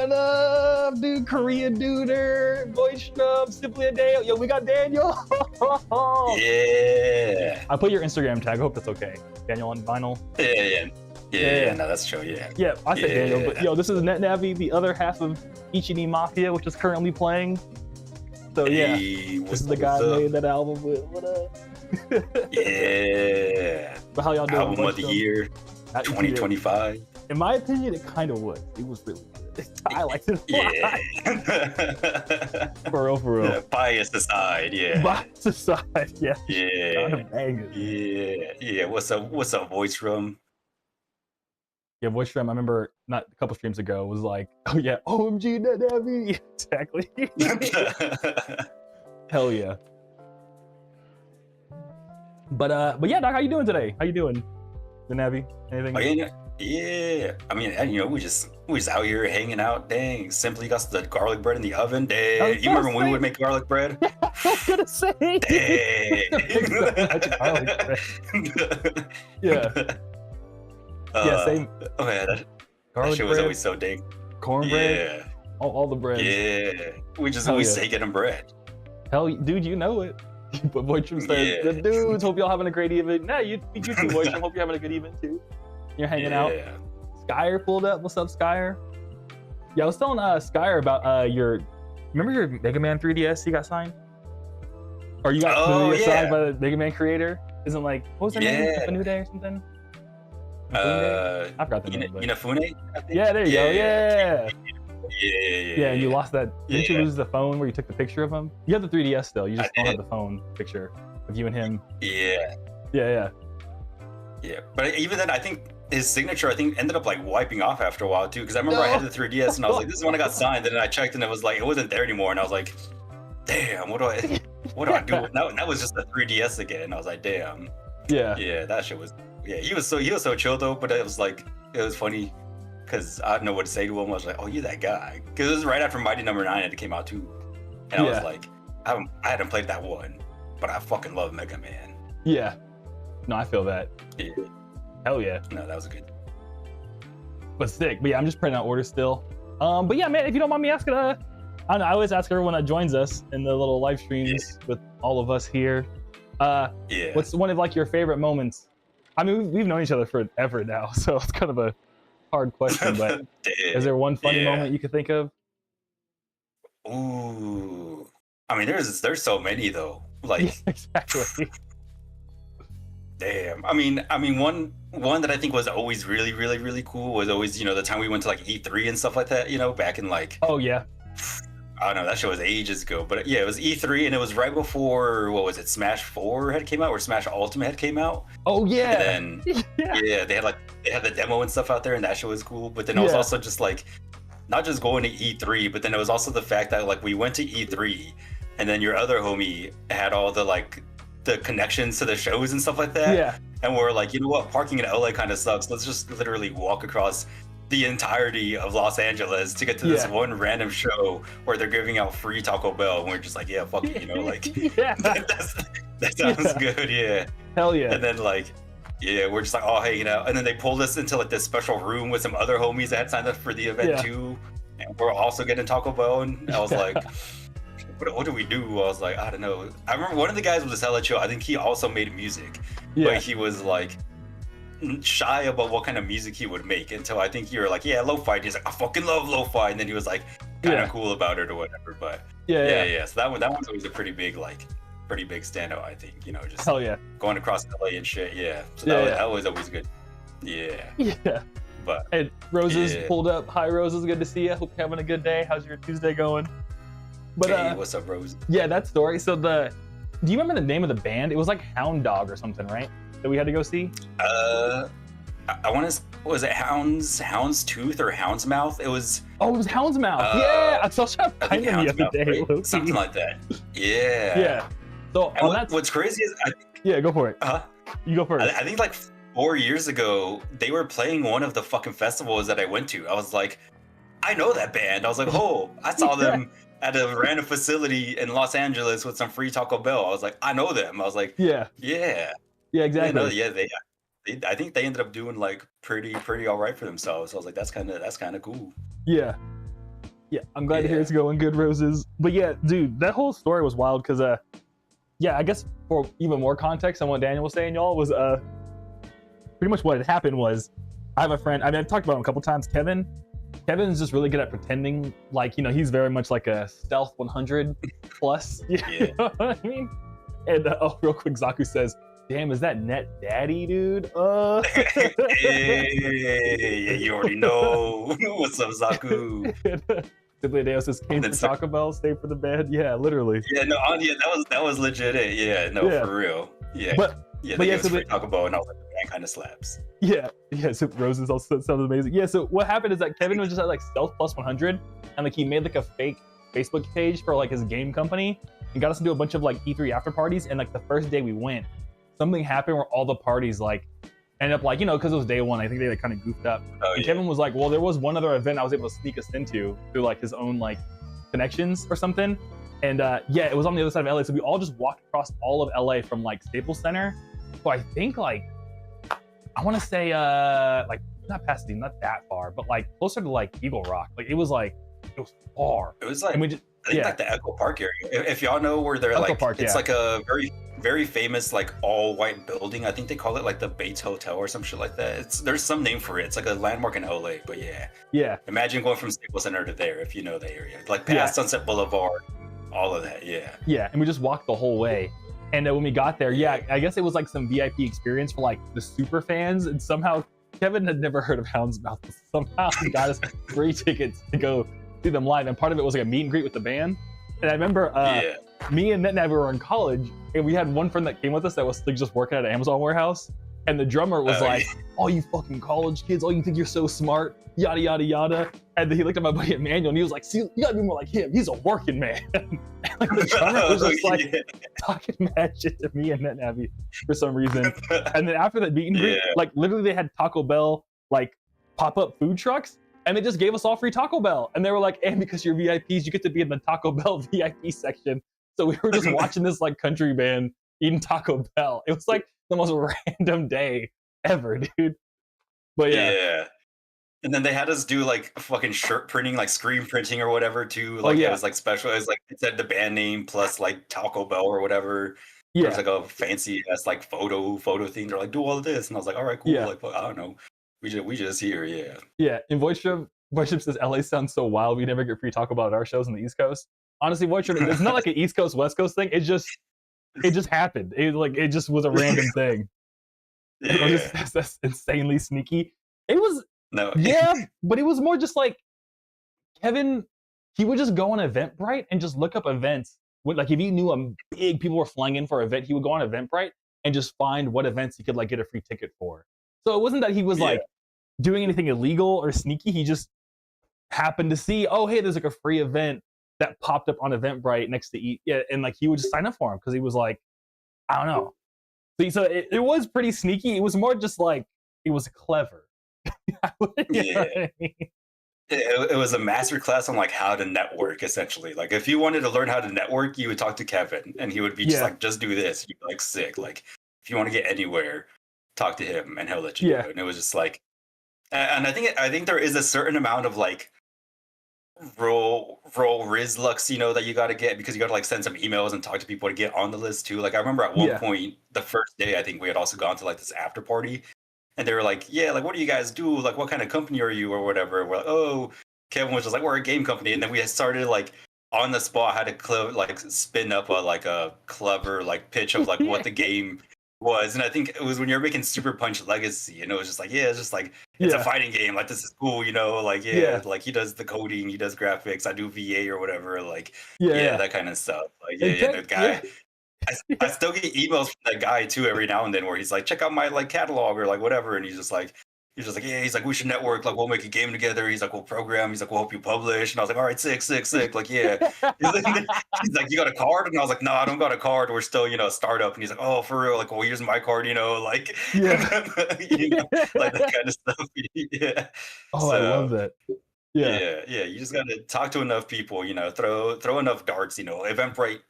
What up, dude? Korean Duder, Boystrom, Simply a Dale. Yo, we got Daniel. Yeah. I put your Instagram tag. I hope that's okay. Daniel on vinyl. Yeah. No, that's true. Yeah. Yeah, I said Daniel, but yo, this is NetNavi, the other half of Ichi Ni Mafia, which is currently playing. So yeah, this is the guy who made that album with. What up? Yeah. But how y'all doing? Album of the year, 2025. In my opinion, it kind of was. It was really good. I liked it a lot. Yeah. For real. Yeah, bias aside, yeah. Bias aside, yeah. Yeah. Bangers. Yeah. What's up, voice room? Yeah, voice stream. I remember not a couple streams ago was like, oh yeah, OMG NetNavi. Exactly. Hell yeah. But yeah, Doc, how you doing today? How you doing, NetNavi? Anything? Oh, yeah. I mean, we just out here hanging out. Dang, simply got the garlic bread in the oven. Dang, you remember when we would make garlic bread? I was gonna say. Dang. Yeah. Yeah, same. Oh man, that shit was always so dang. Cornbread. Yeah. All the bread. Yeah. We just always say get them bread. Hell, dude, you know it. But Voitrum says, the dudes, hope y'all having a great evening. Nah, you too, Voitrum. Hope you're having a good evening too. You're hanging out. Skyer pulled up. What's up, Skyer? Yeah, I was telling Skyer about remember your Mega Man 3DS you got signed? Or you got signed by the Mega Man creator? Isn't like, what was her name? New Day or something? I forgot the name. Inafune? Yeah, there you go. Yeah. Yeah, and you lost that. Didn't you lose the phone where you took the picture of him? You have the 3DS still. You just don't have the phone picture of you and him. Yeah. But even then, I think his signature, ended up like wiping off after a while too. Because I remember I had the 3DS and I was like, this is when I got signed. And then I checked and it was like, it wasn't there anymore. And I was like, damn, what do I do? That was just the 3DS again. And I was like, damn. Yeah, that shit was. Yeah, he was so chill though. But it was funny. Because I didn't know what to say to him. I was like, oh, you're that guy. Because it was right after Mighty Number 9 had came out too. And I was like, I hadn't played that one, but I fucking love Mega Man. Yeah. No, I feel that. Yeah. Hell yeah. No, that was good. But sick. But yeah, I'm just printing out orders still. But yeah, man, if you don't mind me asking, I don't know, I always ask everyone that joins us in the little live streams with all of us here. What's one of like your favorite moments? I mean, we've known each other forever now, so it's kind of a hard question, but is there one funny moment you could think of? Ooh, I mean, there's so many though. Like exactly. Damn. I mean, one that I think was always really, really, really cool was always, the time we went to like E3 and stuff like that. Back in like. Oh yeah. I don't know, that show was ages ago, but yeah, it was E3 and it was right before, what was it, Smash 4 had came out or Smash Ultimate had came out. Oh yeah. And then they had the demo and stuff out there and that show was cool. But then it was also just like, not just going to E3, but then it was also the fact that like we went to E3 and then your other homie had all the like the connections to the shows and stuff like that. Yeah. And we're like, you know what, parking in LA kind of sucks. Let's just literally walk across the entirety of Los Angeles to get to this one random show where they're giving out free Taco Bell, and we're just like, yeah, fuck it, like that sounds good, yeah. Hell yeah. And then like, we're just like all hanging out, and then they pulled us into like this special room with some other homies that had signed up for the event too, and we're also getting Taco Bell, and I was like, what do we do? I was like, I don't know. I remember one of the guys was hella chill. I think he also made music, but he was like shy about what kind of music he would make until I think you were like, lo-fi. He's like, I fucking love lo-fi, and then he was like kind of cool about it or whatever. But so that one's always a pretty big standout, I think. Just hell yeah, going across LA and shit. So that was always good. But hey, Roses pulled up. Hi Roses, good to see you. Hope you're having a good day. How's your Tuesday going? But hey, what's up, Rose? Yeah, that story. So do you remember the name of the band? It was like Hound Dog or something, right? That we had to go see? I want to. Was it Hound's Tooth or Hound's Mouth? It was. Oh, it was Hound's Mouth. I saw something the other day. Right? Something like that. Yeah. So what's crazy is go for it. You go first. I think like 4 years ago they were playing one of the fucking festivals that I went to. I was like, I know that band. I was like, oh, I saw them at a random facility in Los Angeles with some free Taco Bell. I was like, I know them. I was like, yeah, exactly. I think they ended up doing like pretty all right for themselves. So I was like, that's kind of cool. Yeah, Yeah, I'm glad to hear it's going good, Roses. But yeah, dude, that whole story was wild because yeah, I guess for even more context on what Daniel was saying, y'all, was pretty much what had happened was I have a friend, I mean, I've talked about him a couple times, Kevin. Kevin's just really good at pretending like, you know, he's very much like a stealth 100 plus. You know what I mean? And oh, real quick, Zaku says, damn, is that Net Daddy, dude? Hey, you already know. What's up, Zaku? Simply Deo says, came for Taco Bell, stay for the bed. Yeah, literally. Yeah, no, that was legit it. Yeah, no, for real. Yeah. They gave us free Taco Bell, and I was like, man, kind of slaps. Yeah, so Roses also sounds amazing. Yeah, so what happened is that Kevin was just at like Stealth Plus 100, and like he made like a fake Facebook page for like his game company, and got us into a bunch of like E3 after parties. And like the first day we went, something happened where all the parties like ended up like, you know, because it was day one, I think they like kind of goofed up. And Kevin was like, well, there was one other event I was able to sneak us into through like his own like connections or something. And yeah, it was on the other side of LA, so we all just walked across all of LA from like Staples Center. So I think like, I want to say like not Pasadena, not that far, but like closer to like Eagle Rock. Like it was far. It was like, and we just, I think like the Echo Park area. If y'all know where they're like, Park, it's like a very famous like all white building. I think they call it like the Bates Hotel or some shit like that. There's some name for it. It's like a landmark in LA. But yeah. Imagine going from Staples Center to there if you know the area, like past Sunset Boulevard, all of that. Yeah, and we just walked the whole way. And when we got there, I guess it was like some VIP experience for like the super fans. And somehow Kevin had never heard of Hound's Mouth. Somehow he got us free tickets to go see them live. And part of it was like a meet and greet with the band. And I remember me and NetNavi were in college, and we had one friend that came with us that was like just working at an Amazon warehouse. And the drummer was like, oh, you fucking college kids, oh, you think you're so smart, yada, yada, yada. And then he looked at my buddy Emmanuel, and he was like, see, you gotta be more like him. He's a working man. And like the drummer was just like talking mad shit to me and NetNavi for some reason. And then after that meet and greet, like literally they had Taco Bell like pop-up food trucks, and they just gave us all free Taco Bell. And they were like, and because you're VIPs, you get to be in the Taco Bell VIP section. So we were just watching this like country band eating Taco Bell. It was like the most random day ever, dude. But yeah. And then they had us do like fucking shirt printing, like screen printing or whatever too. Like it was like special. It was like it said the band name plus like Taco Bell or whatever. Yeah. There's like a fancy ass like photo thing. They're like, do all of this, and I was like, all right, cool. Yeah. Like, I don't know. We just here, Yeah. And Voidship says LA sounds so wild. We never get free Taco Bell at our shows on the East Coast. Honestly, Voidship, it's not like an East Coast West Coast thing. It just happened. It just was a random thing. That's insanely sneaky. It was but it was more just like Kevin. He would just go on Eventbrite and just look up events. Like if he knew big people were flying in for an event, he would go on Eventbrite and just find what events he could like get a free ticket for. So it wasn't that he was like doing anything illegal or sneaky. He just happened to see, oh hey, there's like a free event that popped up on Eventbrite next to and like he would just sign up for him because he was like, I don't know. So it was pretty sneaky. It was more just like it was clever. You know what I mean? It was a master class on like how to network essentially. Like if you wanted to learn how to network, you would talk to Kevin and he would be just like, just do this. You'd be like sick. Like if you want to get anywhere, talk to him and he'll let you do it. And it was just like, and I think there is a certain amount of like roll Rizlux, you know, that you got to get because you got to like send some emails and talk to people to get on the list too. Like I remember at one point, the first day, I think we had also gone to like this after party, and they were like, "Yeah, like what do you guys do? Like what kind of company are you or whatever?" We're like, "Oh," Kevin was just like, "We're a game company," and then we had started like on the spot had to spin up a clever like pitch of like what the game was. And I think it was when you're making Super Punch Legacy, and it was just like, it's just like it's a fighting game, like this is cool, you know, like like he does the coding, he does graphics, I do VA or whatever, like that kind of stuff. Like the guy I still get emails from that guy too every now and then where he's like, check out my like catalog or like whatever, and he's just like he's like, we should network, like we'll make a game together. He's like, we'll program, he's like, we'll help you publish. And I was like, all right, sick, like he's like, you got a card? And I was like, no, I don't got a card, we're still, you know, a startup. And he's like, oh, for real? Like, well, here's my card, you know, like you know, like that kind of stuff. Oh, I love that. You just gotta talk to enough people, you know, throw enough darts, you know. Eventbrite,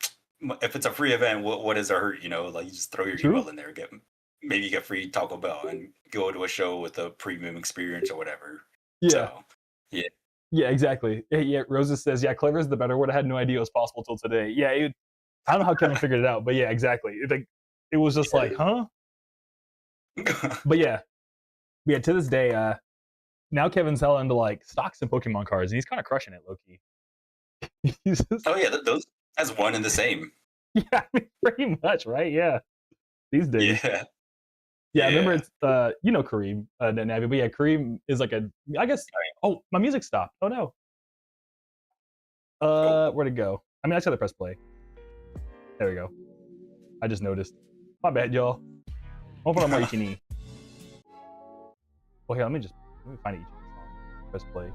if it's a free event, what is a hurt, you know, like you just throw your email in there, maybe get free Taco Bell and go to a show with a premium experience or whatever. So, Yeah, exactly. Yeah, Rosa says, yeah, clever is the better word. I had no idea it was possible till today. Yeah, I don't know how Kevin figured it out, but yeah, exactly. It was just like, huh? But yeah, to this day, now Kevin's hella into like stocks and Pokemon cards, and he's kind of crushing it, low key. Oh yeah, those that's one and the same. Yeah, I mean, pretty much, right? Yeah, these days. Yeah, I remember it's Kareem, NetNavi, but yeah, Kareem is like I guess. Oh, my music stopped. Oh no. Where'd it go? I mean, I just gotta press play. There we go. I just noticed. My bad, y'all. I'll put on my Ichi Ni. Well, here, let me find Ichi Ni song. Press play.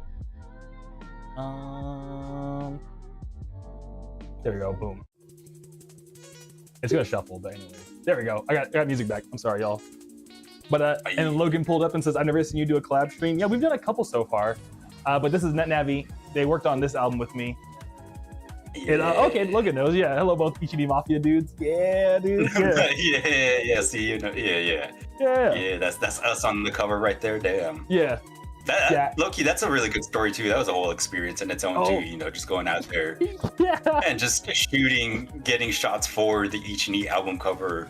There we go. Boom. It's gonna shuffle, but anyway. There we go. I got music back. I'm sorry, y'all. But and Logan pulled up and says, "I've never seen you do a collab stream." Yeah, we've done a couple so far. But this is NetNavi. They worked on this album with me. Yeah. And, okay, Logan knows. Yeah, hello, both Ichi Ni Mafia dudes. Yeah, dude. Yeah. See, yeah. That's us on the cover right there. Damn. Yeah. Loki, that's a really good story too. That was a whole experience in its own too. Just going out there and just shooting, getting shots for the Ichi Ni album cover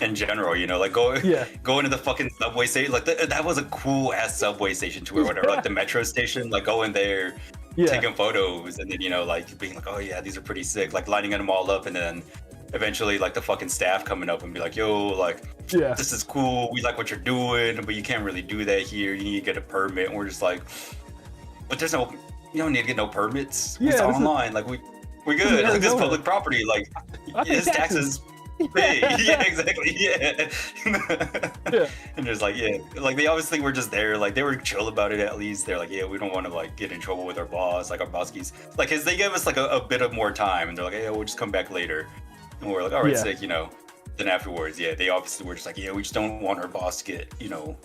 in general. Like going to the fucking subway station. Like that was a cool ass subway station too, or whatever. Like the metro station. Like going there. Taking photos and then like being like, oh yeah, these are pretty sick, like lining them all up, and then eventually like the fucking staff coming up and be like, yo, like this is cool, we like what you're doing, but you can't really do that here, you need to get a permit. And we're just like, but you don't need to get no permits, it's online, like we're good, like this public property, like his taxes pay. Yeah, exactly. And just like like they obviously were just there, like they were chill about it. At least they're like, we don't want to like get in trouble with our boss, like our bosskies, like cause they gave us like a bit of more time, and they're like, we'll just come back later, and we're like, all right, sick. Then afterwards, they obviously were just like, we just don't want our boss to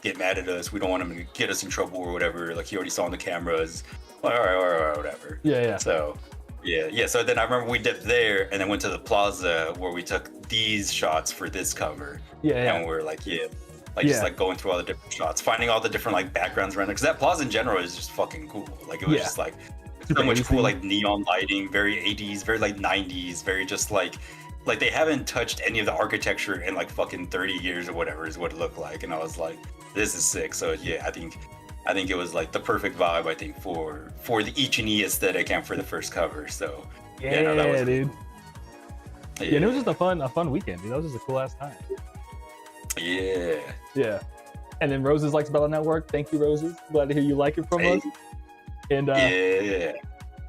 get mad at us, we don't want him to get us in trouble or whatever, like he already saw on the cameras, all right, whatever. So so then I remember we dipped there and then went to the plaza where we took these shots for this cover. And we're like, just like going through all the different shots, finding all the different like backgrounds around it, because that plaza in general is just fucking cool. Like it was just like so much cool, like neon lighting, very 80s, very like 90s, very just like they haven't touched any of the architecture in like fucking 30 years or whatever is what it looked like. And I was like, this is sick. So I think it was like the perfect vibe, I think, for the Ichi Ni aesthetic and for the first cover. So that was dude. Yeah, and it was just a fun weekend, dude. That was just a cool ass time. Yeah. And then Roses likes Bella Network. Thank you, Roses. Glad to hear you like it from us. And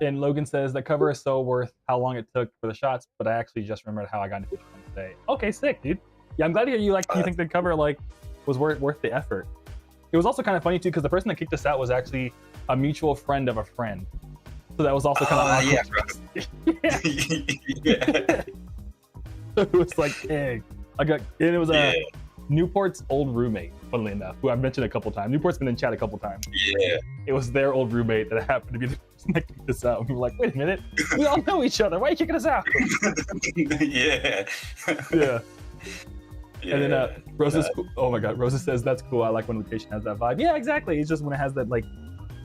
and Logan says the cover is so worth how long it took for the shots, but I actually just remembered how I got into it today. Okay, sick, dude. Yeah, I'm glad to hear you you think the cover like was worth the effort. It was also kind of funny too, because the person that kicked us out was actually a mutual friend of a friend. So that was also kind of It was like, dang. It was Newport's old roommate, funnily enough, who I've mentioned a couple times. Newport's been in chat a couple times. It was their old roommate that happened to be the person that kicked us out. We were like, wait a minute, we all know each other. Why are you kicking us out? And then Rosa, oh my God, Rosa says that's cool. I like when location has that vibe. Yeah, exactly. It's just when it has that like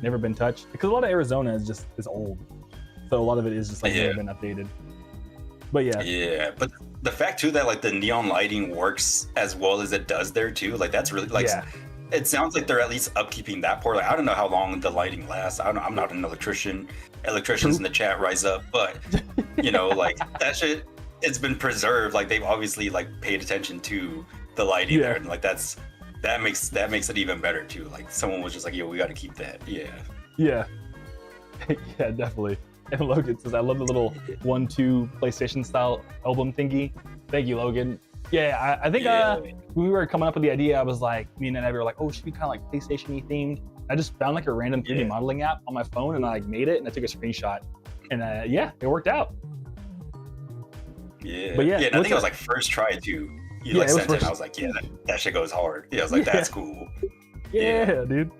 never been touched, because a lot of Arizona is old, so a lot of it is just like never been updated. But but the fact too that like the neon lighting works as well as it does there too, like that's really like it sounds like they're at least upkeeping that part. Like I don't know how long the lighting lasts. I'm not an electrician. Electricians in the chat rise up, but like that shit. It's been preserved. Like they've obviously like paid attention to the lighting there, and like that makes it even better too. Like someone was just like, we got to keep that. Yeah, definitely. And Logan says, I love the little 1-2 PlayStation style album thingy. Thank you, Logan. Yeah, I think when we were coming up with the idea, I was like, me and NetNavi were like, should be kind of like PlayStation-y themed. I just found like a random 3D modeling app on my phone, and I like made it, and I took a screenshot, and it worked out. But and I think it was like first try too. You like sent it, and I was like, that shit goes hard. I was like, that's cool. Dude.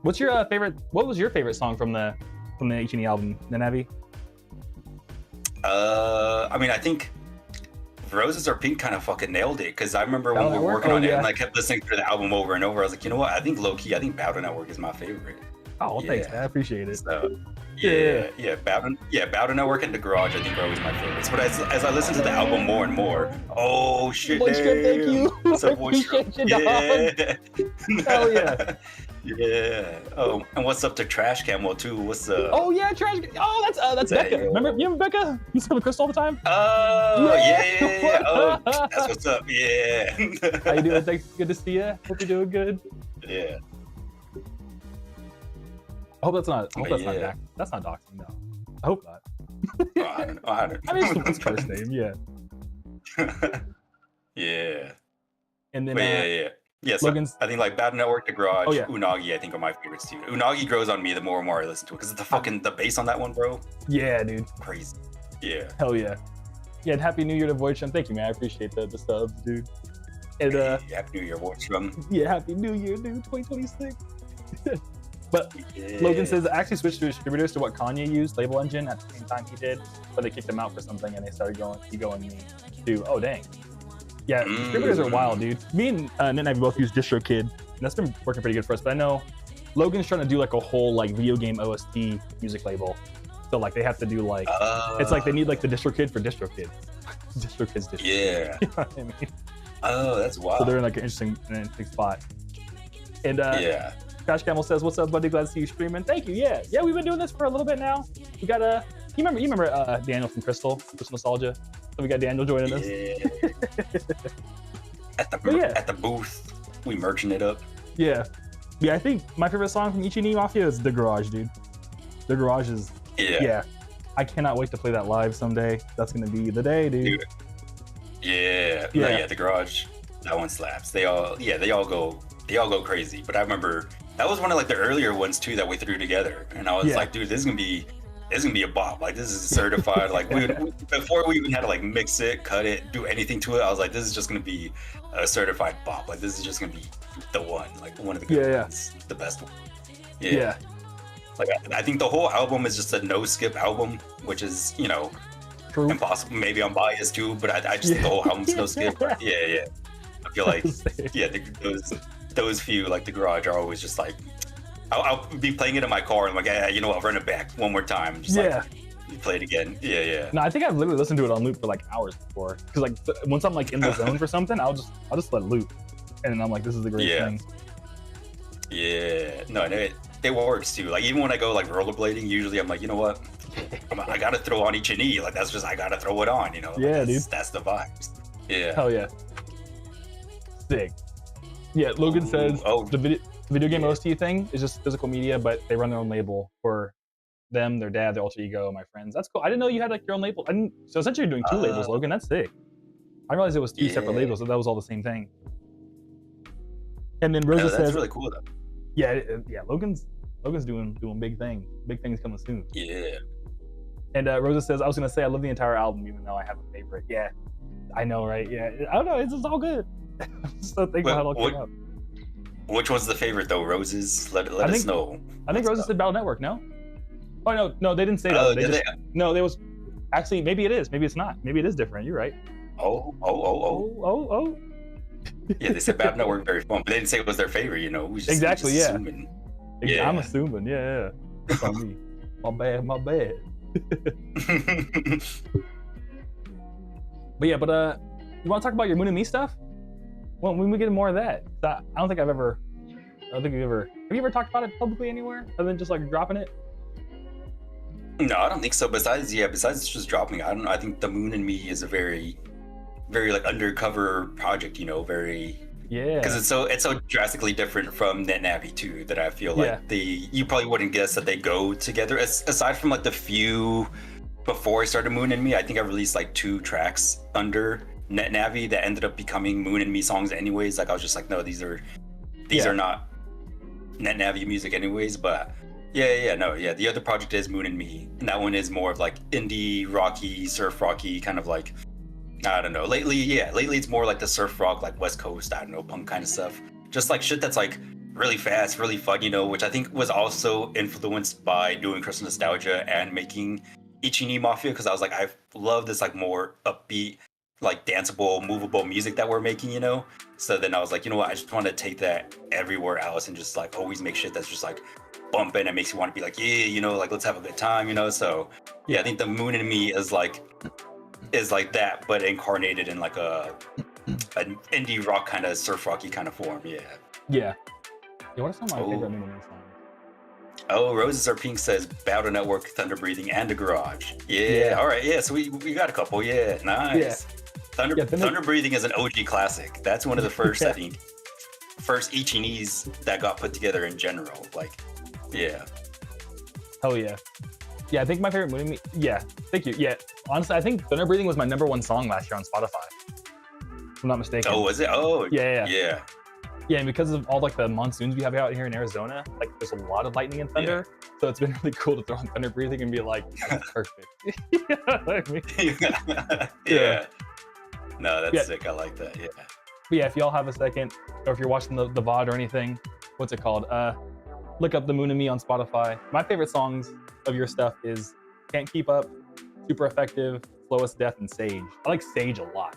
What was your favorite song from the Ichi Ni album, NetNavi? I mean, I think Roses Are Pink kind of fucking nailed it, because I remember when we were working on it and I kept listening to the album over and over. I was like, you know what? I think low-key, Battle Network is my favorite. Oh, well, thanks, man. I appreciate it. So, Battle Network and The Garage, I think, are always my favorites. But as I listen to the album more and more, oh shit, Boystrip, thank you. What's up, Boystrip? Hell yeah. Yeah. Oh, and what's up to Trash Camel too? What's up? Oh yeah, Trash. Oh, that's Becca. Remember Becca? You said with Crystal all the time. Oh yeah. Oh, that's what's up. Yeah. How you doing? Thanks. Good to see you. Hope you're doing good. Yeah. I hope that's not. That's not doxing. No. I hope not. I don't know. I mean, it's his first name. Yeah. Yeah. And then Yeah, so Logan's... I think like Battle Network, The Garage, Unagi, I think are my favorites too. Unagi grows on me the more and more I listen to it because the bass on that one, bro. Yeah, dude. Crazy. Yeah. Hell yeah. Yeah, and Happy New Year to Voidsham. Thank you, man. I appreciate the subs, dude. And Happy New Year, Voidsham. Yeah, Happy New Year, dude. 2026. But Logan says I actually switched to distributors to what Kanye used, Label Engine, at the same time he did, but they kicked him out for something and they started going me to, oh dang. Yeah, distributors are wild, dude. Me and NetNavi both use DistroKid, and that's been working pretty good for us, but I know Logan's trying to do like a whole like video game OST music label. So like they have to do like, it's like they need like the DistroKid for DistroKid. DistroKid's DistroKid. Yeah. You know what I mean? Oh, that's wild. So they're in like an interesting spot. And Crash Camel says, "What's up, buddy? Glad to see you streaming." Thank you. Yeah, we've been doing this for a little bit now. We got you remember Daniel from Crystal Nostalgia? So we got Daniel joining us. At the booth, we merging it up. Yeah. I think my favorite song from Ichi Ni Mafia is The Garage, dude. The Garage is I cannot wait to play that live someday. That's gonna be the day, dude. Yeah. The Garage, that one slaps. They all go crazy. But I remember that was one of like the earlier ones too that we threw together, and I was like, dude, this is gonna be a bop. Like this is certified. Like before we even had to like mix it, cut it, do anything to it, I was like, this is just gonna be a certified bop. Like this is just gonna be the one, like one of the good ones, the best one. Yeah. Like I think the whole album is just a no skip album, which is True. impossible. Maybe I'm biased too, but I just think the whole album's no skip. Yeah. I feel like those few like The Garage are always just like I'll be playing it in my car and I'm like, I'll run it back one more time. Just like you play it again. Yeah. No, I think I've literally listened to it on loop for like hours before. Because like once I'm like in the zone for something, I'll just let it loop, and then I'm like, this is a great thing. Yeah. No, it works too. Like even when I go like rollerblading, usually I'm like, you know what? I gotta throw on Ichi Ni. Like that's just I gotta throw it on. Yeah, dude. That's the vibes. Yeah. Hell yeah. Sick. Yeah, Logan says the video game OST thing is just physical media, but they run their own label for them, their dad, their alter ego, my friends. That's cool. I didn't know you had like your own label. So essentially you're doing two labels, Logan. That's sick. I realized it was two separate labels, so that was all the same thing. And then Rosa says, that's really cool though. Yeah, Logan's doing big things. Big things coming soon. Yeah. And Rosa says, I was gonna say I love the entire album, even though I have a favorite. Yeah, I know, right? Yeah, I don't know. It's just all good. I'm just so thankful how it all came out. Which one's the favorite though? Roses? Let us know. I think Roses said Battle Network. No. Oh no, they didn't say that. No, there was actually maybe it is, maybe it's not. Maybe it is different. You're right. Oh. Yeah, they said Battle Network very fun, but they didn't say it was their favorite. We just assuming. Yeah. I'm assuming. Yeah. That's on me. My bad. But you want to talk about your Moon and Me stuff? Well, when we get more of that, I don't think you've ever. Have you ever talked about it publicly anywhere other than just like dropping it? No, I don't think so. Besides just dropping, I don't know. I think the Moon and Me is a very, very like undercover project. Very. Yeah. Because it's so drastically different from NetNavi too that I feel like you probably wouldn't guess that they go together. Aside from like the few before I started Moon and Me, I think I released like 2 tracks under NetNavi that ended up becoming Moon and Me songs anyways. Like I was just like, no, these are not NetNavi music anyways. But the other project is Moon and Me, and that one is more of like indie rocky, surf rocky kind of like, I don't know. Lately it's more like the surf rock, like West Coast, I don't know, punk kind of stuff. Just like shit that's like really fast, really fun, which I think was also influenced by doing Crystal Nostalgia and making Ichi Ni Mafia, because I was like, I love this like more upbeat, like danceable, movable music that we're making, you know. So then I was like, you know what, I just want to take that everywhere else and just like always make shit that's just like bumping and makes you want to be like, yeah, you know, like let's have a good time, you know. So yeah, I think the Moon and Me is like that, but incarnated in like an indie rock kind of surf rocky kind of form. Yeah. Yeah. What are some of my favorite Moon and Me songs? Oh, Roses Are Pink says Battle Network, Thunder Breathing, and The Garage. Yeah. All right. Yeah. So we got a couple. Yeah. Nice. Yeah. Thunder Breathing is an OG classic. That's one of the first, I think, first Ichi Ni's that got put together in general. Like, yeah. Hell yeah. Yeah, I think my favorite Moon and Me. Yeah. Thank you. Yeah. Honestly, I think Thunder Breathing was my #1 song last year on Spotify. If I'm not mistaken. Oh, was it? Oh, yeah. Yeah, and because of all like the monsoons we have out here in Arizona, like there's a lot of lightning and thunder. Yeah. So it's been really cool to throw on Thunder Breathing and be like, that's perfect. You know what I mean? Yeah. No, that's sick. I like that. Yeah. But yeah, if y'all have a second, or if you're watching the VOD or anything, what's it called? Look up The Moon and Me on Spotify. My favorite songs of your stuff is Can't Keep Up, Super Effective, Slowest Death, and Sage. I like Sage a lot.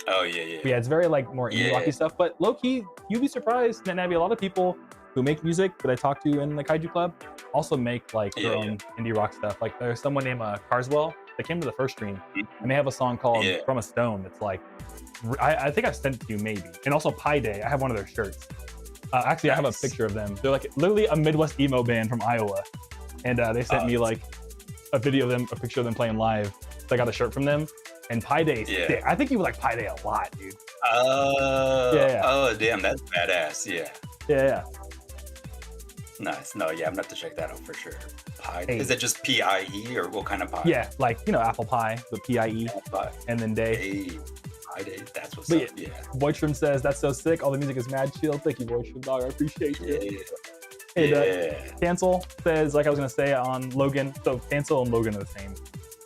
Oh, yeah. But yeah, it's very like more indie rocky stuff, but low key, you'd be surprised, NetNavi, a lot of people who make music that I talk to in the Kaiju Club also make like their own indie rock stuff. Like there's someone named Carswell that came to the first stream, and they have a song called From a Stone. It's like, I think I sent it to you maybe. And also Pi Day, I have one of their shirts. Actually, I have a picture of them. They're like literally a Midwest emo band from Iowa. And they sent me like a video of them, a picture of them playing live. So I got a shirt from them. And Pi Day is sick. I think you would like Pi Day a lot, dude. Oh, damn, that's badass. Yeah. Nice. No, yeah, I'm gonna have to check that out for sure. Pie. Is it just P-I-E or what kind of pie? Yeah, like, you know, apple pie, the P-I-E, and then day. Hey, Pie Day, that's what's up, yeah. Voidstrom says, that's so sick. All the music is mad chill. Thank you, Voidstrom, dog. I appreciate it. And Cancel says, like I was gonna say on Logan, so Cancel and Logan are the same.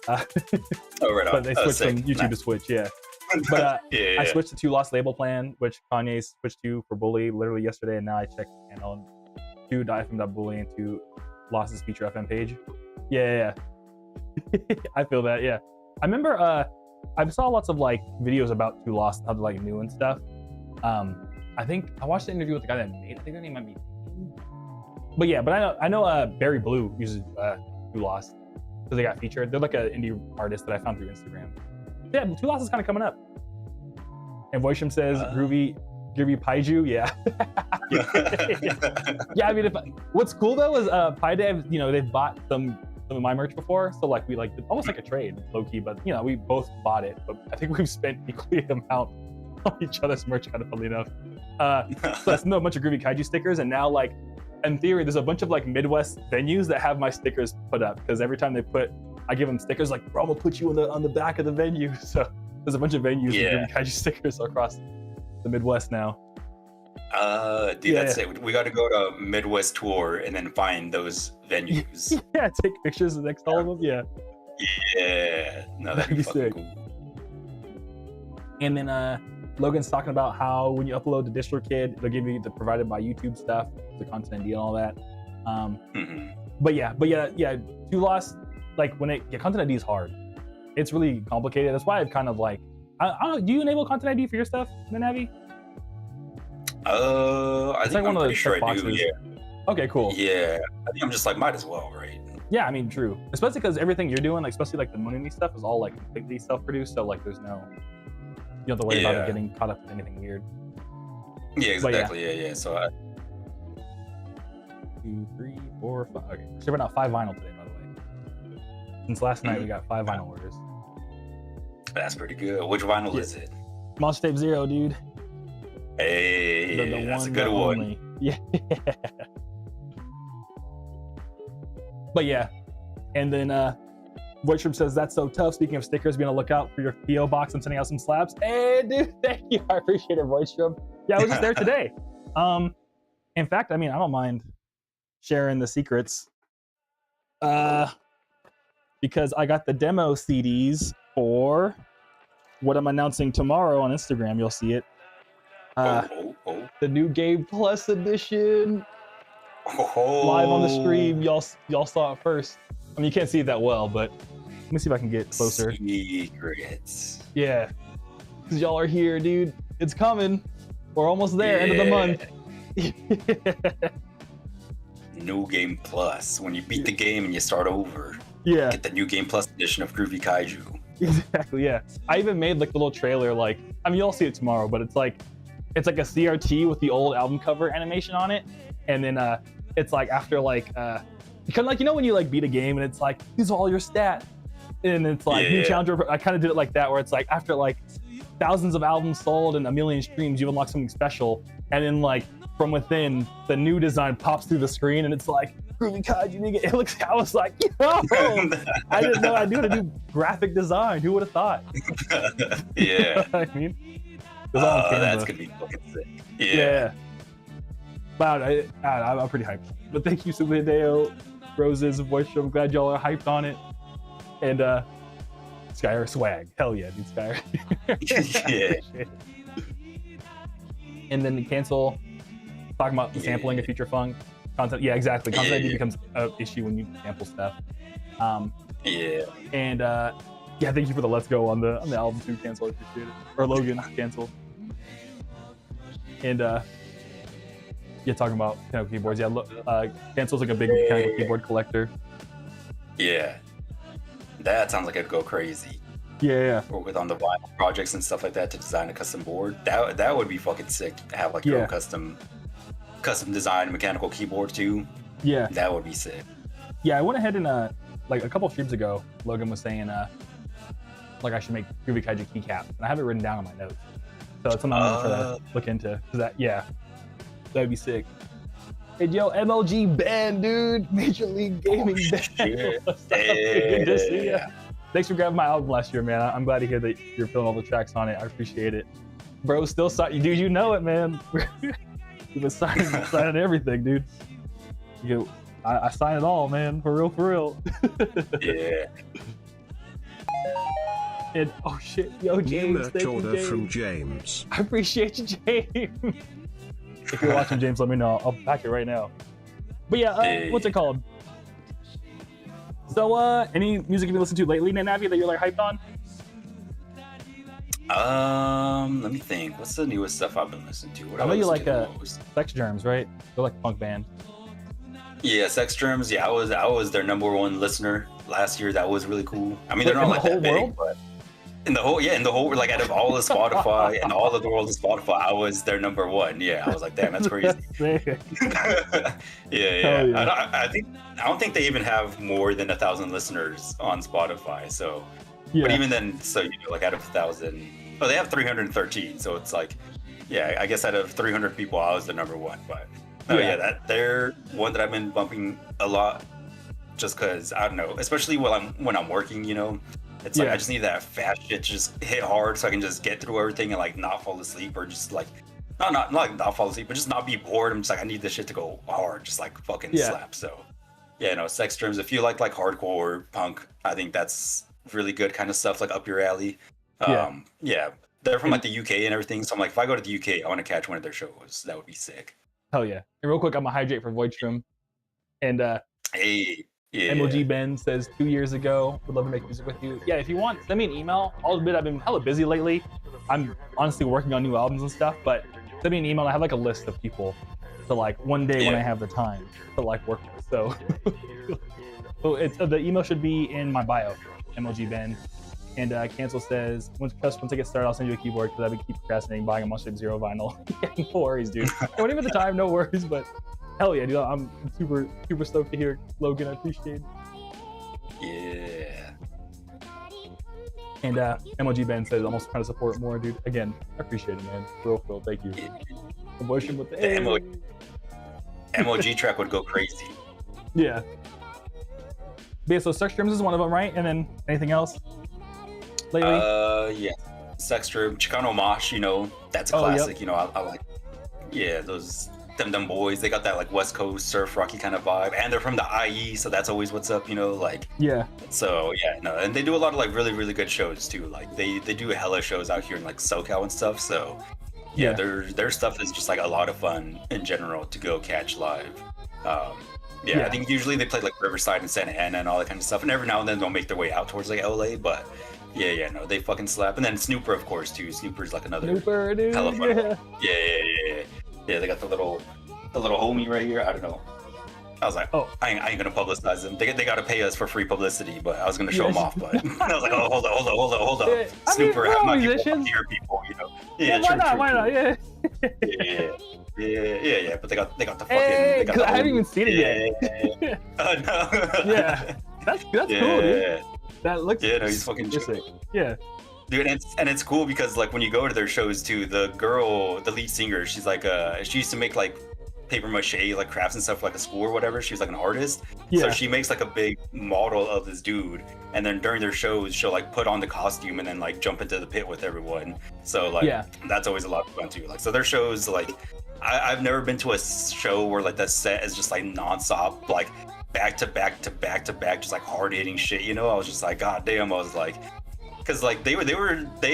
Right on. But they switched from YouTube to Switch, But I switched to 2 Lost label plan, which Kanye switched to for Bully literally yesterday, and now I checked the channel. 2 .fm.bully and 2 Lost's feature FM page. Yeah. I feel that, I remember I saw lots of like videos about 2 Lost, how they're like new and stuff. I think I watched the interview with the guy that made it. I think their name might be. But yeah, but I know Barry Blue uses 2 Lost. Because they got featured. They're like an indie artist that I found through Instagram. Yeah, 2 Lost is kind of coming up. And Voisham says, Groovy Kaiju, yeah, I mean, what's cool though is Pi Day, you know, they've bought some of my merch before, so like we like almost like a trade, low key. But you know, we both bought it, but I think we've spent equally amount on each other's merch, kind of funny enough. So that's a bunch of Groovy Kaiju stickers, and now like in theory, there's a bunch of like Midwest venues that have my stickers put up because every time I give them stickers like, bro, I'm gonna put you on the back of the venue. So there's a bunch of venues with Groovy Kaiju stickers across the Midwest now. Dude, that's it. We got to go to Midwest tour and then find those venues. Take pictures next to all of them. Yeah. No, that'd be sick. Cool. And then Logan's talking about how when you upload the DistroKid, they'll give you the provided by YouTube stuff, the content ID and all that. But yeah, 2 Lost, like when content ID is hard. It's really complicated. That's why I've kind of like, I don't know, do you enable content ID for your stuff, NetNavi? I think I'm pretty sure I do, yeah. Okay, cool. Yeah, I think I'm just like, might as well, right? Yeah, I mean, true. Especially because everything you're doing, like especially like the Moon and Me stuff, is all like completely self-produced, so like there's no, you don't have to worry about it getting caught up with anything weird. Yeah, exactly. Yeah. So 2, 3, 4, 5. Okay, we're shipping out 5 vinyl today, by the way. Since last night, we got 5 vinyl orders. That's pretty good. Which vinyl is it? Monster Tape 0, dude. Hey, the that's one, a good one. Only. Yeah. But yeah, and then Voidstrom says, that's so tough. Speaking of stickers, be on the lookout for your PO box. I'm sending out some slabs. Hey, dude, thank you. I appreciate it, Voidstrom. Yeah, I was just there today. In fact, I mean, I don't mind sharing the secrets because I got the demo CDs for what I'm announcing tomorrow on Instagram. You'll see it. The new Game Plus edition. Live on the stream. Y'all saw it first. I mean, you can't see it that well, but Let me see if I can get closer. Secrets. Yeah, because y'all are here, dude. It's coming. We're almost there. End of the month. New Game Plus. When you beat the game and you start over, yeah, get the New Game Plus edition of Groovy Kaiju. Exactly. Yeah, I even made like the little trailer. Like, I mean, you'll see it tomorrow, but it's like a CRT with the old album cover animation on it, and then it's like after like kind of like, you know when you like beat a game and it's like, these are all your stats, and it's like new challenger. I kind of did it like that, where it's like after like thousands of albums sold and a million streams, you unlock something special, and then like from within, the new design pops through the screen, and it's like Groovy Kaiju. Nigga, it looks. I was like, yo, I didn't know I knew how to do graphic design. Who would have thought? Yeah. You know what I mean, that's gonna be fucking sick. Yeah. Wow, I'm pretty hyped. But thank you, Super Hideo, Roses, Voice Show. I'm glad y'all are hyped on it. And Skyr swag. Hell yeah, dude, Skyr. Yeah. And then cancel. Talking about the sampling of feature funk content. Yeah, exactly. Content ID becomes an issue when you sample stuff. Yeah. And yeah, thank you for the let's go on the album too. Cancel, I appreciate it. Or Logan, cancel. And yeah, talking about mechanical keyboards. Yeah, Cancel's like a big mechanical keyboard collector. Yeah. That sounds like it'd go crazy. Yeah. Or with on the vinyl projects and stuff like that to design a custom board. That would be fucking sick to have like your own custom design mechanical keyboard too. Yeah. That would be sick. Yeah, I went ahead and like a couple of streams ago, Logan was saying like I should make Groovy Kaiju keycaps, and I have it written down on my notes. So it's something I'm gonna try to look into. Cause that'd be sick. Hey, yo, MLG Ben, dude, Major League Gaming Ben. What's up? Good to see ya. Thanks for grabbing my album last year, man. I'm glad to hear that you're feeling all the tracks on it. I appreciate it. Bro, still signing. Dude, you know it, man. You've been signing everything, dude. I sign it all, man. For real. Yeah. And oh shit, yo, James. Thank you, James. From James. I appreciate you, James. If you're watching, James, let me know. I'll pack it right now. But yeah, what's it called? So, any music you've been listening to lately, NetNavi, that you're like hyped on? Let me think. What's the newest stuff I've been listening to? I know you like Sex Germs, right? They're like a punk band. Yeah, Sex Germs. Yeah, I was their #1 listener last year. That was really cool. I mean, they're not like that big, but in the whole, like out of all of Spotify and all of the world of Spotify, I was their #1. Yeah, I was like, damn, that's crazy. Yeah. I don't think they even have more than 1,000 listeners on Spotify. So, but even then, so like out of 1,000, they have 313. So it's like, yeah, I guess out of 300 people, I was the #1. But they're one that I've been bumping a lot, just because I don't know, especially when I'm working, It's like I just need that fast shit to just hit hard so I can just get through everything and like not fall asleep, or just like not fall asleep, but just not be bored. I'm just like, I need this shit to go hard, just like fucking slap. So Sex Germs, if you like hardcore punk, I think that's really good kind of stuff, like up your alley. They're from like the UK and everything, so I'm like, if I go to the UK, I want to catch one of their shows. That would be sick. Hell yeah. And real quick, I'm gonna hydrate for Voidstrom. And MOG Ben says 2 years ago, would love to make music with you. Yeah, if you want, send me an email. I'll admit I've been hella busy lately. I'm honestly working on new albums and stuff, but send me an email. I have like a list of people to like one day when I have the time to like work with. So, the email should be in my bio, MOG Ben. And Cancel says, once I get started, I'll send you a keyboard because I've been keep procrastinating buying a Mustard Zero vinyl. No worries, dude. I won't even the time, no worries, but hell yeah, dude. I'm super stoked to hear Logan. I appreciate it. Yeah. And MOG Ben says, almost trying to support more, dude. Again, I appreciate it, man. Real, thank you. Emotion with the MOG track would go crazy. Yeah. But yeah, so Sex Germs is one of them, right? And then anything else lately? Yeah. Sex Germ, Chicano Mosh, that's a classic. I like, those them boys. They got that like West Coast surf rocky kind of vibe, and they're from the IE, so that's always what's up, So and they do a lot of like really, really good shows too. Like they do hella shows out here in like SoCal and stuff. So their stuff is just like a lot of fun in general to go catch live. Yeah, I think usually they play like Riverside and Santa Ana and all that kind of stuff, and every now and then they'll make their way out towards like LA. But no, they fucking slap. And then Snooper, of course, too. Snooper's like another Snooper, dude. hella fun. Yeah. They got the little homie right here. I don't know. I was like, I ain't gonna publicize them. They gotta pay us for free publicity, but I was gonna show them off. But I was like, oh, hold up. Yeah, Snooper, I mean, my musicians. people, you know. Yeah, why not? Yeah. Yeah. But they got the fucking. Hey, they got the I haven't even seen it yet. No. Yeah, that's cool, dude. That looks. Yeah, no, he's fucking sick. Yeah. Dude, and it's cool because like when you go to their shows too, the lead singer, she's like she used to make like paper mache like crafts and stuff like a school or whatever. She was like an artist, so she makes like a big model of this dude, and then during their shows she'll like put on the costume and then like jump into the pit with everyone. So like that's always a lot of fun too. Like so their shows, like I've never been to a show where like that set is just like nonstop, like back to back to back to back, just like hard hitting shit, you know. I was just like, god damn. I was like, because like they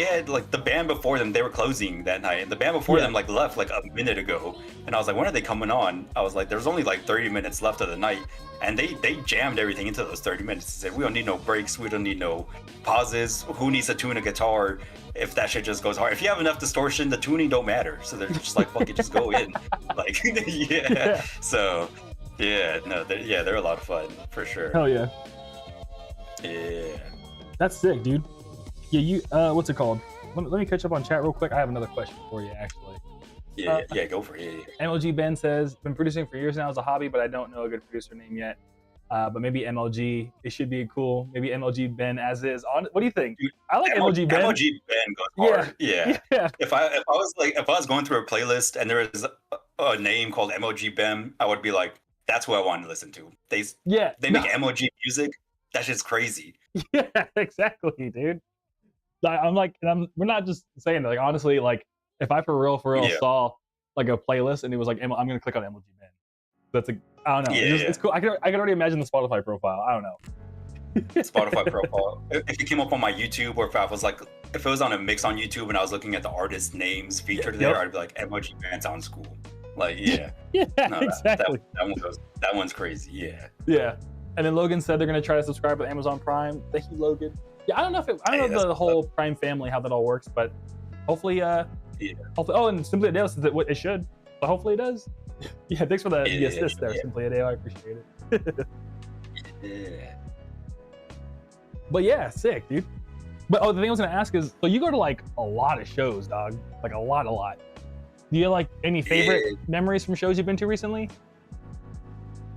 had like the band before them, they were closing that night, and the band before them like left like a minute ago, and I was like, when are they coming on? I was like, there's only like 30 minutes left of the night, and they jammed everything into those 30 minutes. They said, we don't need no breaks, we don't need no pauses. Who needs to tune a guitar if that shit just goes hard? If you have enough distortion, the tuning don't matter. So they're just like, fuck it, just go in. Like so they're a lot of fun for sure. Hell yeah. Yeah, that's sick, dude. Yeah, you what's it called? Let me catch up on chat real quick. I have another question for you, actually. Yeah, go for it. MLG Ben says, been producing for years now as a hobby, but I don't know a good producer name yet. But maybe MLG. It should be cool. Maybe MLG Ben as is. What do you think? Dude, I like MLG Ben. MLG Ben goes hard. Yeah. If I was going through a playlist and there was a name called MLG Ben, I would be like, that's who I wanted to listen to. They make MLG music. That shit's crazy. Yeah, exactly, dude. We're not just saying that. Like honestly, like if I for real saw like a playlist and it was like I'm gonna click on MLG Ben. That's I don't know. It's cool. I can already imagine the Spotify profile. I don't know. Spotify profile. If it came up on my YouTube, or if it was on a mix on YouTube and I was looking at the artist names featured there, I'd be like, MLG Ben sounds cool. Like exactly. That one's crazy. Yeah. And then Logan said they're gonna try to subscribe with Amazon Prime. Thank you, Logan. Yeah, I don't know if the whole Prime family how that all works, but hopefully, hopefully. Oh, and Simply Adele says that it should, so hopefully it does. Yeah, thanks for the assist there, Simply Adele. I appreciate it. But yeah, sick, dude. But the thing I was gonna ask is, so you go to like a lot of shows, dog, like a lot. Do you have like any favorite memories from shows you've been to recently? You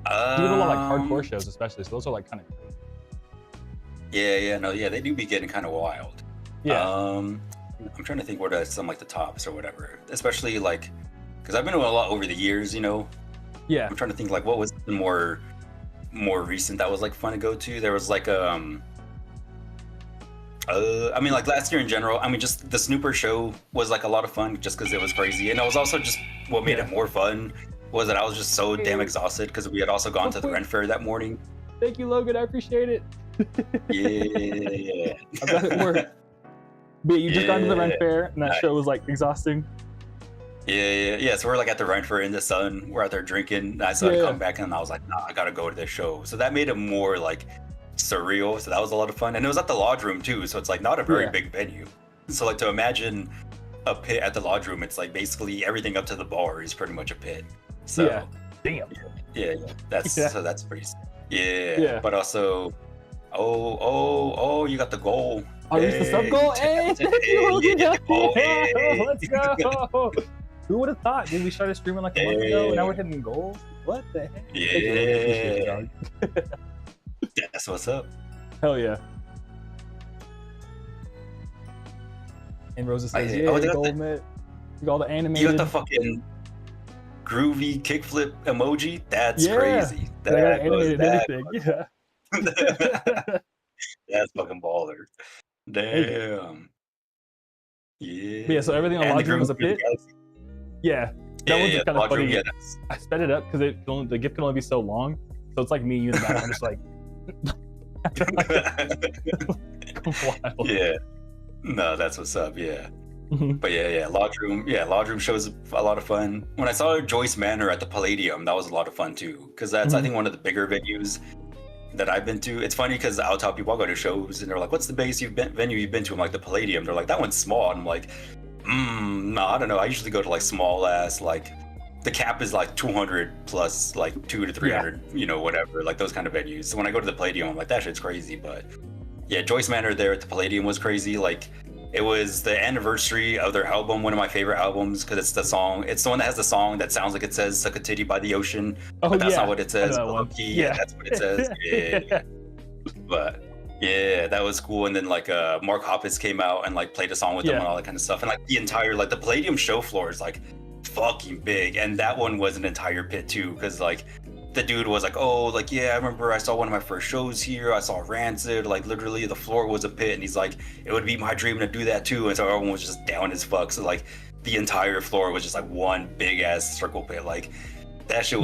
go to a lot of like hardcore shows, especially. So those are like kind of. They do be getting kind of wild. Yeah. I'm trying to think what are some like the tops or whatever, especially like because I've been to a lot over the years, you know. Yeah. I'm trying to think like what was the more recent that was like fun to go to. There was like I mean like last year in general. I mean just the Snooper show was like a lot of fun just because it was crazy, and it was also just what made it more fun was that I was just so damn exhausted because we had also gone to the Ren Fair that morning. Thank you, Logan. I appreciate it. Yeah. I bet it worked. But you just got to the Ren Fair, and that show was like exhausting. Yeah. So we're like at the Ren Fair in the sun. We're out there drinking. And I started to come back, and I was like, nah, I gotta go to this show. So that made it more like surreal. So that was a lot of fun, and it was at the Lodge Room too. So it's like not a very big venue. So like to imagine a pit at the Lodge Room, it's like basically everything up to the bar is pretty much a pit. So damn. Yeah. So that's pretty. Yeah. But also. Oh, you got the goal. Oh, you the sub goal? Hey, let's go. Who would have thought? Dude, we started streaming like a month ago, and now we're hitting goals? What the heck? Yeah. That's what's up. Hell yeah. And Rosa says, gold mitt. You got all the animated. You got the fucking groovy kickflip emoji? That's crazy. I got animated everything. Yeah. That's fucking baller. Damn. Yeah, so everything on Lodge Room was a pit. Yeah. That was kind of funny. Room, I sped it up because the gift can only be so long. So it's like me, you, and the back. I'm just like wild. Yeah. No, that's what's up, yeah. But yeah, Lodge Room shows a lot of fun. When I saw Joyce Manor at the Palladium, that was a lot of fun too, because that's I think one of the bigger venues that I've been to. It's funny because I'll tell people, I'll go to shows and they're like, "What's the biggest venue you've been to?" I'm like, "The Palladium." They're like, "That one's small." And I'm like, no, I don't know. I usually go to like small ass, like the cap is like 200 plus like 200 to 300, you know, whatever, like those kind of venues. So when I go to the Palladium, I'm like, that shit's crazy. But yeah, Joyce Manor there at the Palladium was crazy. Like it was the anniversary of their album, one of my favorite albums, because it's the one that has the song that sounds like it says "Suck a Titty" by the ocean, but that's not what it says. Yeah, that's what it says. Yeah. But yeah, that was cool. And then like Mark Hoppus came out and like played a song with them and all that kind of stuff. And like the entire like the Palladium show floor is like fucking big, and that one was an entire pit too, because like the dude was like, "Oh, like yeah, I remember I saw one of my first shows here. I saw Rancid. Like literally, the floor was a pit." And he's like, "It would be my dream to do that too." And so everyone was just down as fuck. So like the entire floor was just like one big ass circle pit. Like that shit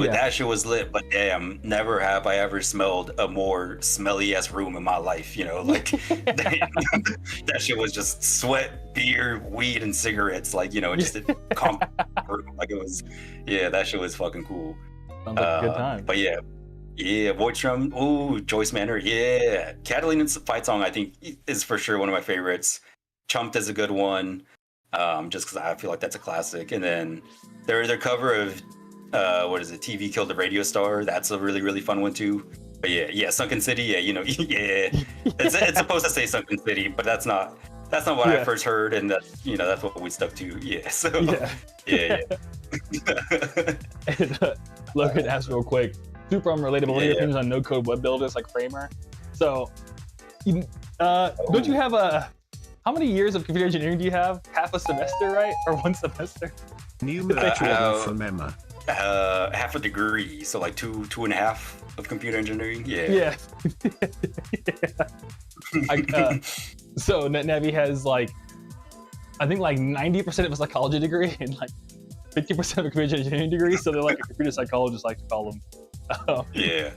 was lit. But damn, never have I ever smelled a more smelly ass room in my life. You know, like that shit was just sweat, beer, weed, and cigarettes. Like, you know, just a like it was. Yeah, that shit was fucking cool. Sounds like a good time. But yeah, Voidstrom, ooh, Joyce Manor, yeah. Catalina's fight song, I think, is for sure one of my favorites. Chumped is a good one, just because I feel like that's a classic. And then their cover of, what is it, TV Killed the Radio Star, that's a really, really fun one too. But yeah, Sunken City, yeah, you know, yeah. It's supposed to say Sunken City, but that's not what I first heard, and that's what we stuck to. Yeah, so yeah. Logan asked real quick, super unrelated, but what are your opinions on no-code web builders like Framer? So, don't you have how many years of computer engineering do you have? Half a semester, right? Or one semester? Numerical from Emma. Half a degree, so like two and a half of computer engineering. Yeah. So NetNavi has like, I think like 90% of a psychology degree and like 50% of a computer engineering degree. So they're like a computer psychologist, like to call them. Yeah.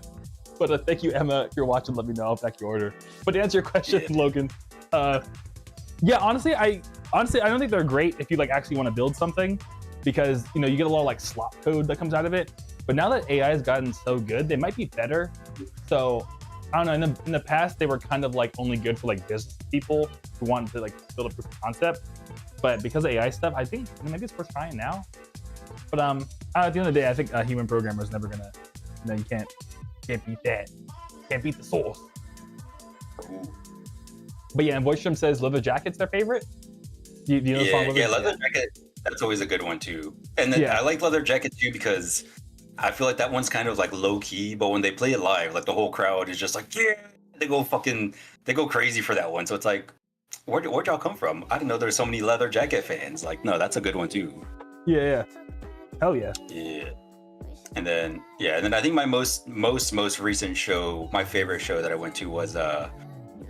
But thank you, Emma. If you're watching, let me know. I'll back your order. But to answer your question, Logan, honestly, I don't think they're great if you like actually want to build something, because you get a lot of like slop code that comes out of it. But now that AI has gotten so good, they might be better. So I don't know. In the past, they were kind of like only good for like business people who wanted to like build a proof of concept. But because of AI stuff, I think maybe it's worth trying now. But at the end of the day, I think a human programmer is never gonna. You can't beat that. Can't beat the source. But yeah, and Voidstrom says Leather Jacket's their favorite. Do you know the song Leather Jacket. That's always a good one too. And then I like Leather Jacket too because I feel like that one's kind of like low key, but when they play it live, like the whole crowd is just like, they go crazy for that one. So it's like, where'd y'all come from? I didn't know there's so many Leather Jacket fans. Like, no, that's a good one too. Yeah. Hell yeah. Yeah. And then I think my most recent show, my favorite show that I went to was I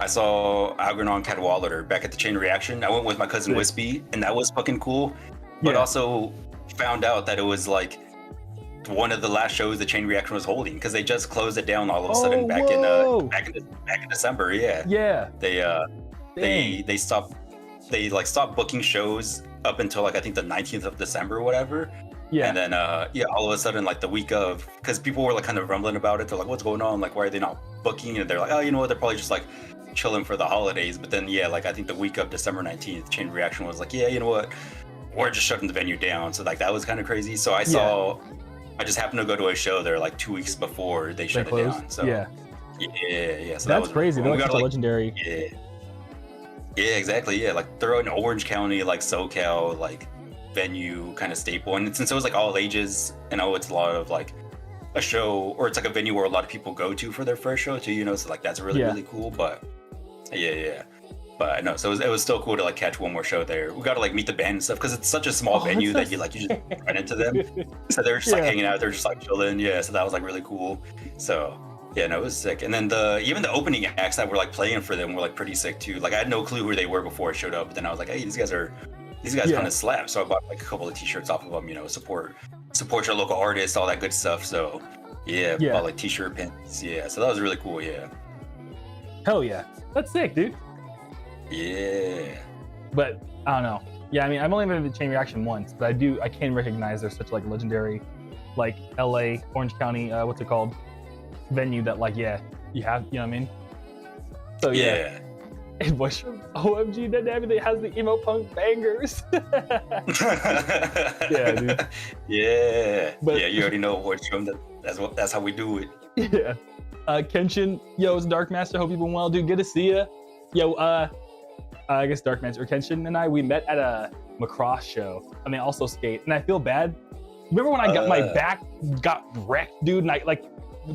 saw Algernon Cadwallader back at the Chain Reaction. I went with my cousin Wispy, and that was fucking cool. But also found out that it was like one of the last shows the Chain Reaction was holding, because they just closed it down all of a sudden back in December. Yeah. They stopped booking shows up until like I think the 19th of December or whatever. Yeah. And then all of a sudden like the week of, because people were like kind of rumbling about it. They're like, what's going on? Like, why are they not booking? And they're like, oh, you know what? They're probably just like chilling for the holidays. But then like I think the week of December 19th, Chain Reaction was like, you know what? We're just shutting the venue down. So like that was kind of crazy. So I just happened to go to a show there like 2 weeks before they shut it down. So yeah. So that's crazy. They're like legendary. Yeah, exactly. Yeah, like they're an Orange County, like SoCal, like venue kind of staple. And since it was like all ages, it's a lot of like a show, or it's like a venue where a lot of people go to for their first show too, so like that's really really cool. But but no, so it was still cool to like catch one more show there. We got to like meet the band and stuff, because it's such a small venue that you just run into them. So they're just like hanging out, they're just like chilling. So that was like really cool. So it was sick. And then even the opening acts that were like playing for them were like pretty sick too. Like I had no clue who they were before I showed up, but then I was like, hey, these guys kind of slap. So I bought like a couple of t-shirts off of them, support your local artists, all that good stuff. So bought like t-shirt pins. So that was really cool. Hell yeah, that's sick, dude. Yeah. But I don't know, Yeah, I mean, I've only been to Chain Reaction once, but I can recognize there's such like legendary, like LA, Orange County, what's it called, venue that like, yeah, you have, you know what I mean? So yeah. And voice from OMG, NetNavi that has the emo punk bangers. Yeah, dude. Yeah. But, yeah, you already know voice from that's how we do it. Yeah. Kenshin, yo, it's Dark Master. Hope you've been well, dude. Good to see ya. Yo, I guess Dark Master Kenshin and I, we met at a Macross show. I mean, also skate, and I feel bad. Remember when I got my back got wrecked, dude? And I like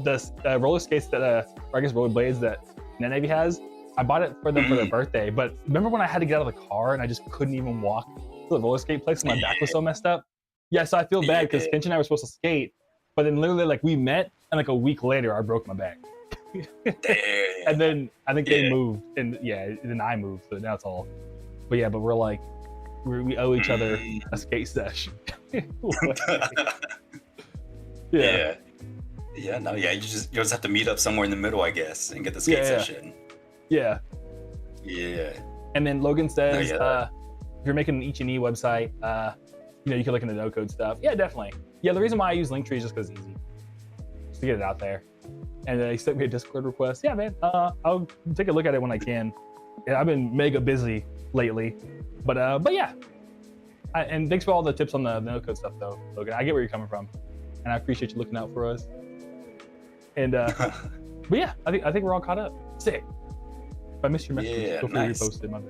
the roller skates that, or I guess roller blades that NetNavi has. I bought it for them for their birthday, but remember when I had to get out of the car and I just couldn't even walk to the roller skate place and my back was so messed up? Yeah, so I feel bad because Kenshin and I were supposed to skate, but then literally like we met and like a week later I broke my back. And then I think they moved, and then I moved, so now it's all. But yeah, but we're like, we owe each other a skate sesh. Yeah, you just have to meet up somewhere in the middle, I guess, and get the skate session. Yeah. And then Logan says, if you're making an Ichi Ni website, you can look into no-code stuff. Yeah, definitely. Yeah, the reason why I use Linktree is just because it's easy, just to get it out there. And then he sent me a Discord request. Yeah, man, I'll take a look at it when I can. Yeah, I've been mega busy lately, but yeah. And thanks for all the tips on the no-code stuff, though, Logan. I get where you're coming from, and I appreciate you looking out for us. And but yeah, I think we're all caught up. Sick. If I missed your message, feel free to repost it. My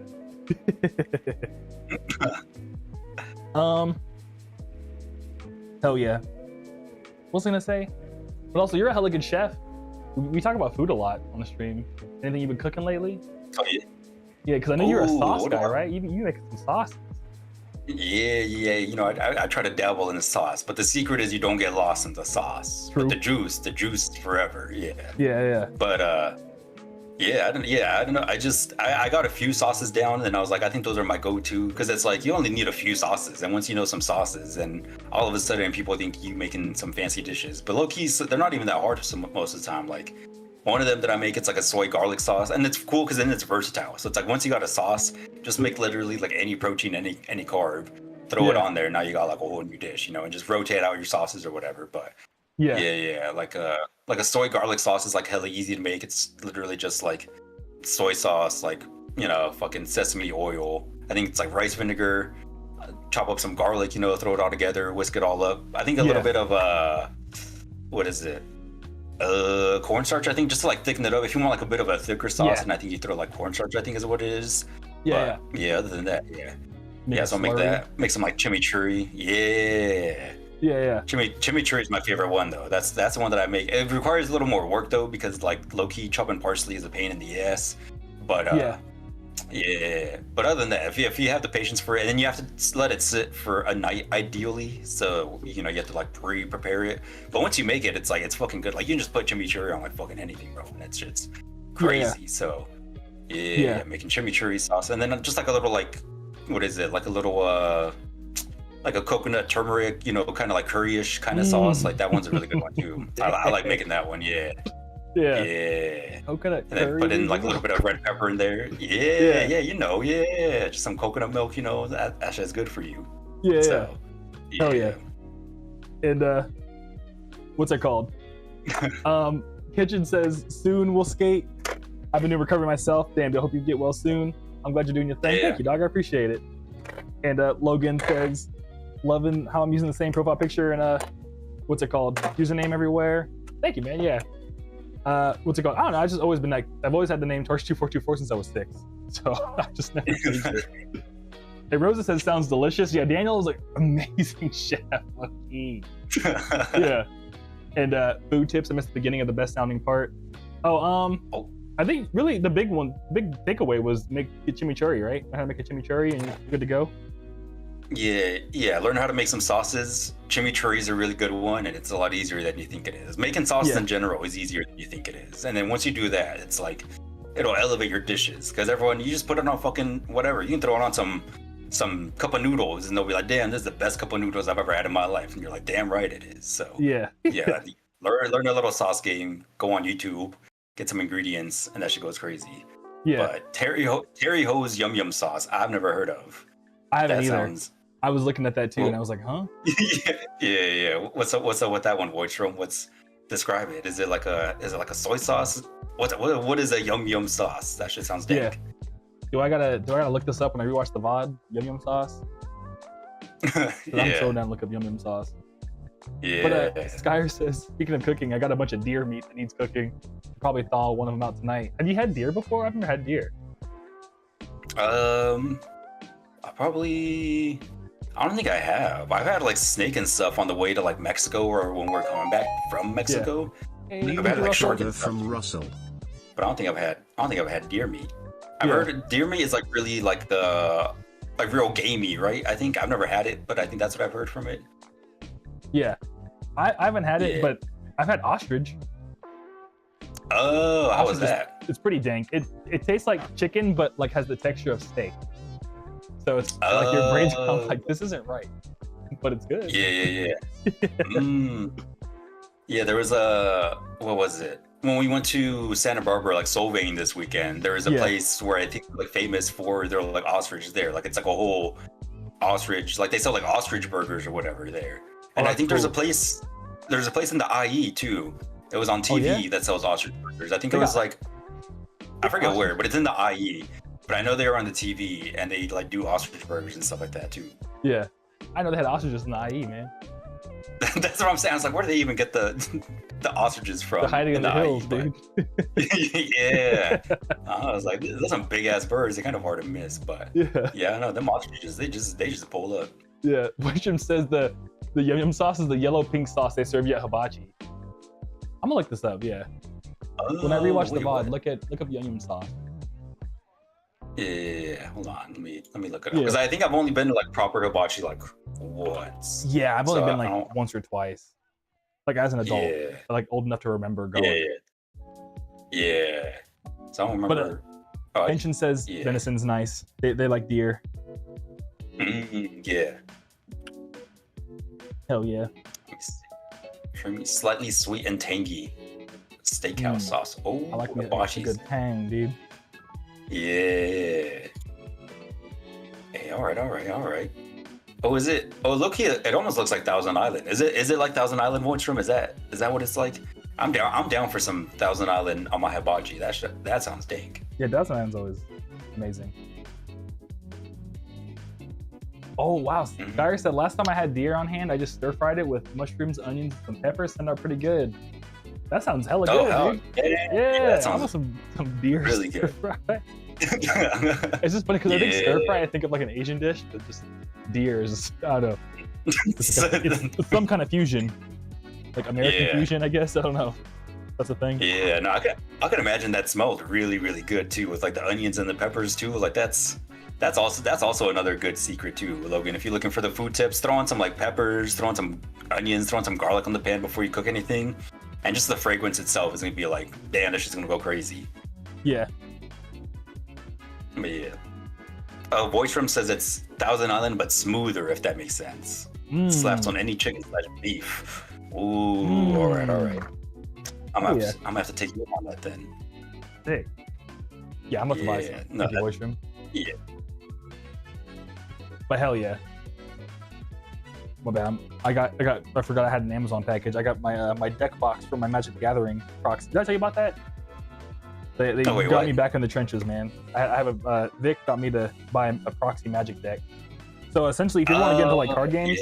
bad. Hell yeah. What was I gonna say? But also, you're a hella good chef. We talk about food a lot on the stream. Anything you've been cooking lately? Oh yeah. Yeah, because I know you're a sauce guy, right? You make some sauce. Yeah. I try to dabble in the sauce, but the secret is you don't get lost in the sauce. True. But the juice forever. Yeah. But I don't know. I got a few sauces down, and I was like, I think those are my go-to, because it's like you only need a few sauces, and once you know some sauces, and all of a sudden people think you making some fancy dishes. But low-key, they're not even that hard most of the time. Like one of them that I make, it's like a soy garlic sauce, and it's cool because then it's versatile. So it's like once you got a sauce, just make literally like any protein, any carb, throw it on there. Now you got like a whole new dish, and just rotate out your sauces or whatever. But yeah, like a soy garlic sauce is like hella easy to make. It's literally just like soy sauce, like fucking sesame oil. I think it's like rice vinegar. Chop up some garlic, throw it all together, whisk it all up. I think a little bit of what is it? Cornstarch, I think, just to like thicken it up. If you want like a bit of a thicker sauce, and I think you throw like cornstarch, I think is what it is. Yeah. Other than that, so I'll make that. Make some like chimichurri. Yeah. Chimichurri is my favorite one though. That's the one that I make. It requires a little more work though, because like low key chopping parsley is a pain in the ass. But but other than that, if you have the patience for it, and then you have to let it sit for a night ideally, so you have to like prepare it. But once you make it, it's fucking good. Like you can just put chimichurri on like fucking anything, bro, and it's crazy. So making chimichurri sauce, and then just like a little like, what is it, like a little like a coconut turmeric, kind of like curry-ish kind of sauce. Like that one's a really good one too. I like making that one. Yeah. Coconut and then put in like a little bit of red pepper in there. Just some coconut milk. That shit's good for you. So, hell yeah. And what's it called? Kitchen says soon we'll skate. I've been recovering myself. Damn, I hope you get well soon. I'm glad you're doing your thing. Thank you, dog. I appreciate it. And Logan says, loving how I'm using the same profile picture and what's it called? Username everywhere. Thank you, man. Yeah. What's it called? I don't know. I've just always been like, I've always had the name Torch2424 since I was 6. So I've just never changed it. Hey, Rosa says sounds delicious. Yeah, Daniel is like amazing chef. Yeah. And food tips. I missed the beginning of the best sounding part. I think really the big takeaway was get chimichurri, right? How to make a chimichurri and you're good to go. Yeah. Learn how to make some sauces. Chimichurri is a really good one, and it's a lot easier than you think it is. Making sauces in general is easier than you think it is. And then once you do that, it's like it'll elevate your dishes, because you just put it on fucking whatever. You can throw it on some cup of noodles, and they'll be like, "Damn, this is the best cup of noodles I've ever had in my life." And you're like, "Damn right it is." So learn a little sauce game. Go on YouTube, get some ingredients, and that shit goes crazy. But Terry Ho's Yum Yum sauce, I've never heard of. I haven't That either. sounds. I was looking at that too, and I was like, huh? Yeah. What's up with that one, Voidstrom? Describe it? Is it like a soy sauce? What is a yum sauce? That shit sounds dank. Yeah. Do I gotta look this up when I rewatch the VOD? Yum sauce. Yeah. I'm so down to look up yum sauce. Yeah. But Skyer says, speaking of cooking, I got a bunch of deer meat that needs cooking. Probably thaw one of them out tonight. Have you had deer before? I've never had deer. I don't think I have. I've had like snake and stuff on the way to like Mexico or when we're coming back from Mexico. Yeah. Hey, I've had like shark Order from Russell. but I don't think I've had deer meat. I've heard deer meat is like really like real gamey, right? I think I've never had it, but I think that's what I've heard from it. Yeah, I haven't had it, but I've had ostrich. Oh, how was that? It's pretty dank. It tastes like chicken, but like has the texture of steak. So it's like your brain's kind of like, this isn't right, but it's good. Yeah. Yeah, there was what was it? When we went to Santa Barbara, like Solvang this weekend, there was a place where I think like famous for their like ostriches there. Like it's like a whole ostrich, like they sell like ostrich burgers or whatever there. And I think there's a place in the IE too. It was on TV that sells ostrich burgers. I think it was like, I forget where, but it's in the IE. But I know they were on the TV and they like do ostrich burgers and stuff like that too. Yeah, I know they had ostriches in the IE, man. That's what I'm saying. I was like, where do they even get the ostriches from? They're hiding in the hills, dude. Yeah. I was like, those are some big ass birds. They're kind of hard to miss, but yeah, no, them ostriches, they just pull up. Yeah, Wisham says the yum sauce is the yellow pink sauce they serve you at hibachi. I'm gonna look this up. Yeah. When I rewatch the VOD, look up yum sauce. Yeah, hold on. Let me look it up because I think I've only been to like proper hibachi like once. Yeah, I've only been like once or twice, like as an adult, like old enough to remember going. Yeah. So I don't remember. But Pension says venison's nice. They like deer. Yeah. Hell yeah. Creamy, slightly sweet and tangy steakhouse sauce. Oh, I like hibachi. Good tang, dude. Yeah. Hey, all right. Oh, is it? Oh, look here. It almost looks like Thousand Island. Is it like Thousand Island Voidstrom? Is that what it's like? I'm down for some Thousand Island on my hibachi. That sounds dank. Yeah, Thousand Island's always amazing. Oh wow, Skyer said last time I had deer on hand, I just stir fried it with mushrooms, onions, and peppers. Turned out pretty good. That sounds hella good, dude. Yeah, that sounds some deer really stir fry. It's just funny because I think stir fry, I think of like an Asian dish, but just deer is just, I don't know. It's some kind of fusion, like American fusion, I guess. I don't know. That's a thing. Yeah, no, I can imagine that smelled really, really good too, with like the onions and the peppers too. Like that's also another good secret too, Logan. If you're looking for the food tips, throw on some like peppers, throw on some onions, throw on some garlic on the pan before you cook anything. And just the fragrance itself is gonna be like, damn, this shit's gonna go crazy. Yeah. But yeah. Voidstrom says it's Thousand Island, but smoother, if that makes sense. Slaps on any chicken / beef. Ooh, all right. I'm gonna have to take you on that then. Hey. Yeah, I'm about to buy some. Voidstrom. Yeah. But hell yeah. My bad. I forgot I had an Amazon package. I got my deck box for my Magic the Gathering proxy. Did I tell you about that? They got me back in the trenches, man. I have Vic got me to buy a proxy Magic deck. So essentially, if you want to get into like card games,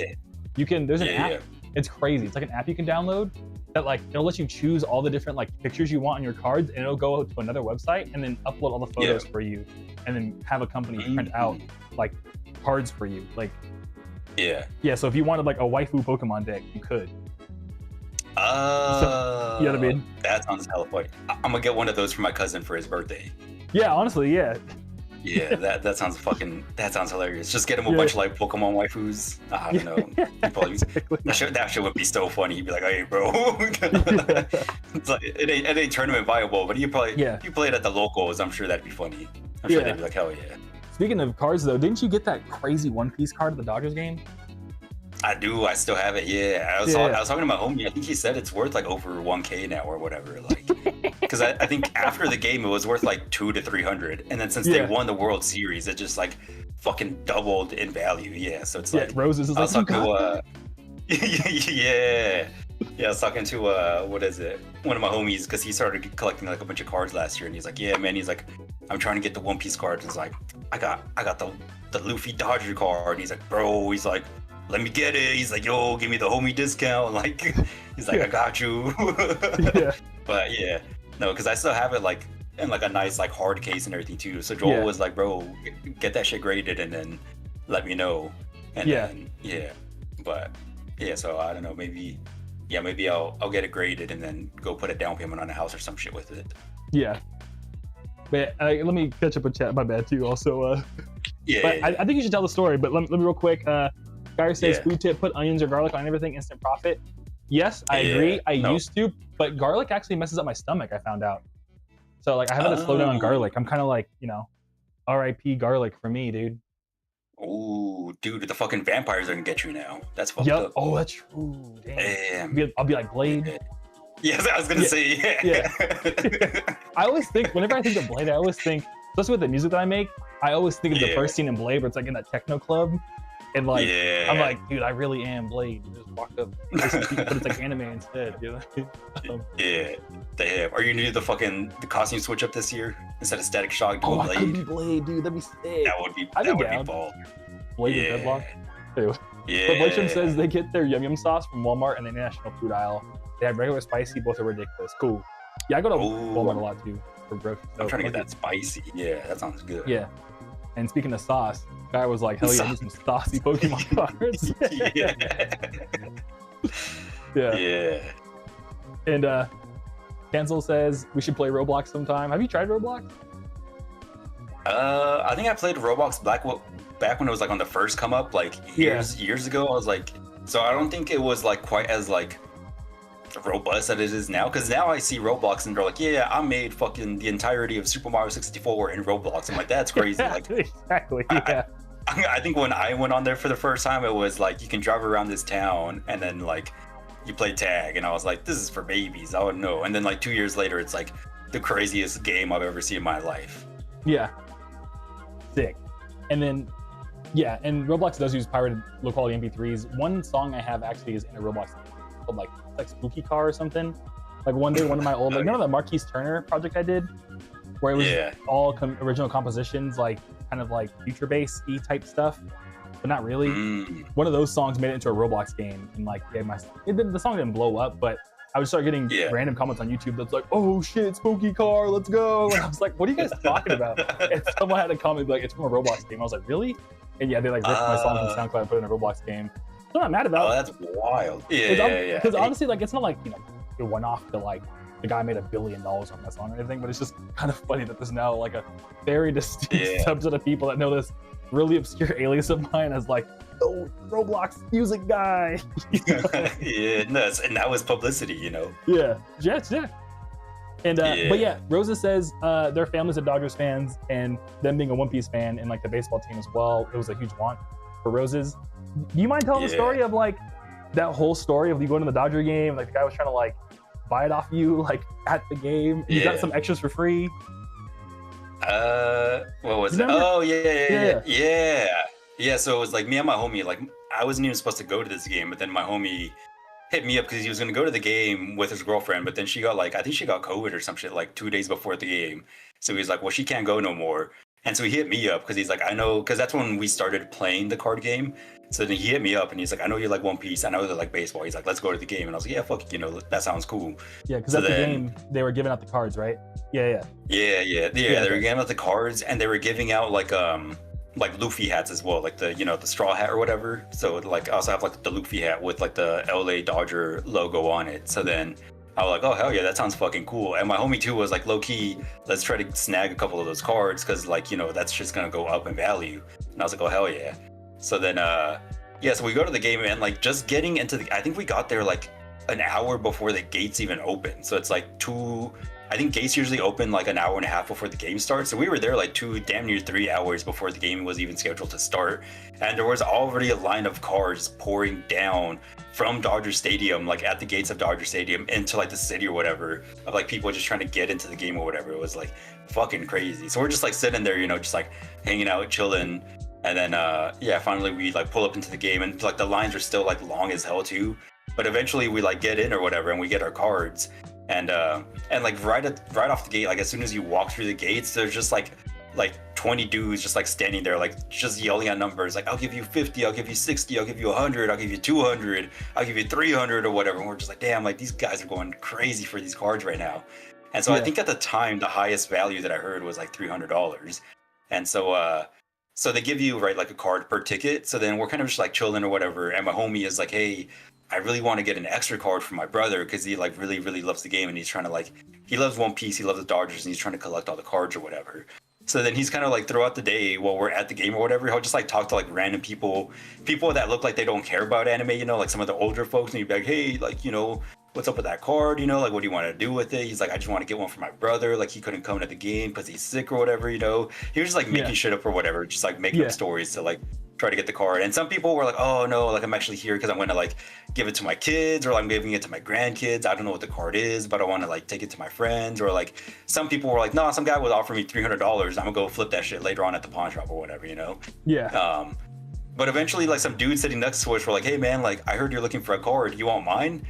you can. There's an app. It's crazy. It's like an app you can download that like it'll let you choose all the different like pictures you want on your cards, and it'll go to another website and then upload all the photos for you, and then have a company print out like cards for you. Like so if you wanted like a waifu Pokemon deck, you could. So, you know what I mean? That sounds hella funny. I'm gonna get one of those for my cousin for his birthday. Yeah, honestly, yeah. Yeah, that sounds hilarious. Just get him a bunch of like Pokemon waifus. I don't know. Exactly. That shit would be so funny. He'd be like, "Hey, bro," it's like it ain't tournament viable, but you play it at the locals. I'm sure that'd be funny. I'm sure they'd be like, "Hell yeah." Speaking of cards, though, didn't you get that crazy One Piece card at the Dodgers game? I do. I still have it. Yeah. I was talking to my homie. I think he said it's worth like over 1K now or whatever. Like, because I think after the game it was worth like 200 to 300, and then since they won the World Series, it just like fucking doubled in value. Yeah, so it's like Roses is like, yeah. I was talking to what is it? One of my homies, because he started collecting like a bunch of cards last year, and he's like, yeah, man, he's like, I'm trying to get the One Piece cards. And he's like, I got the Luffy Dodger card. And he's like, bro, he's like, let me get it. He's like, yo, give me the homie discount. Like, he's like, I got you. But yeah, no, because I still have it like in like a nice like hard case and everything too. So Joel was like, bro, get that shit graded and then let me know. And then but yeah, so I don't know, maybe I'll get it graded and then go put a down payment on a house or some shit with it. Yeah. But let me catch up with chat. My bad too. Also, I think you should tell the story. But let me real quick. Guy says food tip: put onions or garlic on everything. Instant profit. Yes, I agree. I used to, but garlic actually messes up my stomach. I found out. So like I haven't to slow down on garlic. I'm kind of like, you know, R.I.P. garlic for me, dude. Oh, dude, the fucking vampires are gonna get you now. That's fucked up. Oh, that's true. Damn. Damn. I'll be like Blade. Yes, I was gonna say. I always think, whenever I think of Blade, I always think, especially with the music that I make, I always think of the first scene in Blade where it's like in that techno club, and like I'm like, dude, I really am Blade. You just walked up, but it's like anime instead. You know? Damn. Are you gonna do the costume switch up this year instead of Static Shock? Oh, I could be Blade, dude. That'd be sick. That would be bald. Blade and Deadlock. Too. Yeah. But Boychum says they get their yum yum sauce from Walmart and the National Food aisle. They have regular spicy, both are ridiculous. Cool. Yeah, I go to Walmart a lot too for groceries. I'm trying to get that spicy. Yeah, that sounds good. Yeah. And speaking of sauce, guy was like, hell yeah, I need some saucy Pokemon cards. Yeah. And Cancel says we should play Roblox sometime. Have you tried Roblox? I think I played Roblox back when it was like on the first come up, like years ago. I was like, so I don't think it was like quite as like robust as it is now, because now I see Roblox and they're like, yeah, I made fucking the entirety of Super Mario 64 in Roblox. I'm like, that's crazy. Like, exactly. I think when I went on there for the first time, it was like you can drive around this town and then like you play tag, and I was like, this is for babies. I wouldn't know. And then like 2 years later, it's like the craziest game I've ever seen in my life. Yeah. Sick. And then and Roblox does use pirated low quality MP3s. One song I have actually is in a Roblox called like Spooky Car or something. Like one day, one of my old, like remember that Marquise Turner project I did, where it was all original compositions, like kind of like future bass-y type stuff, but not really. One of those songs made it into a Roblox game, and like the song didn't blow up, but I would start getting random comments on YouTube that's like, oh shit, Spooky Car, let's go. And I was like, what are you guys talking about? And someone had a comment like, it's from a Roblox game. I was like, really? And yeah, they like ripped my song from SoundCloud and put it in a Roblox game. I'm not mad about it. Oh, that's wild. Because honestly, like, it's not like, you know, it went off to like the guy made $1 billion on that song or anything, but it's just kind of funny that there's now like a very distinct subset of people that know this really obscure alias of mine as like, oh, Roblox music guy. And that was publicity, you know. Yeah. And but yeah, Rosa says their family's are Dodgers fans, and them being a One Piece fan and like the baseball team as well, it was a huge want for Roses. Do you mind telling the story of like that whole story of you going to the Dodger game, like the guy was trying to like buy it off you like at the game, and you got some extras for free? What was it? Oh yeah. So it was like me and my homie, like I wasn't even supposed to go to this game, but then my homie hit me up because he was gonna go to the game with his girlfriend, but then she got like, I think she got COVID or some shit like 2 days before the game. So he's like, well, she can't go no more. And so he hit me up because he's like, I know, because that's when we started playing the card game. So then he hit me up and he's like, I know you like One Piece. I know they like baseball. He's like, let's go to the game. And I was like, yeah, fuck, you know, that sounds cool. Yeah, because at the game, they were giving out the cards, right? Yeah. They were giving out the cards, and they were giving out like Luffy hats as well, like the, you know, the straw hat or whatever. So like I also have like the Luffy hat with like the LA Dodger logo on it. So then I was like, oh hell yeah, that sounds fucking cool. And my homie too was like, low key, let's try to snag a couple of those cards because like, you know, that's just gonna go up in value. And I was like, oh hell yeah. So then so we go to the game, and like just getting into I think we got there like an hour before the gates even opened. So it's like I think gates usually open like an hour and a half before the game starts. So we were there like damn near 3 hours before the game was even scheduled to start. And there was already a line of cars pouring down from Dodger Stadium, like at the gates of Dodger Stadium into like the city or whatever, of like people just trying to get into the game or whatever. It was like fucking crazy. So we're just like sitting there, you know, just like hanging out, chilling. And then, yeah, finally we like pull up into the game, and like the lines are still like long as hell too. But eventually we like get in or whatever, and we get our cards. And like right off the gate, like as soon as you walk through the gates, there's just like 20 dudes just like standing there, like just yelling at numbers, like I'll give you 50, I'll give you 60, I'll give you 100, I'll give you 200, I'll give you 300 or whatever. And we're just like, damn, like these guys are going crazy for these cards right now. And so I think at the time the highest value that I heard was like $300. And so they give you like a card per ticket. So then we're kind of just like chilling or whatever, and my homie is like, hey, I really want to get an extra card for my brother because he like really loves the game, and he's trying to like, he loves One Piece, he loves the Dodgers, and he's trying to collect all the cards or whatever. So then he's kind of like throughout the day while we're at the game or whatever, he'll just like talk to like random people that look like they don't care about anime, you know, like some of the older folks, and he'd be like, hey, like, you know, what's up with that card, you know, like what do you want to do with it? He's like, I just want to get one for my brother, like he couldn't come to the game because he's sick or whatever, you know. He was just like making shit up or whatever, just like making up stories to like try to get the card. And some people were like, oh no, like I'm actually here because I'm gonna like give it to my kids, or I'm giving it to my grandkids. I don't know what the card is, but I want to like take it to my friends. Or like some people were like, no, some guy would offer me $300, I'm gonna go flip that shit later on at the pawn shop or whatever, you know. But eventually like some dudes sitting next to us were like, hey man, like I heard you're looking for a card, you want mine?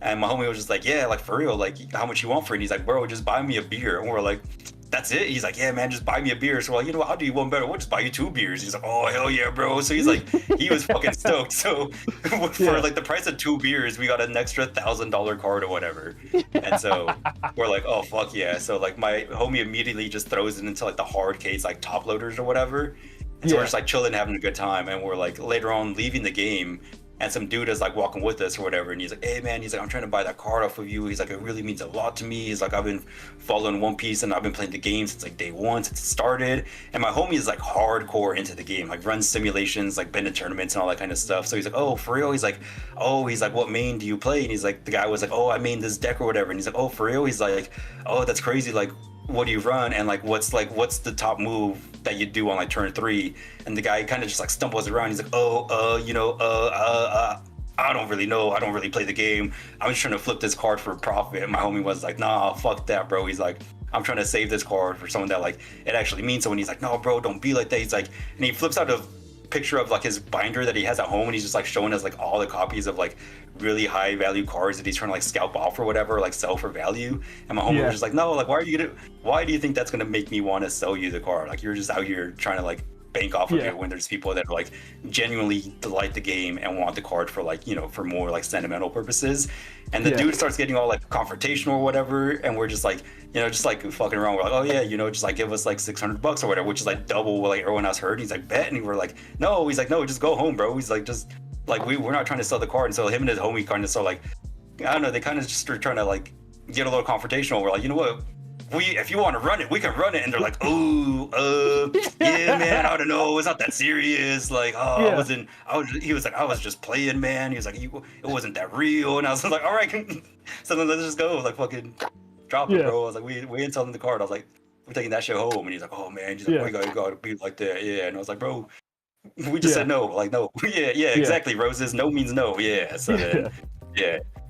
And my homie was just like, yeah, like for real, like how much you want for it? And he's like, bro, just buy me a beer. And we're like, that's it? He's like, yeah, man, just buy me a beer. So we're like, you know what, I'll do you one better. We'll just buy you 2 beers. He's like, oh, hell yeah, bro. So he's like, he was fucking stoked. So for like the price of 2 beers, we got an extra $1,000 card or whatever. And so we're like, oh, fuck yeah. So like my homie immediately just throws it into like the hard case, like top loaders or whatever. And so we're just like chilling, having a good time. And we're like later on leaving the game, and some dude is like walking with us or whatever, and he's like, hey man, he's like, I'm trying to buy that card off of you. He's like, it really means a lot to me. He's like, I've been following One Piece and I've been playing the game since like day one, since it started. And my homie is like hardcore into the game, like runs simulations, like been to tournaments and all that kind of stuff. So he's like, oh, for real? He's like, what main do you play? And he's like, the guy was like, oh, I main this deck or whatever. And he's like, oh, for real? He's like, oh, that's crazy. Like, what do you run, and like what's the top move that you do on like turn 3? And the guy kind of just like stumbles around. He's like, I don't really know, I don't really play the game, I'm just trying to flip this card for a profit. And my homie was like, nah, fuck that, bro. He's like, I'm trying to save this card for someone that like it actually means so. And he's like, no bro, don't be like that. He's like, and he flips out a picture of like his binder that he has at home, and he's just like showing us like all the copies of like really high value cards that he's trying to like scalp off or whatever, like sell for value. And my homie was just like, no, like why do you think that's gonna make me want to sell you the card? Like you're just out here trying to like bank off of it, when there's people that are like genuinely delight the game and want the card for like, you know, for more like sentimental purposes. And the dude starts getting all like confrontational or whatever, and we're just like, you know, just like fucking around. We're like, oh yeah, you know, just like give us like $600 or whatever, which is like double what like everyone else heard. He's like, bet. And we're like, no. He's like, no, just go home, bro. He's like, just like we're not trying to sell the card. And so him and his homie kind of so like, I don't know, they kind of just start trying to like get a little confrontational. We're like, you know what, if you want to run it, we can run it. And they're like, yeah, man, I don't know, it's not that serious. Like, he was like, I was just playing, man. He was like, it wasn't that real. And I was like, all right, so then let's just go, like fucking drop it, bro. I was like, we ain't selling the card. I was like, we're taking that shit home. And he's like, oh man, he's like, oh, you gotta be like that. Yeah. And I was like, bro, we just said no. Like, no. yeah, exactly. Roses, no means no. Yeah. So then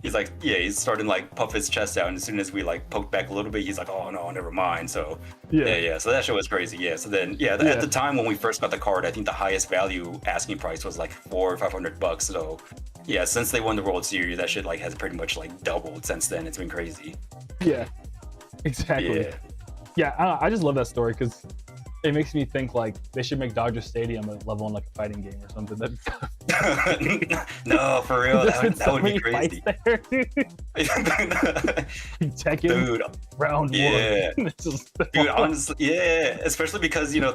he's like, he's starting to like puff his chest out, and as soon as we like poked back a little bit, he's like, oh no, never mind. So so that shit was crazy. So then at the time when we first got the card, I think the highest value asking price was like $400 or $500. So since they won the World Series, that shit like has pretty much like doubled since then. It's been crazy. Exactly. I just love that story because it makes me think like they should make Dodger Stadium a level in like a fighting game or something. No, for real, that would be crazy. There, Tekken, dude, round one. Dude, honestly, especially because, you know,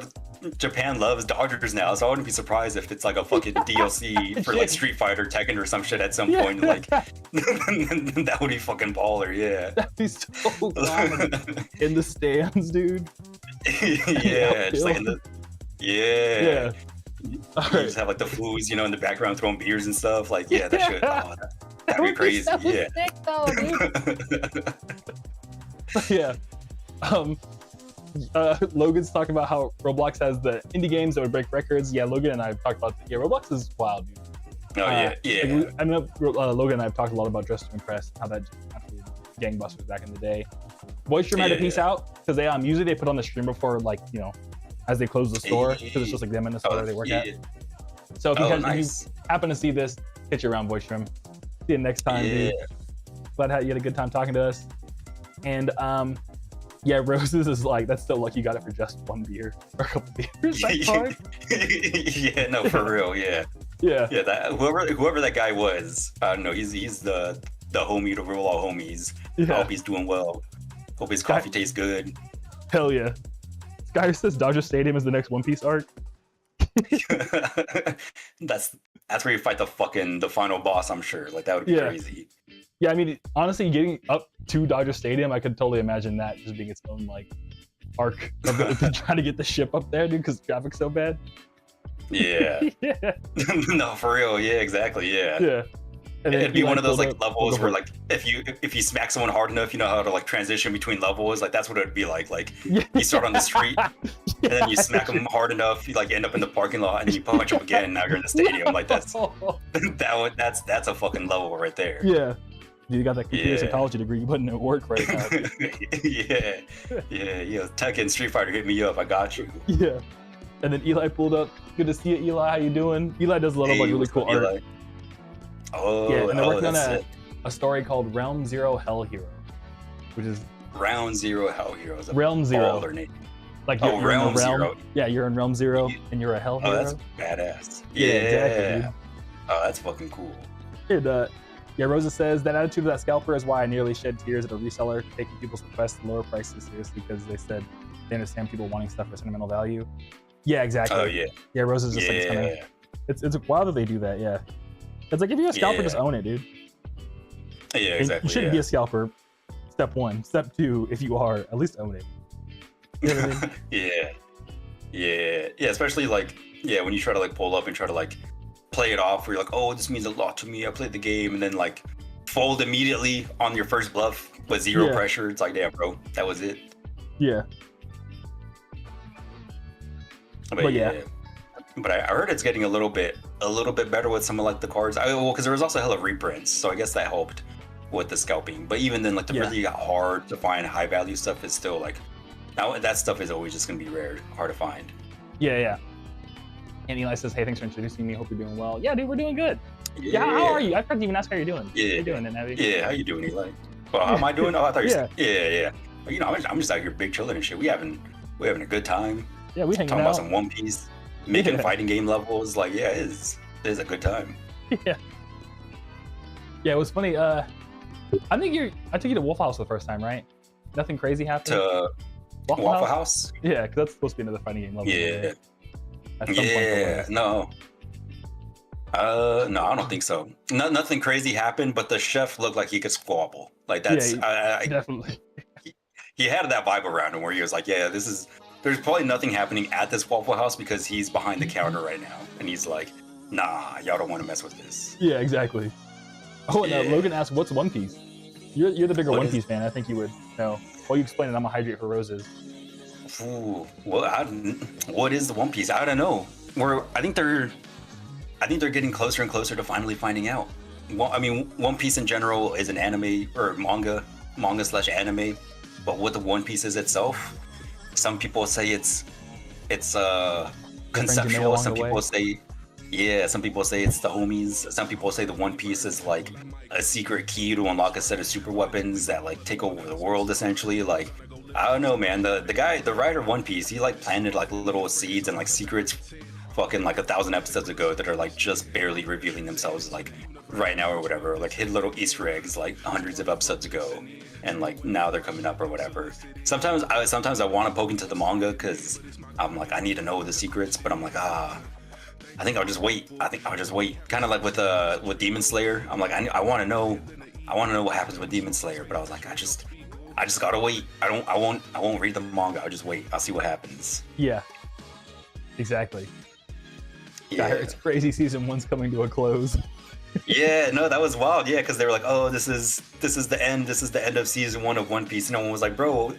Japan loves Dodgers now, so I wouldn't be surprised if it's like a fucking DLC for like Street Fighter, Tekken, or some shit at some point. Like, that would be fucking baller. That'd be so dominant in the stands, dude. Just like in the you right. just have like the fools, you know, in the background throwing beers and stuff. Like, that should that'd be crazy. So sick, though, dude. Yeah. Logan's talking about how Roblox has the indie games that would break records. Yeah, Logan and I have talked about that. Yeah, Roblox is wild, dude. Oh yeah. Like, I know Logan and I have talked a lot about Dress to Impress, how that absolutely gangbusters back in the day. Voice Room had to peace out because they usually they put on the stream before, like, you know, as they close the store, because it's just like them in the store they work at. So if you guys happen to see this, hit you around Voice Room. See you next time, dude. Glad you had a good time talking to us. And yeah, Roses is like, that's so lucky you got it for just one beer or a couple beers. Yeah, no, for real, yeah. Yeah. Yeah, that whoever that guy was, I don't know, he's the homie to rule all homies. Yeah. I hope he's doing well. Hope his coffee tastes good. Hell yeah. This guy says Dodger Stadium is the next One Piece arc. that's where you fight the final boss, I'm sure. Like, that would be crazy. Yeah, I mean, honestly, getting up to Dodger Stadium, I could totally imagine that just being its own like arc of trying to get the ship up there, dude, because traffic's so bad. Yeah. Yeah. No, for real. Yeah, exactly. Yeah. Yeah. And it'd be one of those like levels where like if you smack someone hard enough, you know how to like transition between levels. Like, that's what it'd be like. Like, you start on the street and then you smack them hard enough, you like end up in the parking lot, and then you punch them again. And now you're in the stadium. Like, that's a fucking level right there. Yeah. You got that computer psychology degree. You putting in work right now. Yeah. Tech and Street Fighter, hit me up. I got you. Yeah. And then Eli pulled up. Good to see you, Eli. How you doing? Eli does a lot of like really cool art. Oh, yeah, and they're working on a story called Realm Zero Hell Hero, which is Round Zero Hell Heroes. Realm Zero. Like, you're Realm in the realm. Zero. Yeah, you're in Realm Zero, and you're a Hell Hero. Oh, that's badass. Yeah, exactly, dude. Oh, that's fucking cool. And yeah, Rosa says that attitude of that scalper is why I nearly shed tears at a reseller taking people's requests to lower prices seriously, because they said they understand people wanting stuff for sentimental value. Yeah, exactly. Oh yeah. Yeah, Rosa's just like, it's wild that they do that. Yeah. It's like, if you're a scalper, just own it, dude. Yeah, exactly. You shouldn't be a scalper. Step one. Step two, if you are, at least own it. You know what I mean? Yeah. Especially like, when you try to like pull up and try to like play it off, where you're like, oh, this means a lot to me. I played the game, and then like fold immediately on your first bluff with zero pressure. It's like, damn, bro, that was it. Yeah. But yeah. But I heard it's getting a little bit better with some of like the cards. Because there was also hella reprints, so I guess that helped with the scalping. But even then, like, the really hard to find high value stuff is still like, now that stuff is always just gonna be rare, hard to find. Yeah. And Eli says, "Hey, thanks for introducing me. Hope you're doing well." Yeah, dude, we're doing good. Yeah, how are you? I forgot to even ask how you're doing. Yeah, how you doing, NetNavi? Yeah, how you doing, Eli? Well, how am I doing? Oh, I thought you said, yeah. You know, I'm just out here big chilling and shit. We having a good time. Yeah, we hanging talking out. About some One Piece, making fighting game levels. Like, it is a good time. Yeah, it was funny. I took you to Wolf House the first time, right? Nothing crazy happened. To Waffle House? Yeah, because that's supposed to be another fighting game level. Yeah. No, I don't think so. Nothing crazy happened, but the chef looked like he could squabble. Like, that's definitely. He had that vibe around him where he was like, there's probably nothing happening at this Waffle House because he's behind the counter right now, and he's like, nah, y'all don't want to mess with this. Yeah, exactly. Oh, and Logan asked, what's One Piece? You're the bigger One Piece fan. I think you would know. While you explain it, I'm gonna hydrate for Roses. Ooh, well, what is the One Piece? I don't know. I think they're getting closer and closer to finally finding out. Well, I mean, One Piece in general is an anime or manga/anime, but what the One Piece is itself, some people say it's conceptual. Some people say it's the homies. Some people say the One Piece is like a secret key to unlock a set of super weapons that like take over the world, essentially. Like, I don't know, man. The writer of One Piece, he like planted like little seeds and like secrets fucking like 1,000 episodes ago that are like just barely revealing themselves like right now or whatever, like hid little Easter eggs like hundreds of episodes ago, and like now they're coming up or whatever. Sometimes I want to poke into the manga because I'm like, I need to know the secrets, but I'm like, I think I'll just wait. Kind of like with Demon Slayer. I'm like, I want to know what happens with Demon Slayer, but I was like, I just gotta wait. I won't read the manga. I'll just wait. I'll see what happens. Yeah, exactly. Yeah, it's crazy. Season 1's coming to a close. Yeah, no, that was wild. Yeah, because they were like, "Oh, this is the end. This is the end of season 1 of One Piece." And no one was like, "Bro,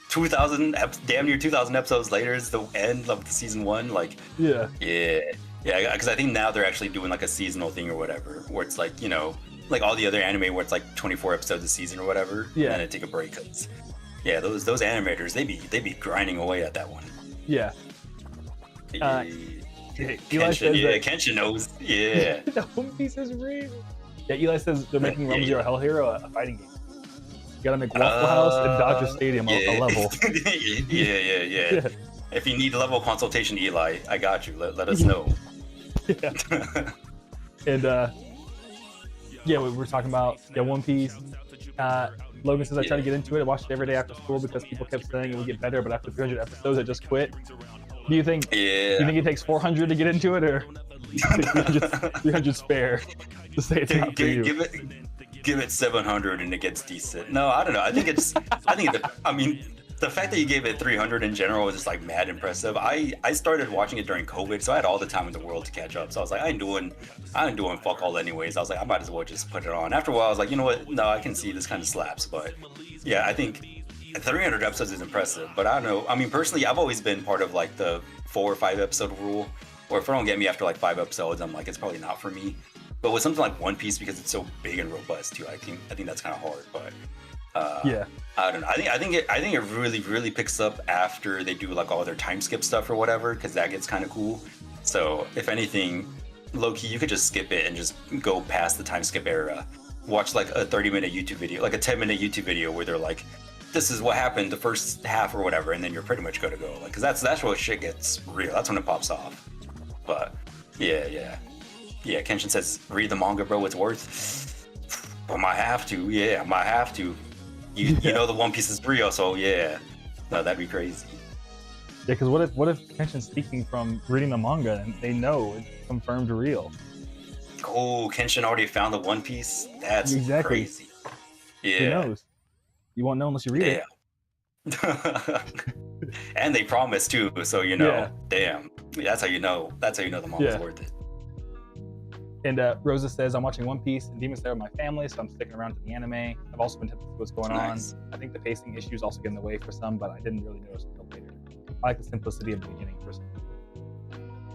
2,000 damn near 2,000 episodes later is the end of the season 1." Like, yeah, because I think now they're actually doing like a seasonal thing or whatever, where it's like, like all the other anime where it's like 24 episodes a season or whatever, and then take a break. Cause, yeah, those animators, they be grinding away at that one. Yeah. Kenshin knows. Yeah. The One Piece is real. Yeah, Eli says they're making Realm Zero Hell Hero a fighting game. You gotta make Waffle House and Dodger Stadium a level. Yeah. If you need level consultation, Eli, I got you. Let us know. Yeah. And we were talking about One Piece. Logan says I try to get into it. I watched it every day after school because people kept saying it would get better, but after 300 episodes, I just quit. Do you think? Yeah. Do you think it takes 400 to get into it, or 300 spare to say it's not for you? Give it 700 and it gets decent. No, I don't know. I think the fact that you gave it 300 in general is just like mad impressive. I started watching it during COVID, so I had all the time in the world to catch up. So I was like, I ain't doing fuck all anyways. I was like, I might as well just put it on. After a while, I was like, you know what? No, I can see this kind of slaps. But yeah, I think 300 episodes is impressive. But I don't know. I mean, personally, I've always been part of like the 4 or 5 episode rule. Or if it don't get me after like 5 episodes, I'm like, it's probably not for me. But with something like One Piece, because it's so big and robust too, I think that's kind of hard. But I don't know. I think it really picks up after they do like all their time skip stuff or whatever, because that gets kind of cool. So if anything, low-key, you could just skip it and just go past the time skip era. Watch like a 30-minute YouTube video, like a 10-minute YouTube video where they're like, this is what happened the first half or whatever, and then you're pretty much good to go. Like, because that's where shit gets real. That's when it pops off. But yeah. Kenshin says, read the manga, bro. It's worth. I might have to. Yeah, I might have to. You know the One Piece is real, so yeah. No, that'd be crazy. Yeah, because what if Kenshin's speaking from reading the manga and they know it's confirmed real? Oh, Kenshin already found the One Piece? That's crazy. Yeah. Who knows? You won't know unless you read it. And they promise too, so damn. That's how you know the manga's worth it. And Rosa says, I'm watching One Piece and Demon Slayer with my family, so I'm sticking around to the anime. I've also been tempted to see what's going on. I think the pacing issues also get in the way for some, but I didn't really notice until later. I like the simplicity of the beginning personally.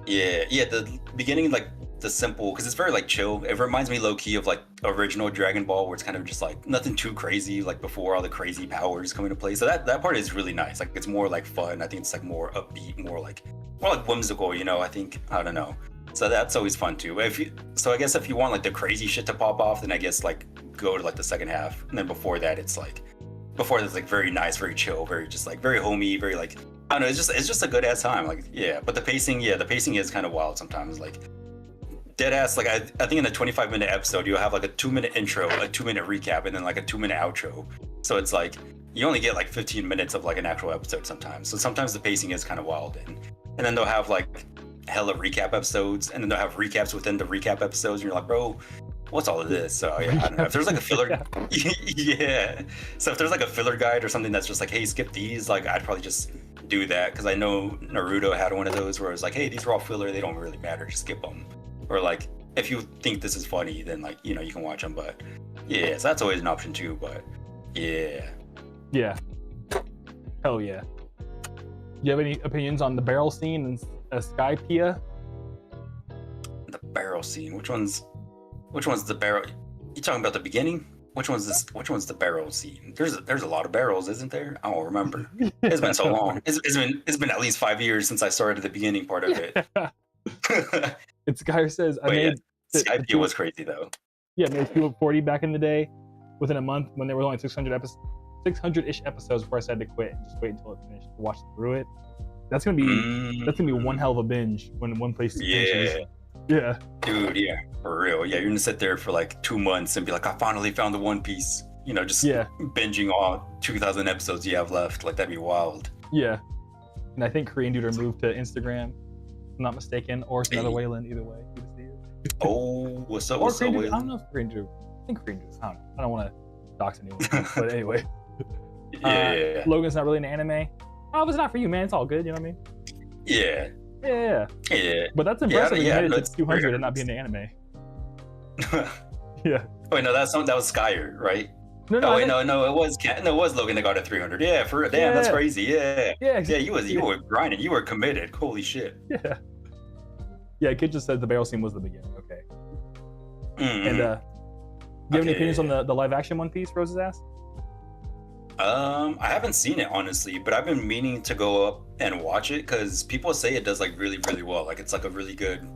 Yeah, the beginning, like the simple, because it's very like chill. It reminds me low key of like original Dragon Ball, where it's kind of just like nothing too crazy, like before all the crazy powers come into play. So that part is really nice. Like it's more like fun. I think it's like more upbeat, more like whimsical. I think, I don't know. So that's always fun too. I guess if you want like the crazy shit to pop off, then I guess like go to like the second half. And then before that's like very nice, very chill, very just like very homey, very like, I don't know, it's just a good ass time. Like, yeah. But the pacing is kind of wild sometimes. Like dead ass, like I think in a 25-minute episode you'll have like a 2-minute intro, a 2-minute recap, and then like a 2-minute outro. So it's like you only get like 15 minutes of like an actual episode sometimes. So sometimes the pacing is kind of wild, and then they'll have like hella recap episodes, and then they'll have recaps within the recap episodes, and you're like, bro, what's all of this? So yeah, I don't know. If there's like a filler, yeah. So if there's like a filler guide or something that's just like, hey, skip these, like I'd probably just do that, because I know Naruto had one of those where it's like, hey, these are all filler, they don't really matter, just skip them. Or like, if you think this is funny, then like, you can watch them. But yeah, so that's always an option too. But yeah. Hell yeah. Do you have any opinions on the barrel scene in Skypiea? The barrel scene. Which one's the barrel? You talking about the beginning? Which one's the barrel scene? There's a lot of barrels, isn't there? I don't remember. It's been so long. It's been at least 5 years since I started the beginning part of it. It's guy who says, Skypiea was crazy though. Yeah, made 240 back in the day within a month when there were only 600-ish episodes before I decided to quit and just wait until it finished to watch through it. That's gonna be one hell of a binge when One Piece finishes. Yeah. Dude, yeah, for real. Yeah, you're gonna sit there for like 2 months and be like, I finally found the One Piece. Just binging all 2,000 episodes you have left. Like, that'd be wild. Yeah. And I think Korean Dude moved to Instagram, if I'm not mistaken, or it's another Wayland, either way. Good to see you. Oh, what's up, Wayland? I don't know if Korean Dude. I think Korean Dude. I don't want to dox anyone. But anyway. Yeah. Logan's not really into anime. Oh, it's not for you, man. It's all good. You know what I mean? Yeah. But that's impressive. You made it to 200 and not be into anime. Yeah. Wait, no, that was Skyer, right? No, oh wait, no, it was Logan that got at 300. Yeah, that's crazy. Yeah, exactly. You were grinding, you were committed. Holy shit. Yeah. Kid just said the barrel scene was the beginning. Okay. Mm-hmm. And do you have any opinions on the live action One Piece? Roses asked. I haven't seen it honestly, but I've been meaning to go up and watch it because people say it does like really, really well. Like it's like a really good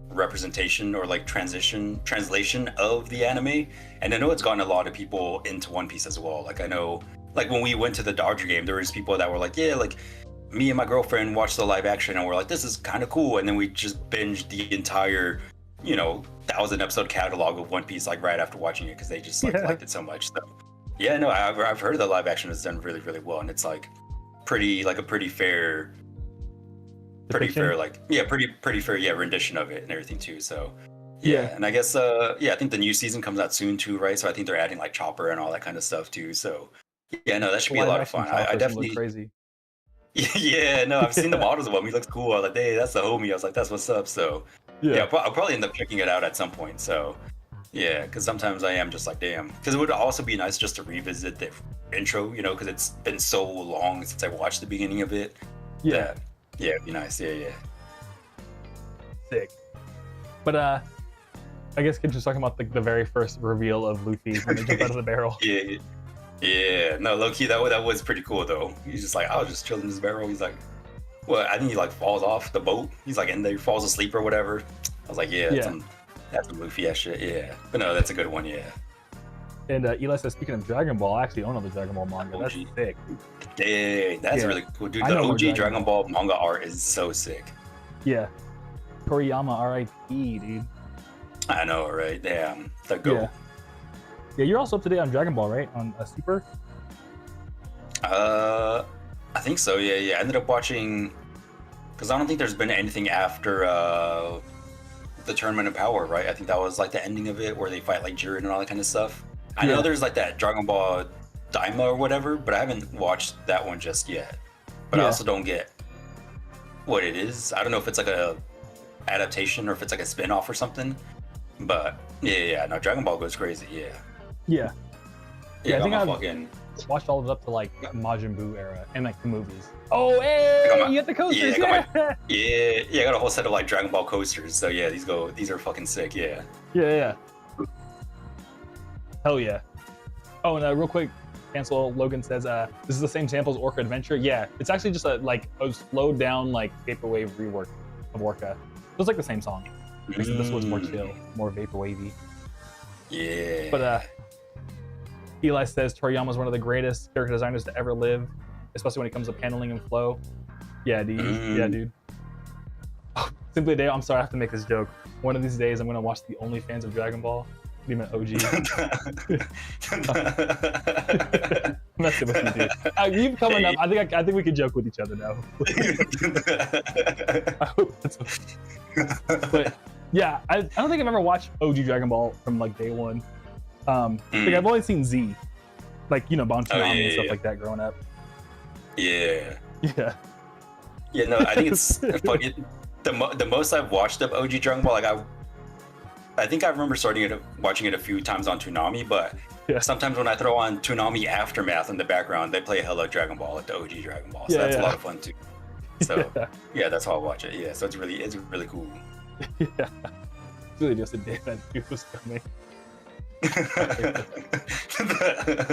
representation or like translation of the anime. And I know it's gotten a lot of people into One Piece as well. Like I know, like when we went to the Dodger game, there was people that were like, yeah, like me and my girlfriend watched the live action and we're like, this is kind of cool. And then we just binged the entire, 1,000 episode catalog of One Piece like right after watching it because they just like liked it so much. So yeah, no, I've heard the live action has done really, really well, and it's like pretty fair, pretty fair rendition of it and everything too. So yeah, and I guess I think the new season comes out soon too, right? So I think they're adding like Chopper and all that kind of stuff too. So yeah, no, that should be a lot of fun. I definitely crazy. Yeah, no, I've seen the models of him. He looks cool. I was like, hey, that's the homie. I was like, that's what's up. So yeah, I'll probably end up checking it out at some point. So yeah, because sometimes I am just like, damn. Because it would also be nice just to revisit the intro, because it's been so long since I watched the beginning of it. Yeah, it'd be nice. Yeah. Sick. But I guess Kid just talking about the very first reveal of Luffy when they jump out of the barrel. Yeah. No, low key, that was pretty cool though. He's just like, I was just chilling in this barrel. He's like, well, I think he like falls off the boat. He's like in there, falls asleep or whatever. I was like, that's a Luffy ass shit, yeah. But no, that's a good one, yeah. And Eli says, speaking of Dragon Ball, I actually own all the Dragon Ball manga. That's sick. Dang, that's really cool, dude. The OG Dragon Ball manga art is so sick. Yeah. Toriyama, R.I.P., dude. I know, right? Damn, the GOAT. Yeah, you're also up to date on Dragon Ball, right? On Super? I think so, yeah. I ended up watching, because I don't think there's been anything after the Tournament of Power, right? I think that was like the ending of it where they fight like Jiren and all that kind of stuff. I know there's like that Dragon Ball Daima or whatever, but I haven't watched that one just yet. But I also don't get what it is. I don't know if it's like a adaptation or if it's like a spin-off or something. But no, Dragon Ball goes crazy, Yeah, I think I've watched all of it up to like Majin Buu era and like the movies. Oh, hey, you get the coasters, I got a whole set of like Dragon Ball coasters. So yeah, these are fucking sick, yeah. Hell yeah. Oh, and real quick, Cancel Logan says, this is the same sample as Orca Adventure. Yeah, it's actually just a slowed down like vaporwave rework of Orca. So it's like the same song. Except this was more chill, more vaporwavy. Yeah. But Eli says Toriyama is one of the greatest character designers to ever live, especially when it comes to paneling and flow. Yeah, dude. Oh, Simply a Day. I'm sorry, I have to make this joke. One of these days, I'm gonna watch the OnlyFans of Dragon Ball. You meant OG. Messing with you, dude. Keep coming up. I think we can joke with each other now. I hope that's okay. But yeah, I don't think I've ever watched OG Dragon Ball from like day one. Like I've only seen Z, like Bon Tsunami and stuff like that growing up. Yeah, no, I think it's funny. The most I've watched of OG Dragon Ball, like I think I remember watching it a few times on Toonami, but sometimes when I throw on Toonami Aftermath in the background, they play Hello Dragon Ball, like the OG Dragon Ball. So that's a lot of fun too. So that's how I watch it. Yeah, so it's really cool. It's really just a day that he was coming. I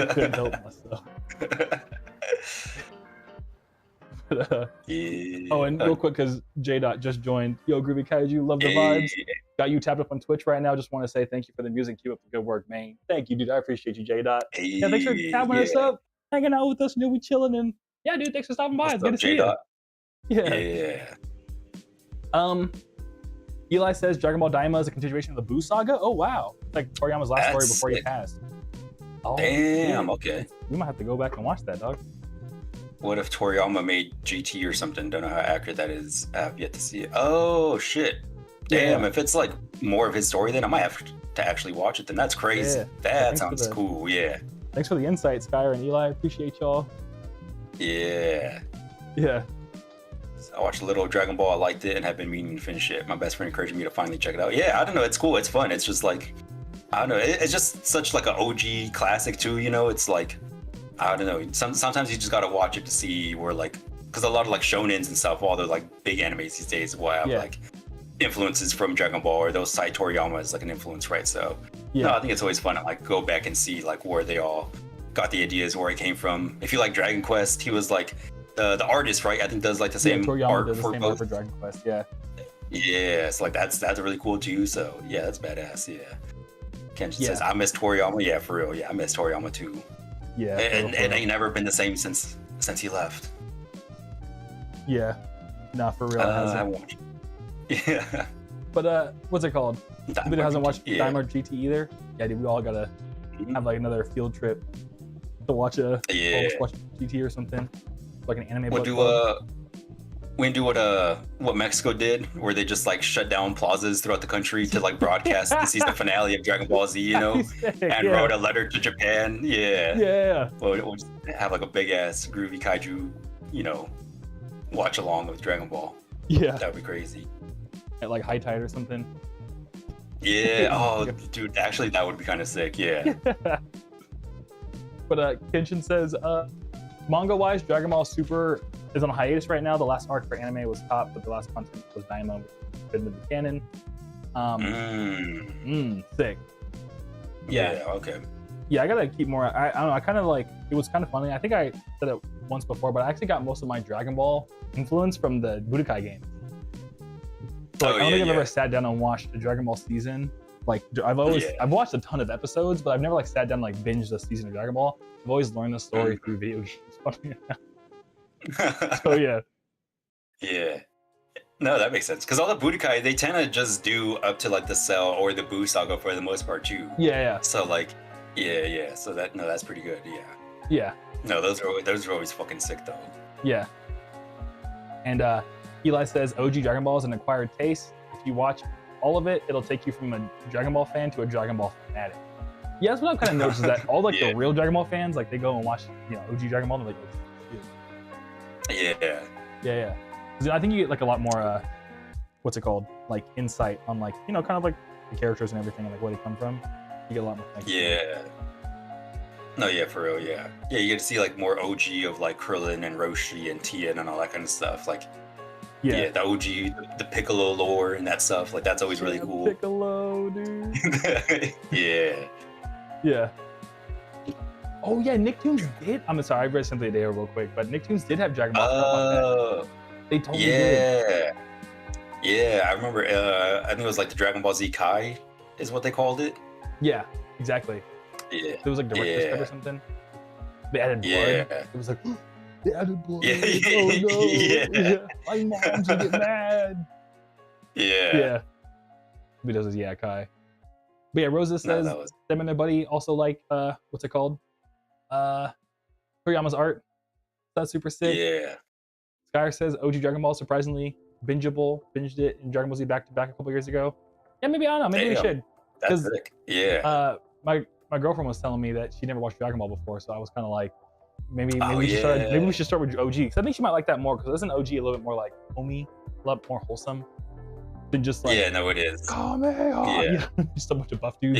couldn't help myself. Oh, and real quick, because J. just joined. Yo, Groovy Kaiju, love the vibes. Got you tapped up on Twitch right now. Just want to say thank you for the music. Keep up the good work, man. Thank you, dude. I appreciate you, J. Yeah, thanks for tapping us up, hanging out with us, we chilling, and dude, thanks for stopping by. It's good to see you. Yeah. Eli says Dragon Ball Daima is a continuation of the Buu saga. Oh wow, it's like Toriyama's last story before he passed. Oh, damn. Okay. We might have to go back and watch that, dog. What if Toriyama made GT or something? Don't know how accurate that is. I have yet to see it. Oh shit. Damn. If it's like more of his story, then I might have to actually watch it. Then that's crazy. That sounds cool. Yeah. Thanks for the insight, Skyer and Eli. Appreciate y'all. Yeah. Yeah. So I watched a little Dragon Ball. I liked it and have been meaning to finish it. My best friend encouraged me to finally check it out. Yeah, I don't know. It's cool. It's fun. It's just like, I don't know. It's just such like an OG classic too. You know, it's like, I don't know. Sometimes you just gotta watch it to see where like, because a lot of like shonens and stuff, all the like big animes these days will have like influences from Dragon Ball, or those Sai Toriyama is like an influence, right? So no, I think it's always fun to like go back and see like where they all got the ideas, where it came from. If you like Dragon Quest, he was like the artist, right? I think does like the same art for both. For Dragon Quest, yeah. Yeah, so like that's really cool too. So yeah, that's badass. Yeah. Kenshin says, I miss Toriyama. Yeah, for real. Yeah, I miss Toriyama too. Yeah. And it ain't never been the same since he left. Yeah. Nah, for real. I watched. Yeah. But what's it called? Anybody hasn't watched Daimler GT either? Yeah, dude, we all gotta have like another field trip to watch watch GT or something. Like an anime. We can do what Mexico did, where they just like shut down plazas throughout the country to like broadcast the season finale of Dragon Ball Z, you know, and wrote a letter to Japan. Yeah. We'll just have like a big ass Groovy Kaiju, you know, watch along with Dragon Ball. Yeah. That'd be crazy. At like high tide or something. Yeah. Oh, dude, actually that would be kind of sick. Yeah. But Kenshin says, manga-wise, Dragon Ball Super is on hiatus right now. The last arc for anime was top, but the last content was Daima with the canon. Sick. Yeah. Okay. Yeah, I gotta keep more. I don't know. I kind of like. It was kind of funny. I think I said it once before, but I actually got most of my Dragon Ball influence from the Budokai games. So, I don't think I've ever sat down and watched a Dragon Ball season. Like I've watched a ton of episodes, but I've never like sat down and like binged the season of Dragon Ball. I've always learned the story through video games. So yeah. No, that makes sense. Because all the Budokai, they tend to just do up to like the Cell or the Buu saga for the most part too. Yeah. So like, yeah. So that's pretty good. Yeah. No, those are always fucking sick though. Yeah. And Eli says OG Dragon Ball is an acquired taste. If you watch all of it, it'll take you from a Dragon Ball fan to a Dragon Ball fanatic. Yeah, that's what I've kind of noticed is that all like the real Dragon Ball fans, like they go and watch, OG Dragon Ball, and they're like, Yeah. I think you get like a lot more, what's it called? Like insight on like, kind of like the characters and everything and like where they come from. You get a lot more things. Yeah. No, yeah, for real, yeah. Yeah, you get to see like more OG of like Krillin and Roshi and Tien and all that kind of stuff. Like, the OG, the Piccolo lore and that stuff. Like, that's always really cool. Piccolo, dude. Yeah. Oh yeah, Nicktoons did. I'm sorry, I read something today real quick, but Nicktoons did have Dragon Ball. They totally did. Yeah, I remember. I think it was like the Dragon Ball Z Kai, is what they called it. Yeah, exactly. Yeah. It was like director's cut or something. They added blood. It was like they added blood. Oh no. My mom's gonna get mad. Yeah. Because Kai. But yeah, Rosa says them and their buddy also like what's it called? Toriyama's art. That's super sick. Yeah. Skyer says OG Dragon Ball surprisingly bingeable. Binged it in Dragon Ball Z back to back a couple years ago. Yeah, maybe I don't know. Maybe we should. That's sick. Yeah. My girlfriend was telling me that she never watched Dragon Ball before, so I was kind of like, maybe we should start with OG. Because I think she might like that more. Because isn't OG a little bit more like homey, a lot more wholesome than just like it is. Just a bunch of buff dudes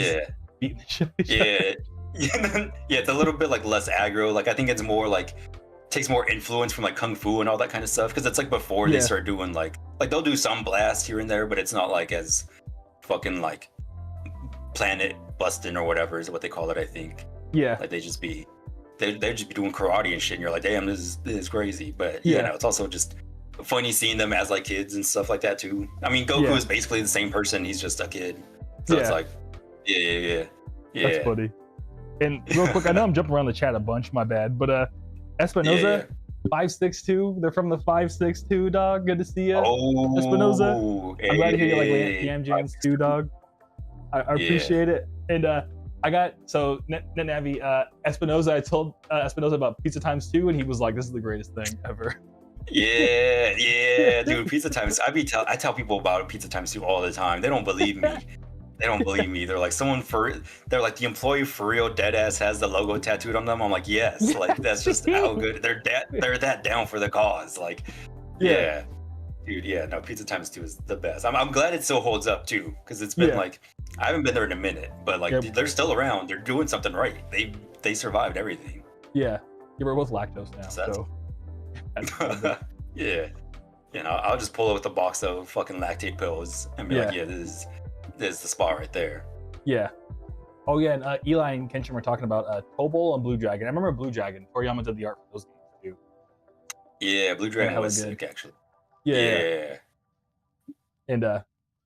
beating the shit. It's a little bit like less aggro. Like I think it's more like takes more influence from like kung fu and all that kind of stuff. Because it's like before they start doing like they'll do some blast here and there, but it's not like as fucking like planet busting or whatever is what they call it. I think. Yeah. Like they just be doing karate and shit, and you're like, damn, this is crazy. But it's also just funny seeing them as like kids and stuff like that too. I mean, Goku is basically the same person. He's just a kid. So it's like, That's funny. And real quick, I know I'm jumping around the chat a bunch. My bad. But Espinoza, 562. They're from the 562, dog. Good to see you, Espinoza. I'm glad to hear you like Yam Jams too, dog. I appreciate it. And I got NetNavi Espinoza. I told Espinoza about Pizza Times 2, and he was like, "This is the greatest thing ever." Dude, Pizza Times. I tell people about Pizza Times 2 all the time. They don't believe me. They're like, they're like, the employee for real dead ass has the logo tattooed on them. I'm like, yes, like that's just how good they're that down for the cause. Like, Dude, yeah, no, Pizza Times 2 is the best. I'm glad it still holds up too, because it's been like I haven't been there in a minute, but like they're still around. They're doing something right. They survived everything. Yeah, we're both lactose now, so yeah. You know, I'll just pull out with a box of fucking lactate pills and be like, yeah, this is the spot right there. Yeah. Oh yeah, and Eli and Kenshin were talking about Tobol and Blue Dragon. I remember Blue Dragon. Toriyama did the art for those games too. Yeah, Blue Dragon was sick actually. Yeah. And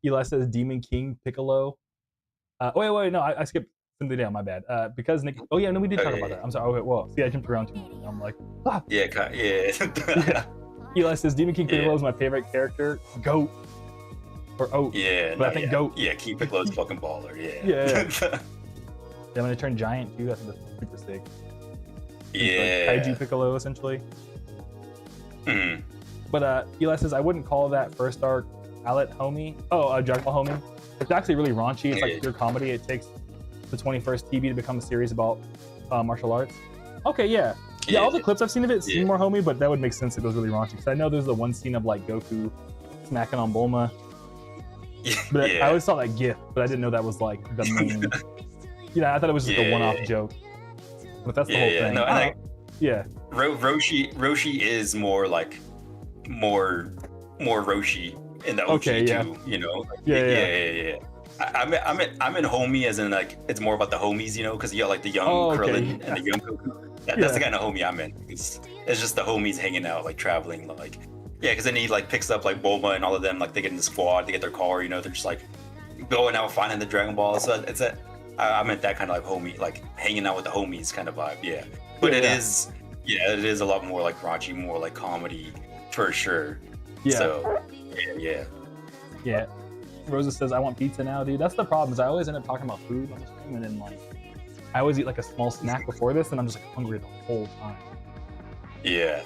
Eli says Demon King Piccolo. Wait, no, I skipped something down. My bad. Because Nick. Oh yeah, no, we did talk about that. I'm sorry. Okay, well, see, I jumped around too much. I'm like, yeah. Eli says Demon King Piccolo is my favorite character. Goat. Or Oat. Yeah, but I think Goat. Yeah, King Piccolo's fucking baller. Yeah. I'm gonna turn giant too. I think that's super sick. Yeah. Like Kaiju Piccolo essentially. Mm. But Eli says I wouldn't call that first arc Alit homie. Dragon Ball homie. It's actually really raunchy. It's like pure comedy. It takes the 21st TV to become a series about martial arts. Okay, yeah. All the clips I've seen of it seem more homie, but that would make sense if it was really raunchy. Because I know there's the one scene of like Goku smacking on Bulma. But I always saw that GIF, but I didn't know that was like the main. I thought it was just a one-off joke. But that's the whole thing. No, and Roshi is more like more Roshi in the OG too. You know. Yeah. I'm in homie as in like it's more about the homies, you know, because you got like the young Krillin and the young Goku. That's the kind of homie I'm in. It's just the homies hanging out, like traveling, like because then he like picks up like Bulma and all of them, like they get in the squad, they get their car, you know, they're just like going out finding the Dragon Balls. So it's I meant that kind of like homie, like hanging out with the homies kind of vibe, But it is a lot more like raunchy, more like comedy for sure. So yeah. Rosa says I want pizza now, dude. That's the problem. Is I always end up talking about food on the stream, and then like I always eat like a small snack before this, and I'm just like hungry the whole time. Yeah.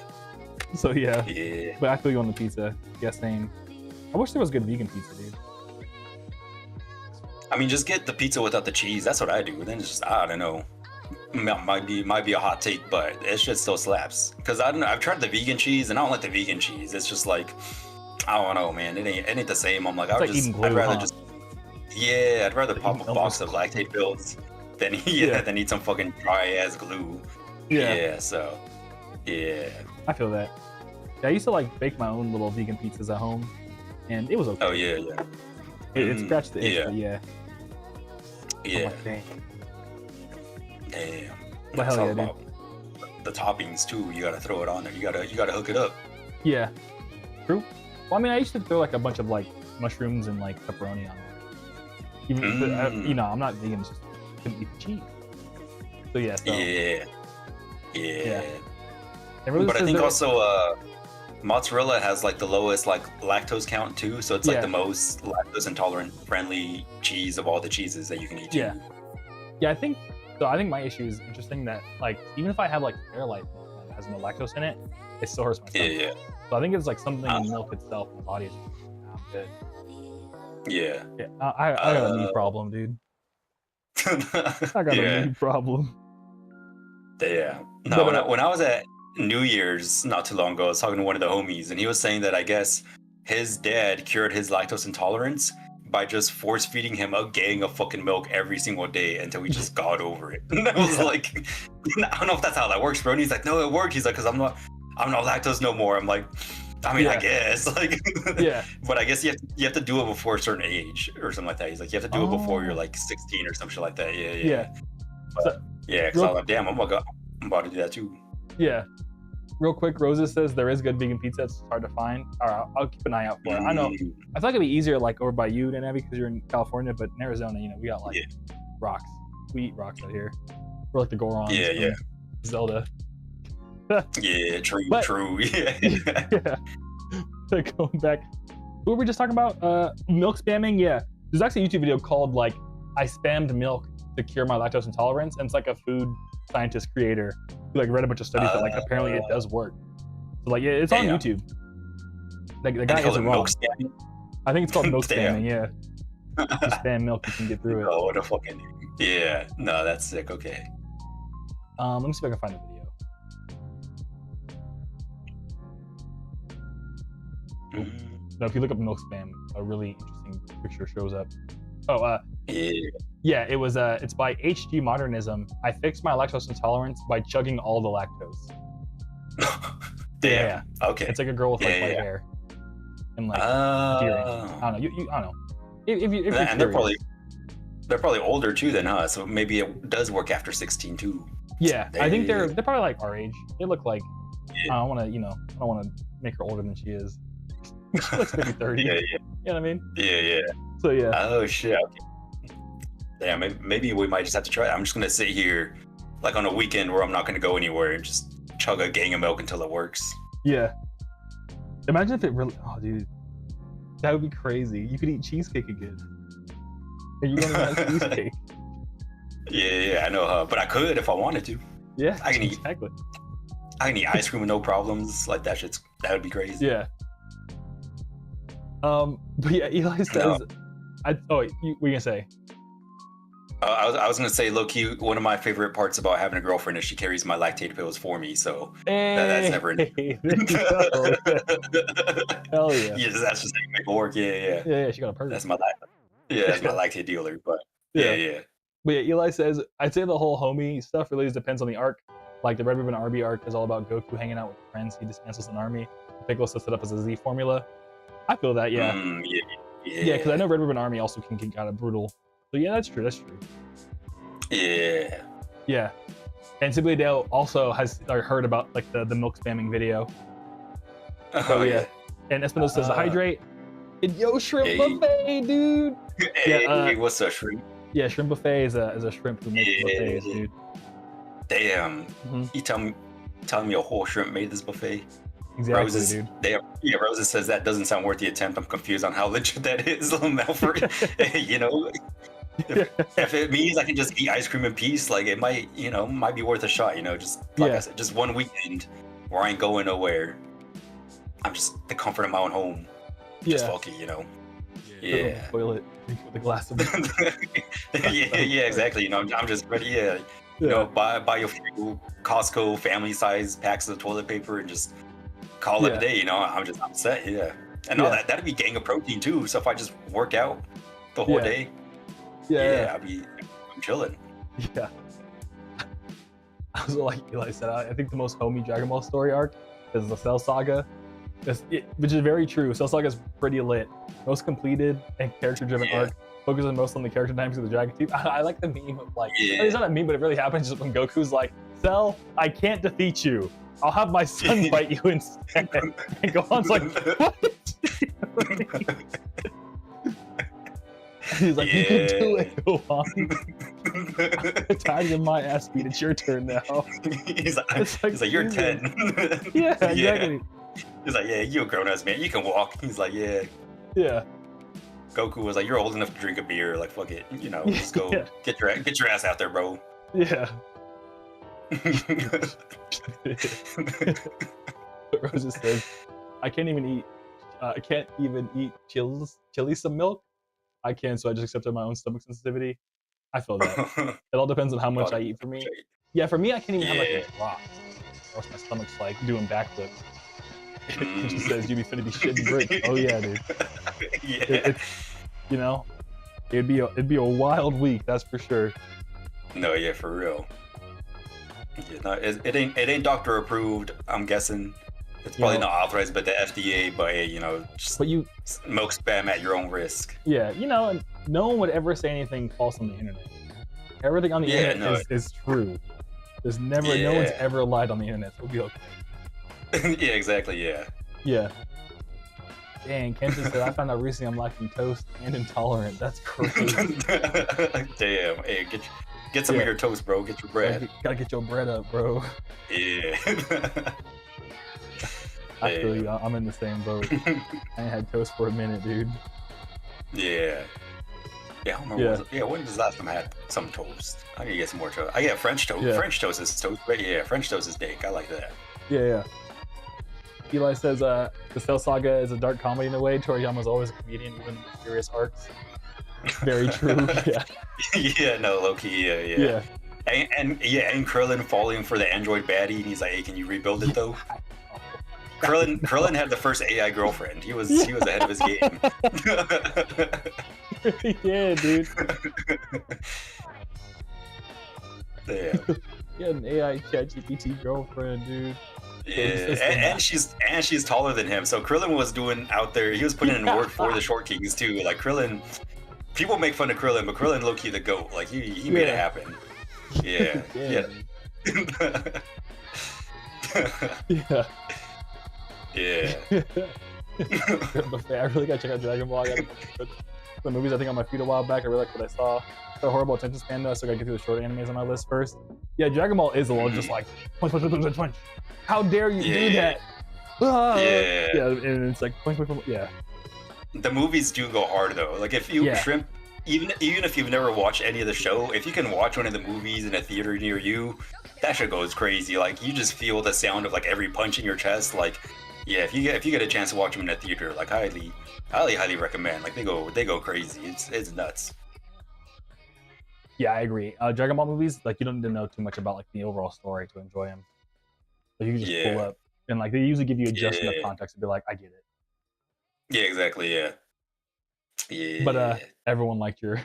So yeah. But I feel you on the pizza. Yeah, same. I wish there was good vegan pizza, dude. I mean, just get the pizza without the cheese. That's what I do. Then it's just I don't know. Might be a hot take, but it shit still slaps. Because I don't know. I've tried the vegan cheese, and I don't like the vegan cheese. It's just like I don't know, man. It ain't the same. I'm like, I'd rather pop a box of lactate pills than eat some fucking dry ass glue. So I feel that. I used to like bake my own little vegan pizzas at home, and it was okay. Oh yeah. It scratched the itch, but Yeah. Damn. But hell yeah, dude. The toppings too. You gotta throw it on there. You gotta hook it up. Yeah. True. Well, I mean, I used to throw like a bunch of like mushrooms and like pepperoni on there. Even I'm not vegan. It's just couldn't eat the cheese. So yeah. But I think also mozzarella has like the lowest like lactose count too, so it's like the most lactose intolerant friendly cheese of all the cheeses that you can eat. Yeah, I think my issue is interesting that like even if I have like Fairlight milk that has no lactose in it, it still hurts my stomach. So I think it's like something in milk itself in the body is just good. I got a knee problem, dude. I got a knee problem. No, when I was at New Year's not too long ago, I was talking to one of the homies, and he was saying that I guess his dad cured his lactose intolerance by just force feeding him a gang of fucking milk every single day until he just got over it. And I was like, I don't know if that's how that works, bro. And he's like, no, it worked. He's like, because I'm not lactose no more. I'm like, I mean, I guess, like, but I guess you have to do it before a certain age or something like that. He's like, you have to do it before you're like 16 or some shit like that. But, because I was like, damn, I'm about to do that too. Real quick, Rosa says there is good vegan pizza. It's hard to find. All right, I'll keep an eye out for it. I know. I feel like it'd be easier like over by you, NetNavi, because you're in California, but in Arizona, we got like rocks. We eat rocks out here. We're like the Gorons. Zelda. True. Going back, what were we just talking about? Milk spamming. There's actually a YouTube video called like I spammed milk to cure my lactose intolerance, and it's like a food scientist creator who like read a bunch of studies that like apparently it does work. So like it's on YouTube. Like the guy isn't wrong. I think it's called milk spamming. You spam milk, you can get through it. Oh, what a fucking no, that's sick. Okay. Let me see if I can find a video. No, if you look up milk spam, a really interesting picture shows up. Oh, yeah, it was it's by HG Modernism. I fixed my lactose intolerance by chugging all the lactose. Damn. Yeah. Okay. It's like a girl with like white hair and like earrings. I don't know. I don't know. If and they're probably older too than us, so maybe it does work after 16 too. Yeah, I think they're probably like our age. They look like I don't want to make her older than she is. She looks maybe 30. Yeah. You know what I mean? Yeah. So yeah. Oh shit. Okay. Yeah, maybe we might just have to try it. I'm just gonna sit here, like on a weekend where I'm not gonna go anywhere, and just chug a gang of milk until it works. Yeah. Imagine if it really. Oh, dude, that would be crazy. You could eat cheesecake again. And you want to eat cheesecake? Yeah, I know, but I could if I wanted to. Yeah, I can eat. Exactly. I can eat ice cream with no problems. Like that would be crazy. Yeah. But yeah, Eli says, what you gonna say? I was gonna say, low key, one of my favorite parts about having a girlfriend is she carries my lactate pills for me. So that's never an Hell yeah. Yeah, that's just how you make it work. Yeah. She got a purse. That's my lactate dealer. But yeah. But yeah, Eli says, I'd say the whole homie stuff really depends on the arc. Like the Red Ribbon Army arc is all about Goku hanging out with friends. He dismantles an army. Piccolo sets it up as a Z formula. I feel that, yeah. Yeah, because I know Red Ribbon Army also can get kind of brutal. So yeah, that's true. Yeah. Yeah. And Sibley Dale also has heard about like the milk spamming video. So yeah. And Espinosa says hydrate. And yo, shrimp buffet, dude. Hey, what's a shrimp? Yeah, shrimp buffet is a shrimp who makes buffets, dude. Damn. You telling me a whole shrimp made this buffet? Exactly, Roses, dude. Roses says that doesn't sound worth the attempt. I'm confused on how legit that is, little Melford. You know, if it means I can just eat ice cream in peace, like it might be worth a shot. You know, just like I said, just one weekend where I ain't going nowhere. I'm just the comfort of my own home. Just bulky, you know. Yeah. Toilet with a glass of yeah, exactly. You know, I'm just ready. Yeah. You know, buy a few Costco family size packs of toilet paper and just call it a day. You know, I'm set. Yeah. And all that'd be gang of protein too. So if I just work out the whole day, I'm chilling. Yeah. Also, like Eli said, I think the most homey Dragon Ball story arc is the Cell Saga, which is very true. Cell Saga is pretty lit. Most completed and character-driven arc. Focuses most on the character dynamics of the Dragon Team. I like the meme of like, it's not a meme, but it really happens just when Goku's like, Cell, I can't defeat you. I'll have my son fight you instead. And Gohan's like, what? He's like, you can do it, Gohan. I'm tired of my ass beat. It's your turn now. He's like you're 10. Yeah, exactly. He's like, yeah, you're a grown-ass man. You can walk. He's like, yeah. Yeah. Goku was like, you're old enough to drink a beer. Like, fuck it. You know, just go get your ass out there, bro. Yeah. Rosa says, I can't even eat chili some milk. I can, so I just accepted my own stomach sensitivity. I feel that. It all depends on how much I eat for me. Yeah, for me, I can't even have like a drop. Or else my stomach's like doing backflips. It just says, you be finna be shitting bricks. Oh yeah, dude. You know, it'd be a wild week, that's for sure. No, yeah, for real. Yeah, no, it ain't doctor approved. I'm guessing it's probably not authorized by the FDA, but just milk spam at your own risk. Yeah, and no one would ever say anything false on the internet. Everything on the internet is true. There's never no one's ever lied on the internet. So we'll be okay. Yeah, exactly. Yeah. Dang, Ken just said I found out recently I'm lactose and intolerant. That's crazy. Damn. Hey, get some of your toast, bro. Get your bread. Gotta get your bread up, bro. Yeah. I feel you. I'm in the same boat. I ain't had toast for a minute, dude. Yeah. Yeah, I don't remember. When was the last time I had some toast? I need to get some more toast. I get French toast. Yeah. French toast is toast, but French toast is dank. I like that. Yeah. Eli says the Cell Saga is a dark comedy in a way. Toriyama's always a comedian, even in serious arcs. Very true. Yeah. Yeah, no, low-key, yeah. And Krillin falling for the android baddie, and he's like, hey, can you rebuild it, though? Krillin had the first AI girlfriend. He was ahead of his game. Yeah, dude. Damn. He had an AI ChatGPT girlfriend, dude. Yeah, and she's taller than him. So Krillin was doing out there. He was putting in work for the Short Kings too. Like Krillin, people make fun of Krillin, but Krillin low key the GOAT. Like he made it happen. Yeah. Yeah. Yeah. Yeah. But I really gotta check out Dragon Ball. I gotta put the movies I think on my feed a while back. I really like what I saw. The horrible attention span though, so I gotta get through the short animes on my list first. Yeah, Dragon Ball is a little just like punch, punch, punch, punch, punch, punch. How dare you do that? Ah! Yeah, and it's like punch, punch, punch. Yeah. The movies do go hard though. Like if you shrimp, even if you've never watched any of the show, if you can watch one of the movies in a theater near you, that shit goes crazy. Like you just feel the sound of like every punch in your chest. Like, yeah, if you get a chance to watch them in a theater, like highly recommend. Like they go crazy. It's nuts. Yeah, I agree. Dragon Ball movies, like you don't need to know too much about like the overall story to enjoy them. Like you can just pull up and like they usually give you just enough context to be like, I get it. Yeah, exactly. Yeah. Yeah. But everyone liked your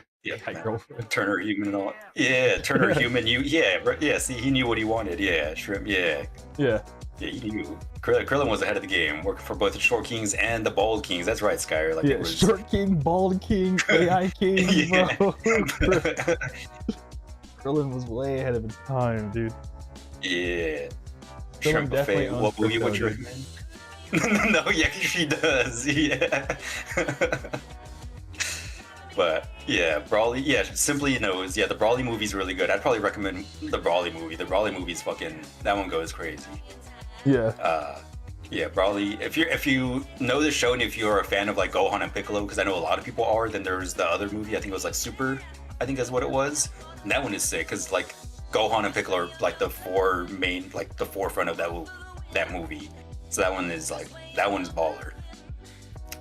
girlfriend. Turner Human and all. Yeah, Turner Human. See, he knew what he wanted. Yeah, Shrimp. Yeah. Yeah. Yeah, he knew. Krillin was ahead of the game, working for both the Short Kings and the Bald Kings. That's right, Skyer. Like it was Short King, Bald King, AI King, bro. Krillin was way ahead of his time, dude. Yeah. Krillin definitely what movie would you recommend? No, yeah, she does. Yeah. But yeah, Brawly. Yeah, Simply knows. Yeah, the Brawly movie's really good. I'd probably recommend the Brawly movie. The Brawly movie's fucking. That one goes crazy. Yeah. Yeah, Brawly. If you know the show and if you're a fan of like Gohan and Piccolo, because I know a lot of people are, then there's the other movie. I think it was like Super. I think that's what it was. And that one is sick because like Gohan and Piccolo are like the forefront of that movie. So that one's baller.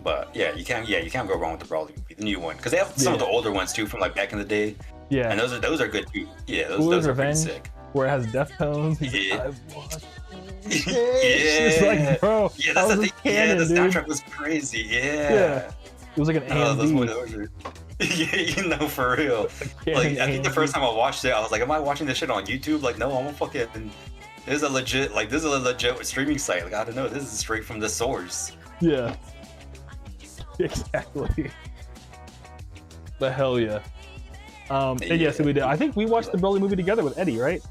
But yeah, you can't go wrong with the Brawly movie, the new one, because they have some of the older ones too from like back in the day. Yeah, and those are good too. Yeah, those are pretty sick. Where it has Deftones. Yeah. It's like, bro, yeah, that's the thing. Yeah, the soundtrack was crazy. Yeah. It was like an AMV. Yeah, for real. Like I think the first time I watched it, I was like, "Am I watching this shit on YouTube?" Like, no, I'm a fucking. This is a legit streaming site. Like, I don't know. This is straight from the source. Yeah. Exactly. The hell yeah. And yes, we did. I think we watched the Broly movie together with Eddie, right?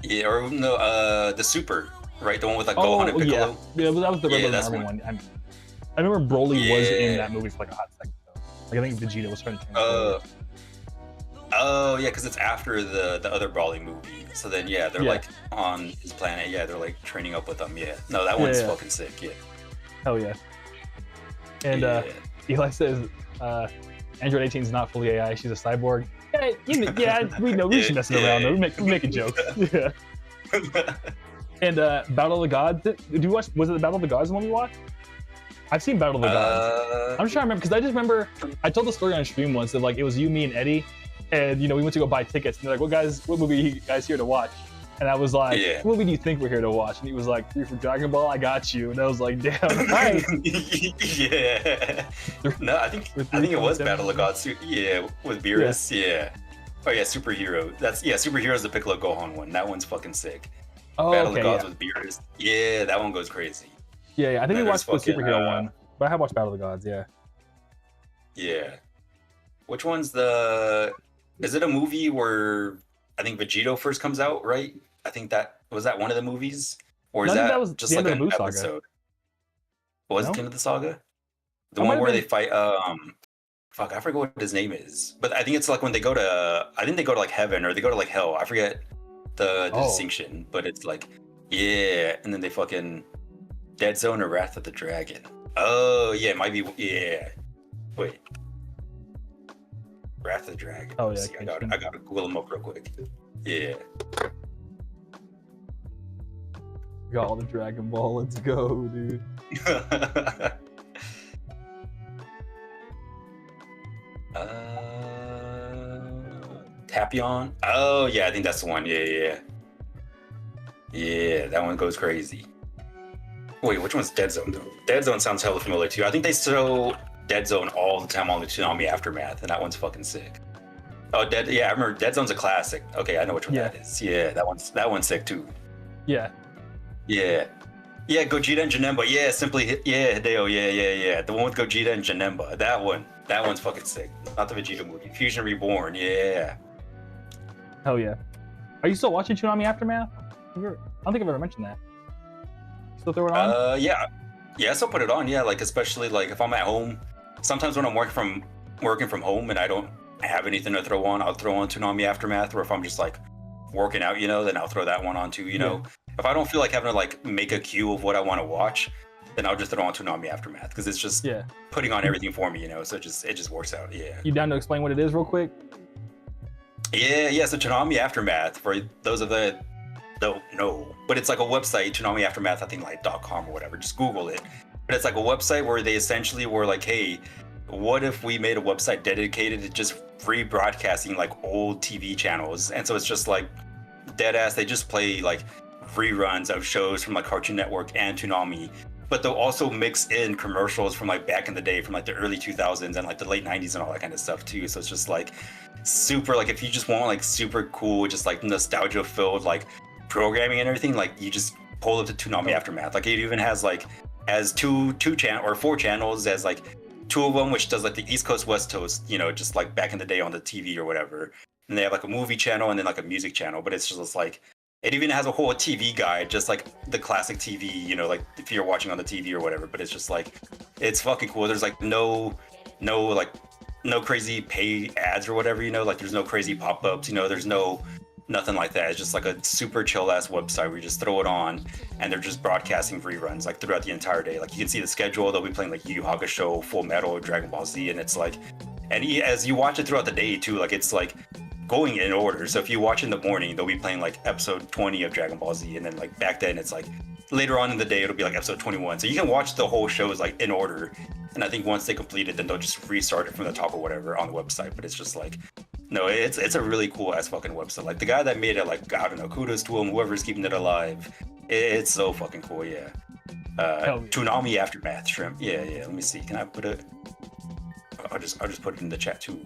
Yeah, or no, the Super, right? The one with like Gohan and Piccolo. Yeah, that was the Rebel Army one. I remember Broly was in that movie for like a hot second though. Like I think Vegeta was trying to change. Oh yeah, because it's after the other Broly movie. So then they're like on his planet. Yeah, they're like training up with him. Yeah, no, that one's fucking sick. Yeah. Hell yeah. And Eli says Android 18 is not fully AI. She's a cyborg. Yeah, we know. We're just messing around. Though. We make a joke. Yeah. And Battle of the Gods. Did you watch? Was it the Battle of the Gods one we watched? I've seen Battle of the Gods. I'm just trying to remember because I just remember I told the story on stream once that like it was you, me, and Eddie, and we went to go buy tickets. And they're like, "What movie are you guys here to watch?" And I was like, "What movie do you think we're here to watch?" And he was like, "3 for Dragon Ball. I got you." And I was like, "Damn, right." Yeah. No, I think it was Battle of Gods. Yeah, with Beerus. Yeah. Oh yeah, Superhero. Superhero's the Piccolo Gohan one. That one's fucking sick. Oh, Battle of Gods with Beerus. Yeah, that one goes crazy. Yeah. I think we watched the Superhero one, but I have watched Battle of the Gods. Yeah. Yeah. Which one's the? Is it a movie where I think Vegito first comes out? Right. I think that was one of the movies, or is that was just like an episode? Saga. Was it the end of the saga? The one where they fight. Fuck, I forget what his name is, but I think it's like when they go to. I think they go to like heaven or they go to like hell. I forget the distinction, but it's like and then they fucking Dead Zone or Wrath of the Dragon. Oh yeah, it might be Wait. Wrath of the Dragon. Oh yeah, see, I gotta Google them up real quick. Yeah. Got all the Dragon Ball. Let's go, dude. Tapion. Oh yeah, I think that's the one. Yeah, that one goes crazy. Wait, which one's Dead Zone though? Dead Zone sounds hella familiar too. I think they show Dead Zone all the time on the Toonami Aftermath, and that one's fucking sick. Oh, yeah, I remember Dead Zone's a classic. Okay, I know which one that is. Yeah, that one's sick too. Yeah. Yeah. Yeah, Gogeta and Janemba. Yeah, Hideo. Yeah. The one with Gogeta and Janemba. That one's fucking sick. Not the Vegeta movie. Fusion Reborn. Yeah. Hell yeah. Are you still watching Toonami Aftermath? I don't think I've ever mentioned that. Still throw it on? Yeah, I still put it on. Yeah, like especially like if I'm at home. Sometimes when I'm working from home and I don't have anything to throw on, I'll throw on Toonami Aftermath. Or if I'm just like working out, then I'll throw that one on too. You know, if I don't feel like having to like make a queue of what I want to watch, then I'll just throw on Toonami Aftermath because it's just putting on everything for me. So it just works out. Yeah. You down to explain what it is real quick? Yeah. So Toonami Aftermath, for those of that don't know, but it's like a website, Toonami Aftermath, I think like .com or whatever. Just Google it. But it's like a website where they essentially were like, hey, what if we made a website dedicated to just free broadcasting like old TV channels? And so it's just like dead ass. They just play like reruns of shows from like Cartoon Network and Toonami, but they'll also mix in commercials from like back in the day, from like the early 2000s and like the late 90s and all that kind of stuff too. So it's just like super, like if you just want like super cool, just like nostalgia filled like programming and everything, like you just pull up to Toonami Aftermath. Like it even has like as four channels, as like two of them which does like the East Coast West Coast, just like back in the day on the TV or whatever. And they have like a movie channel and then like a music channel, but it's just like it even has a whole TV guide, just like the classic TV, like if you're watching on the TV or whatever. But it's just like it's fucking cool. There's like no crazy pay ads or whatever, like there's no crazy pop-ups, there's nothing like that. It's just like a super chill ass website where you just throw it on and they're just broadcasting reruns like throughout the entire day. Like you can see the schedule, they'll be playing like Yu Yu Hakusho, Full Metal, Dragon Ball Z, and it's like, and as you watch it throughout the day too, like it's like going in order. So if you watch in the morning, they'll be playing like episode 20 of Dragon Ball Z, and then like back then it's like later on in the day it'll be like episode 21. So you can watch the whole shows like in order. And I think once they complete it, then they'll just restart it from the top or whatever on the website. But it's just like, no, it's a really cool ass fucking website. Like the guy that made it, like, I don't know, kudos to him, whoever's keeping it alive. It's so fucking cool, yeah. Toonami Aftermath Shrimp. Yeah. Let me see. Can I put it? I'll just put it in the chat too.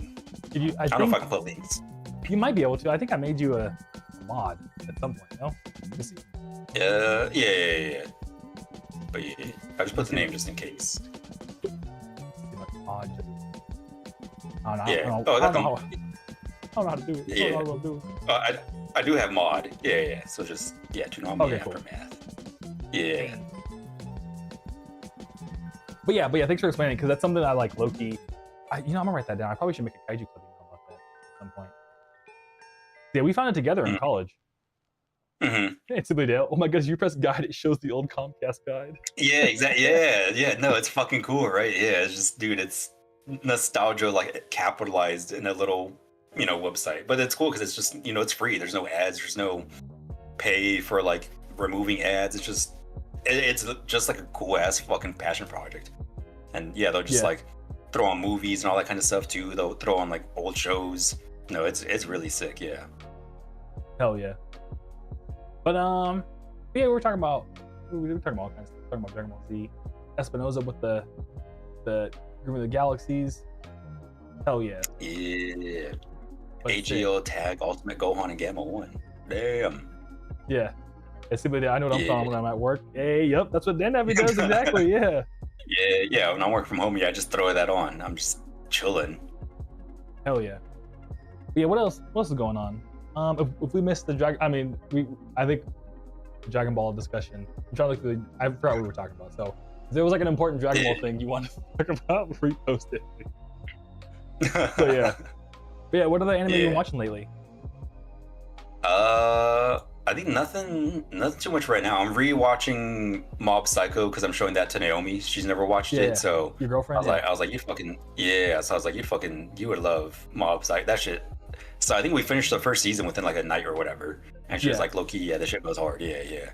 I don't know if I can put links. You might be able to. I think I made you a mod at some point. No? Let me see. Yeah. But yeah, I just put the name just in case. I don't know how to do it. Yeah. I do have mod. Yeah. So just Toonami Aftermath. Cool. Yeah. But yeah, thanks for explaining, because that's something I like low-key. I'm gonna write that down. I probably should make a kaiju clip about that at some point. Yeah, we found it together in college. Mm-hmm. It's simply Dale. Oh my gosh, you press guide, it shows the old Comcast guide. Yeah, exactly. Yeah. No, it's fucking cool, right? Yeah, it's just, dude, it's nostalgia like capitalized in a little, website. But it's cool because it's just, it's free. There's no ads. There's no pay for like removing ads. It's just like a cool ass fucking passion project. And yeah, they'll just like throw on movies and all that kind of stuff too. They'll throw on like old shows. No, it's really sick. Yeah. Hell yeah. But we were talking about all kinds of stuff. Talking about Dragon Ball Z, Espinosa with the Groovy the Galaxies. Hell yeah. Yeah. AGO Tag Ultimate Gohan and Gamma 1. Damn. Yeah. I know what I'm talking when I'm at work. Hey, yep, that's what NetNavi does exactly. Yeah. Yeah. When I work from home, I just throw that on. I'm just chilling. Hell yeah. But yeah. What else is going on? If we missed the Dragon, I think Dragon Ball discussion. I'm trying to look through. I forgot what we were talking about. So if there was like an important Dragon Ball thing you want to talk about, repost it. So yeah. But yeah, what other anime you been watching lately? I think nothing too much right now. I'm rewatching Mob Psycho because I'm showing that to Naomi. She's never watched it, so your girlfriend. I was like, you fucking So I was like, you would love Mob Psycho. That shit. So I think we finished the first season within like a night or whatever, and she was like, low key, the shit goes hard. Yeah.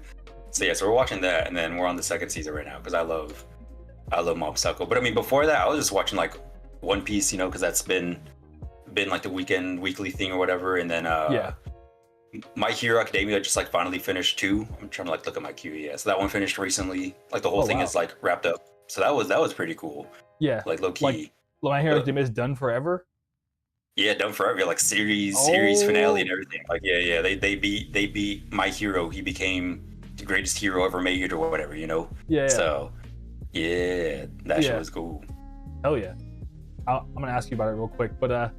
So we're watching that, and then we're on the second season right now because I love Mob Psycho. But before that, I was just watching like One Piece, because that's been like the weekly thing or whatever, and then My Hero Academia just like finally finished too. I'm trying to like look at my queue. Yeah, so that one finished recently. Like the whole thing is like wrapped up. So that was pretty cool. Yeah, like low key. Like My Hero Academia is done forever. Yeah, done forever. Like series finale and everything. Like yeah. They beat My Hero. He became the greatest hero ever made or whatever. You know. Yeah. So yeah, that shit was cool. Hell yeah. I'm gonna ask you about it real quick, but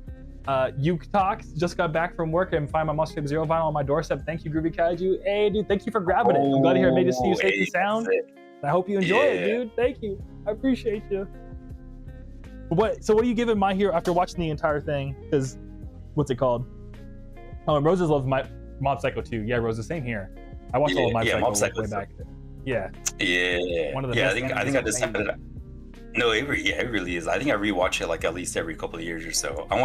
you talks just got back from work and find my Monster Zero vinyl on my doorstep. Thank you, Groovy Kaiju. Hey, dude, thank you for grabbing it. I'm glad to hear it made it to you safe and sound. I hope you enjoy it, dude. Thank you. I appreciate you. So what do you give it My Hero after watching the entire thing? Because what's it called? Oh, and Roses loves Mob Psycho 2. Yeah, Rose, the same here. I watched all of Mob Psycho way back. Yeah. One of the best I think I decided. No, it really is. I think I rewatch it like at least every couple of years or so. I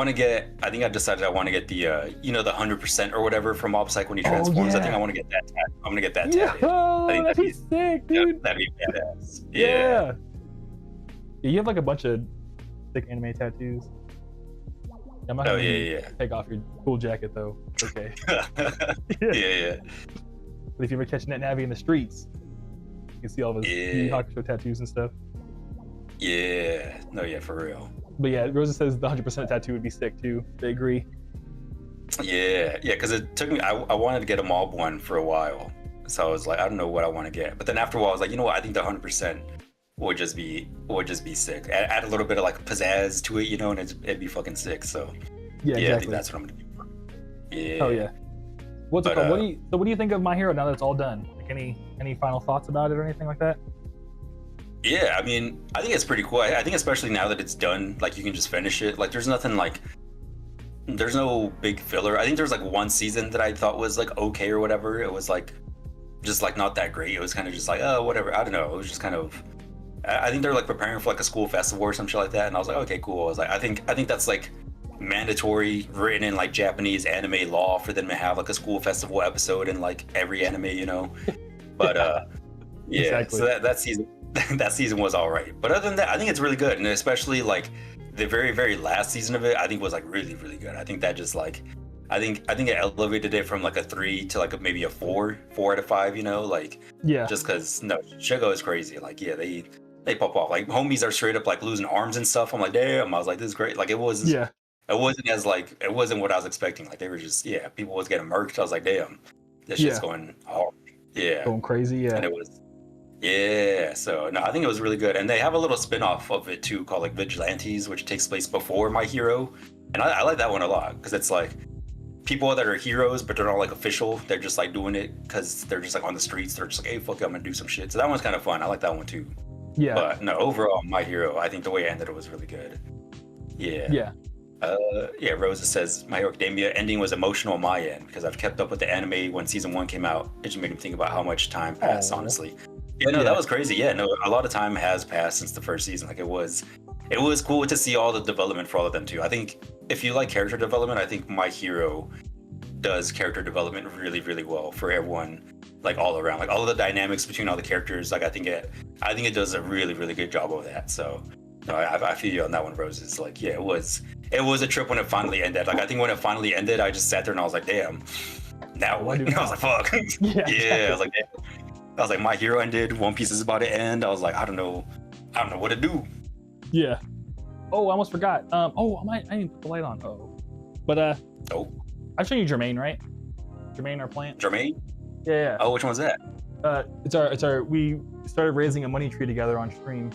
think I decided I want to get the the 100% or whatever from Mob Psycho when he transforms. I think I want to get that. I'm gonna get that. That'd be sick, dude. That'd be badass. Yeah. You have like a bunch of sick anime tattoos. I'm not gonna take off your cool jacket though. Okay. yeah. But if you ever catch NetNavi in the streets, you can see all of his Hakusho tattoos and stuff. Yeah. No, yeah, for real. But yeah, Rosa says the 100% tattoo would be sick too. They agree. Yeah, because it took me. I wanted to get a mob one for a while, so I was like, I don't know what I want to get. But then after a while, I was like, you know what? I think the 100% would just be sick. Add a little bit of like pizzazz to it, and it'd be fucking sick. So exactly. I think that's what I'm gonna do. Yeah. Oh yeah. What's it called? What do you think of My Hero now that it's all done? Like any final thoughts about it or anything like that? Yeah, I mean, I think it's pretty cool. I think especially now that it's done, like you can just finish it. Like there's no big filler. I think there's like one season that I thought was like okay or whatever. It was like just like not that great. It was kind of just like, oh, whatever. I don't know. It was just kind of. I think they're like preparing for like a school festival or some shit like that, and I was like, okay, cool. I was like, I think that's like mandatory, written in like Japanese anime law for them to have like a school festival episode in like every anime, But exactly. So that season was all right. But other than that, I think it's really good, and especially like the very, very last season of it, I think was like really, really good. I think that just like, I think it elevated it from like a 3 to like maybe a 4 out of 5. Just because shit goes crazy. Like they pop off. Like homies are straight up like losing arms and stuff. I'm like, damn. I was like, this is great. Like it wasn't it wasn't what I was expecting. Like they were just people was getting murked. I was like, damn, this shit's going hard. Yeah, going crazy. Yeah, and it was. Yeah, so no, I think it was really good, and they have a little spin-off of it too called like Vigilantes, which takes place before My Hero, and I like that one a lot because it's like people that are heroes but they're not like official. They're just like doing it because they're just like on the streets. They're just like, hey, fuck it, I'm gonna do some shit. So that one's kind of fun. I like that one too. Yeah. But no, overall, My Hero, I think the way it ended it was really good. Yeah. Rosa says My Hero Academia ending was emotional on my end because I've kept up with the anime when season 1 came out. It just made me think about how much time passed, honestly. That was crazy. Yeah, no, a lot of time has passed since the first season. Like it was cool to see all the development for all of them too. I think if you like character development, I think My Hero does character development really, really well for everyone, like all around, like all of the dynamics between all the characters. Like I think it does a really, really good job of that. So no, I feel you on that one, Roses. Like it was a trip when it finally ended. Like I think when it finally ended, I just sat there and I was like, damn. Now what? I was like, fuck. I was like, damn. I was like, My Hero ended. One Piece is about to end. I was like, I don't know what to do. Yeah. Oh, I almost forgot. I didn't put the light on. But I've shown you Jermaine, right? Jermaine, our plant. Jermaine? Yeah. Oh, which one's that? It's our. We started raising a money tree together on stream.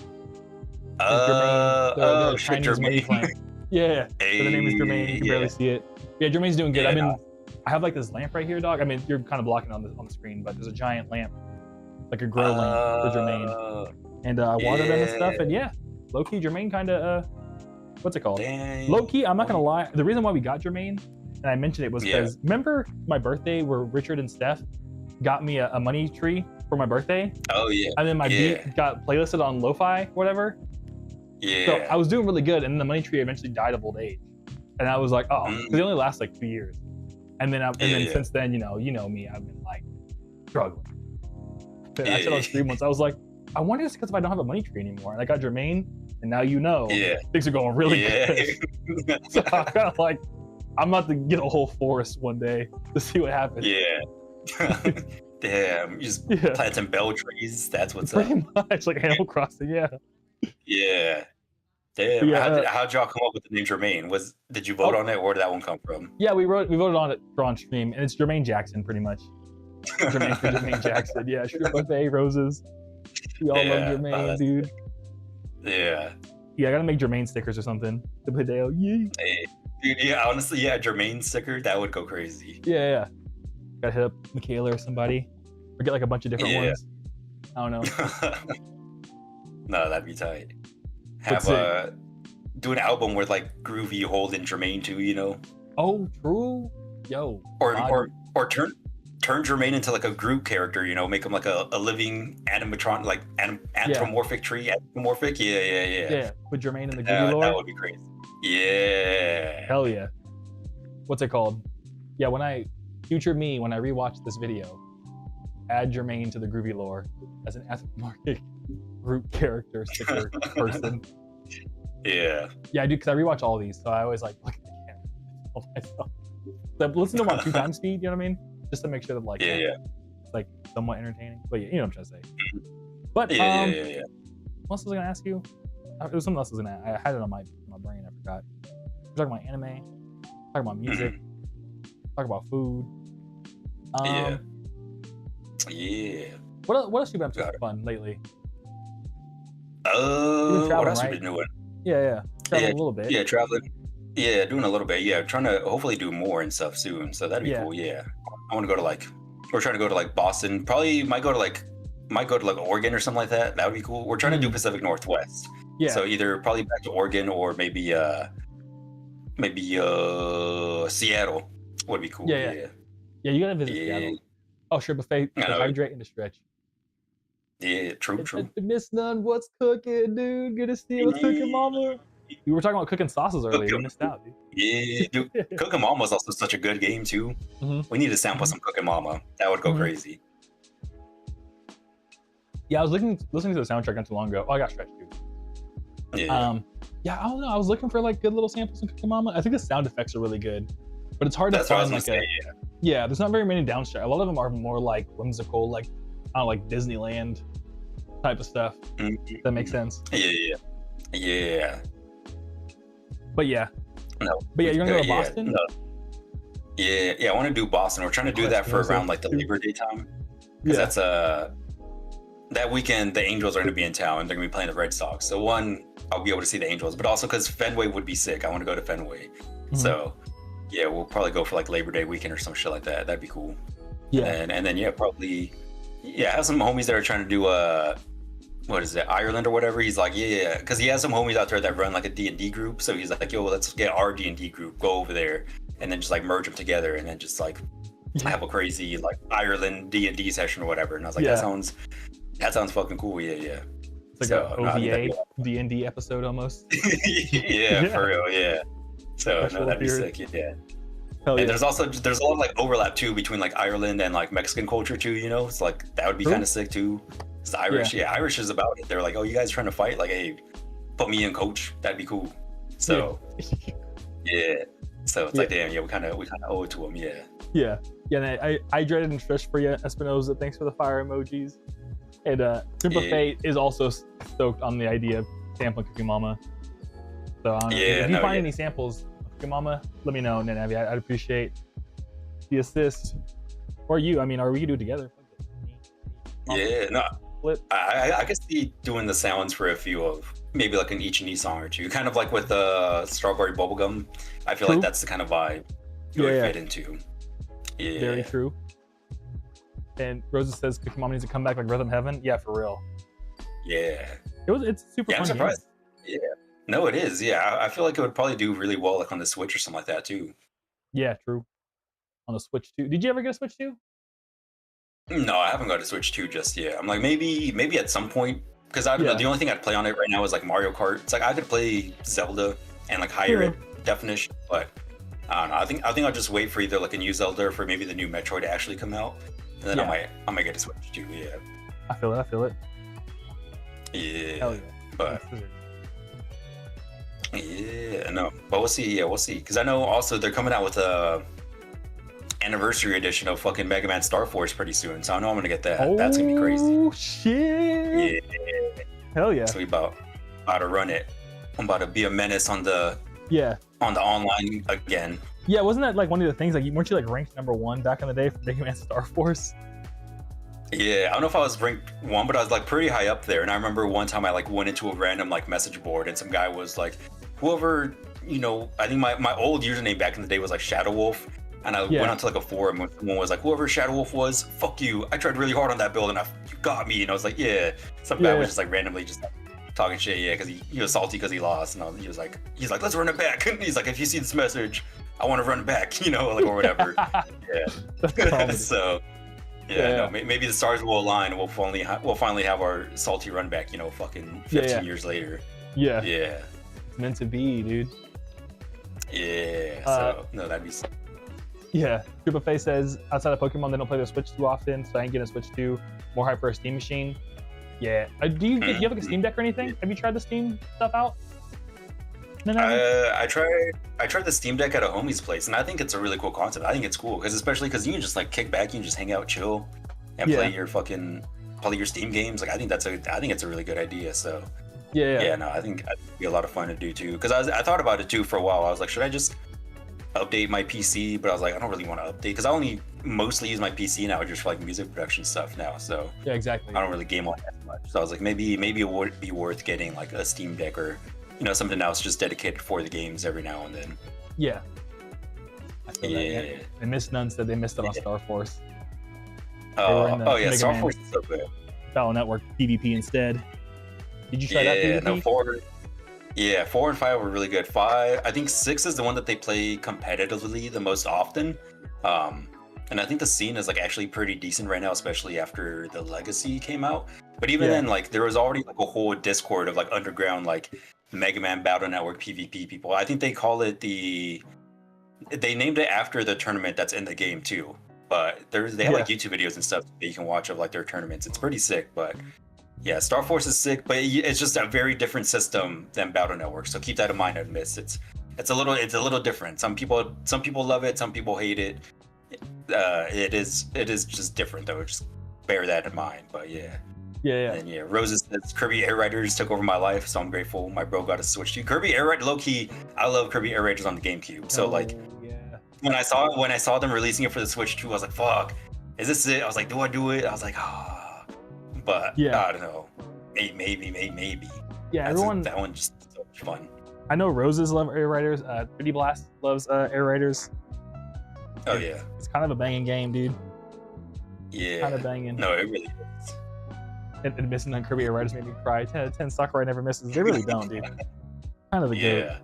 Jermaine. Money plant. Yeah. Hey, so the name is Jermaine. You can barely see it. Yeah, Jermaine's doing good. I have like this lamp right here, dog. I mean, you're kind of blocking on the screen, but there's a giant lamp. Like a grow lamp for Jermaine, and I water them and stuff. And low key Jermaine kind of what's it called? Dang. Low key, I'm not gonna lie. The reason why we got Jermaine, and I mentioned it was because remember my birthday where Richard and Steph got me a money tree for my birthday. Oh yeah. And then my beat got playlisted on lo-fi, whatever. Yeah. So I was doing really good, and then the money tree eventually died of old age, and I was like, because it only lasts like 2 years, and then since then, you know me, I've been like struggling. I said on stream once, I was like, I wonder it's because if I don't have a money tree anymore. And I got Jermaine, and now things are going really good. So I'm kind of like, I'm about to get a whole forest one day to see what happens. Yeah. Damn, you just plant some bell trees. That's what's up. Pretty much like Animal Crossing, yeah. Yeah. Damn. Yeah, how'd y'all come up with the name Jermaine? Did you vote on it, or where did that one come from? Yeah, we voted on it on stream, and it's Jermaine Jackson, pretty much. Jermaine for Jermaine Jackson. Yeah, shrimp buffet, roses. We all love Jermaine, dude. Yeah. Yeah, I gotta make Jermaine stickers or something. The Hideo, yeah. Hey, dude, yeah, honestly, yeah, Jermaine sticker, that would go crazy. Yeah. Gotta hit up Michaela or somebody. Or get like a bunch of different ones. I don't know. No, that'd be tight. Do an album with like Groovy holding Jermaine too, you know? Oh, true. Yo. Or turn Jermaine into like a group character, you know, make him like a living animatron, like anthropomorphic tree, anthropomorphic. Yeah. Put Jermaine in the Groovy lore. That would be crazy. Yeah. Hell yeah. What's it called? Yeah, future me, when I rewatch this video, add Jermaine to the Groovy lore as an anthropomorphic group character sticker person. Yeah. Yeah, I do, because I rewatch all these, so I always like look at the camera and tell myself. So listen to them on 2x speed, you know what I mean? Just to make sure that like it's like somewhat entertaining. But yeah, you know what I'm trying to say. But what else was I gonna ask you? It was something else I had it on my brain, I forgot. We're talking about anime, talking about music, talking about food. Yeah. What else you been up to for fun lately? What else have you been doing? Yeah. Traveling a little bit. Yeah, traveling. Yeah, doing a little bit. Yeah, trying to hopefully do more and stuff soon. So that'd be cool. Yeah, I want to go to we're trying to go to like Boston. Probably might go to like Oregon or something like that. That would be cool. We're trying to do Pacific Northwest. Yeah. So either probably back to Oregon or maybe Seattle would be cool. Yeah. You gotta visit Seattle. Oh, sure, buffet. Hydrate and to stretch. Yeah, true. Miss none. What's cooking, dude? Good to see you. What's cooking, mama? We were talking about cooking sauces earlier. You missed out, dude. Yeah, dude. Cooking Mama is also such a good game too. We need to sample some Cooking Mama. That would go crazy. Yeah, I was listening to the soundtrack not too long ago. Oh, I got stretched too. Yeah. Yeah, I don't know. I was looking for like good little samples in Cooking Mama. I think the sound effects are really good, but it's hard to find like yeah. There's not very many downstream. A lot of them are more like whimsical, like I don't know, like Disneyland type of stuff. That makes sense. Yeah. But yeah. You're gonna go to Boston? No. Yeah, I want to do Boston. We're trying to do that for around like the Labor Day time. Because that's that weekend the Angels are gonna be in town. They're gonna be playing the Red Sox. So I'll be able to see the Angels, but also because Fenway would be sick. I want to go to Fenway. So yeah, we'll probably go for like Labor Day weekend or some shit like that. That'd be cool. Yeah. And then probably I have some homies that are trying to do what is it, Ireland or whatever. He's like, because he has some homies out there that run like a D&D group. So he's like, yo, let's get our D&D group, go over there, and then just like merge them together, and then just like have a crazy like Ireland D&D session or whatever. And I was like, that sounds fucking cool. Yeah. It's like an OVA D&D episode almost. yeah, for real. Yeah. So that'd be sick. Yeah. Hell yeah. And there's a lot of like overlap too between like Ireland and like Mexican culture too. You know, it's like that would be kind of sick too. It's the Irish, Irish is about it. They're like, oh, you guys trying to fight? Like, hey, put me in, coach. That'd be cool. So, So it's like, damn, we kind of owe it to them. Yeah. And I dreaded and stretched for you, Espinoza. Thanks for the fire emojis. And Shrimp Buffet is also stoked on the idea of sampling Cookie Mama. So I don't know. If you find any samples of Cookie Mama, let me know, NetNavi. I'd appreciate the assist. Or you. I mean, or we could do it together. I could see doing the sounds for a few of maybe like an Ichi Ni song or two, kind of like with Strawberry Bubblegum. I feel like that's the kind of vibe you would fit into. Yeah, very true. And Rosa says Cookie Mama needs to come back like Rhythm Heaven. Yeah, for real. Yeah, it's super fun. I'm surprised. Yeah, no, it is. Yeah, I feel like it would probably do really well like on the Switch or something like that too. Yeah, true. On the Switch too. Did you ever get a Switch too? No, I haven't got a Switch 2 just yet. I'm like, maybe at some point, because I don't know, the only thing I'd play on it right now is like Mario Kart. It's like I could play Zelda and like higher definition, but I don't know. I think I'll just wait for either like a new Zelda or for maybe the new Metroid to actually come out, and then I might get a Switch 2. Yeah, I feel it. Yeah, hell yeah. But Yeah, no, but we'll see. Yeah, we'll see. Because I know also they're coming out with a anniversary edition of fucking Mega Man Star Force pretty soon. So I know I'm gonna get that. Oh, that's gonna be crazy. Oh shit! Yeah. Hell yeah! So we about to run it. I'm about to be a menace on the online again. Yeah, wasn't that like one of the things? Like, weren't you like ranked #1 back in the day for Mega Man Star Force? Yeah, I don't know if I was ranked 1, but I was like pretty high up there. And I remember one time I like went into a random like message board, and some guy was like, whoever, you know, I think my old username back in the day was like Shadow Wolf, and I went onto like a forum when someone was like, whoever Shadow Wolf was, fuck you. I tried really hard on that build, and you got me. And I was like, yeah. Some guy was just like randomly just like, talking shit, yeah, because he was salty because he lost, and he's like, let's run it back. And he's like, if you see this message, I want to run it back, you know, like or whatever. Yeah. So. Yeah, no, maybe the stars will align. We'll finally have our salty run back, you know, fucking 15 years later. Yeah. Yeah. It's meant to be, dude. Yeah. So no, that'd be. Yeah. Triple Face says outside of Pokemon, they don't play their Switch too often, so I ain't getting a Switch 2. More hype for a Steam machine. Yeah. Do you have like a Steam Deck or anything? Have you tried the Steam stuff out? I tried the Steam Deck at a homie's place, and I think it's a really cool concept. I think it's cool especially because you can just like kick back, you can just hang out, chill, and play your Steam games. Like I think it's a really good idea. So no, I think it'd be a lot of fun to do too. Because I thought about it too for a while. I was like, should I just update my PC? But I was like, I don't really want to update because I only mostly use my PC now just for like music production stuff now. So yeah, exactly. I don't really game on it as much. So I was like, maybe it would be worth getting like a Steam Deck or, you know, something else just dedicated for the games every now and then. Yeah. I feel that. And Miss Nunn said they missed it on Star Force. Star Force is so good. Battle Network PvP instead. Did you try that PvP? No, 4 and 5 were really good. 5, I think 6 is the one that they play competitively the most often. And I think the scene is like actually pretty decent right now, especially after the Legacy came out. But even then, like there was already like a whole Discord of like underground like Mega Man Battle Network PvP people. I think they call it they named it after the tournament that's in the game too. But they have like YouTube videos and stuff that you can watch of like their tournaments. It's pretty sick. But yeah, Star Force is sick, but it's just a very different system than Battle Network. So keep that in mind, Miss. It's a little different. Some people love it, some people hate it. It is just different though. Just bear that in mind. But yeah. And Roses says Kirby Air Riders took over my life, so I'm grateful my bro got a Switch to Kirby Air Riders. Low key, I love Kirby Air Riders on the GameCube. So when I saw them releasing it for the Switch 2, I was like, fuck, is this it? I was like, do I do it? I was like, but I don't know, maybe. Yeah, that one just so much fun. I know Roses love Air Riders. 3D Blast loves Air Riders. Oh yeah, it's kind of a banging game, dude. Yeah, kind of banging. No, it really is. And missing on Kirby Air Riders made me cry. 10 Sakurai never misses. They really don't, dude. Kind of the goat.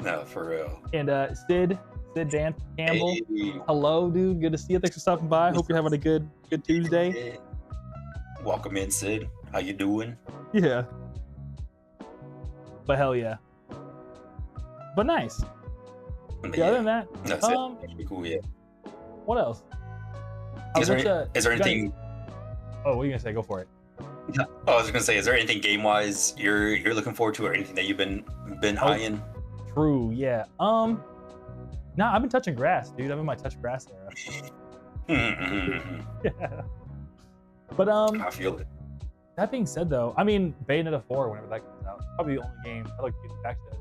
No, for real. And Sid Dan Campbell. Hey. Hello, dude. Good to see you. Thanks for stopping by. Hope you're having a good Tuesday. Welcome in, Sid. How you doing? Yeah. But hell yeah. But nice. Yeah, other than that, that's it. That'd be cool, yeah. What else? Is there anything? Oh, what are you gonna say? Go for it. I was gonna say, is there anything game-wise you're looking forward to, or anything that you've been high in? True, yeah. Nah, I've been touching grass, dude. I'm in my touch grass era. Yeah. But I feel it. That being said, though, I mean, Bayonetta 4, whenever that comes out, probably the only game I'd like to get back to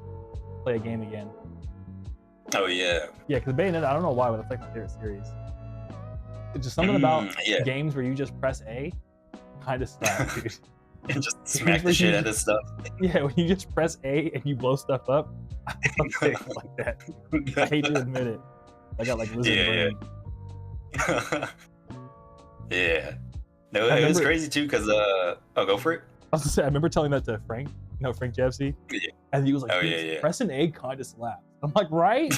play a game again. Oh yeah. Yeah, because Bayonetta, I don't know why, but it's like my favorite series. It's just something about games where you just press A, kind of stuff, dude. And just smack the shit out of stuff. Yeah, when you just press A and you blow stuff up, I love like that. I hate to admit it. I got like lizard brain. Yeah. No, it was crazy too, because go for it. I was gonna say, I remember telling that to Frank Jepsy, and he was like, press an A kind of slaps. I'm like, right?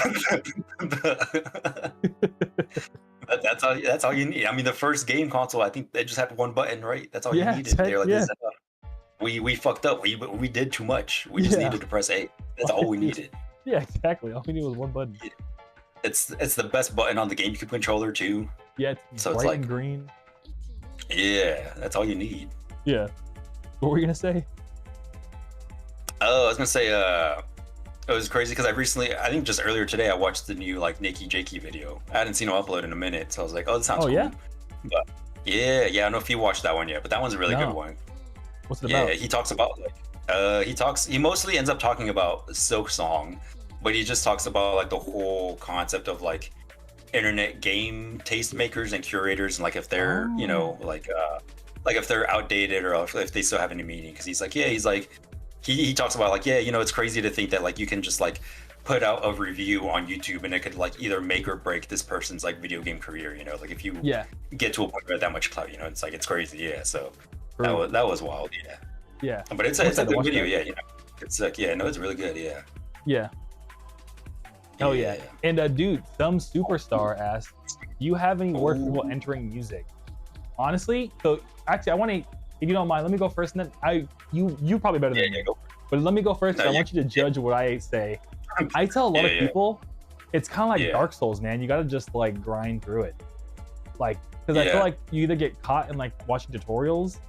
That's all you need. I mean, the first game console, I think they just had one button, right? That's all you needed. They're like, we fucked up. We did too much. We just needed to press A. That's all we needed. Yeah, exactly. All we needed was one button. Yeah. It's the best button on the GameCube controller too. Yeah, it's bright and green. Yeah, that's all you need. Yeah. What were you gonna say? Oh, I was gonna say, it was crazy because I think just earlier today, I watched the new like Nikki Jakey video. I hadn't seen him upload in a minute, so I was like, oh, this sounds cool. Yeah? But yeah, I don't know if you watched that one yet, but that one's a really good one. What's it about? Yeah, he talks about like, he mostly ends up talking about Silk Song, but he just talks about like the whole concept of like internet game tastemakers and curators, and like if they're, you know, like if they're outdated or if they still have any meaning. Because he's like, he talks about like, you know, it's crazy to think that like you can just like put out a review on YouTube and it could like either make or break this person's like video game career, you know, like if you get to a point where that much clout, you know, it's like, it's crazy. Yeah, so that was wild. Yeah, but it's a good video. You know, it's like, no, it's really good. Oh yeah. And dude, some superstar asked, do you have any work for entering music? Honestly, so actually I want to, if you don't mind, let me go first, and then you probably better than me. Go. But let me go first. I want you to judge what I say. I tell a lot of people, it's kind of like Dark Souls, man. You got to just like grind through it. Like, because I feel like you either get caught in like watching tutorials,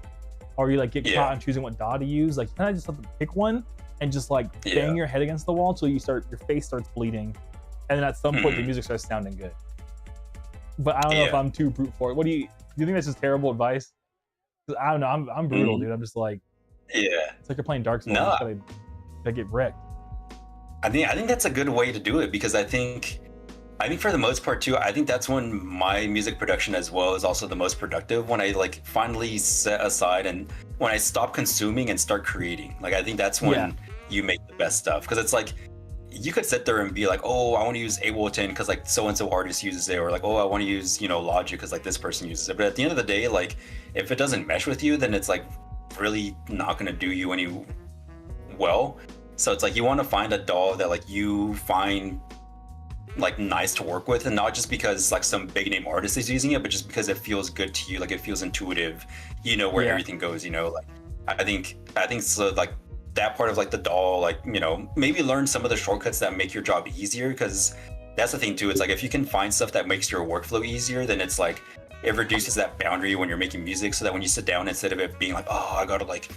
or you like get caught in choosing what DAW to use. Like, you kind of just have to pick one and just like bang your head against the wall till your face starts bleeding, and then at some point the music starts sounding good. But I don't know if I'm too brute for it. What do you think that's just terrible advice? I don't know. I'm brutal, dude. I'm just like, it's like you're playing Dark Souls. You gotta get wrecked. I think that's a good way to do it, because I think for the most part too, I think that's when my music production as well is also the most productive, when I like finally set aside and when I stop consuming and start creating. Like, I think that's when you make the best stuff, because it's like, you could sit there and be like, oh, I want to use Ableton because like so-and-so artist uses it, or like, oh, I want to use, you know, Logic because like this person uses it. But at the end of the day, like, if it doesn't mesh with you, then it's like really not going to do you any well. So it's like, you want to find a DAW that like you find like nice to work with, and not just because like some big name artist is using it, but just because it feels good to you, like it feels intuitive, you know, where everything goes, you know. Like, I think so, like that part of like the DAW, like, you know, maybe learn some of the shortcuts that make your job easier, because that's the thing too. It's like, if you can find stuff that makes your workflow easier, then it's like, it reduces that boundary when you're making music, so that when you sit down, instead of it being like, oh, I gotta like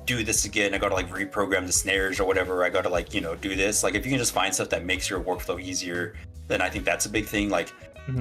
do this again, I gotta like reprogram the snares or whatever, I gotta like, you know, do this. Like, if you can just find stuff that makes your workflow easier, then I think that's a big thing. Like,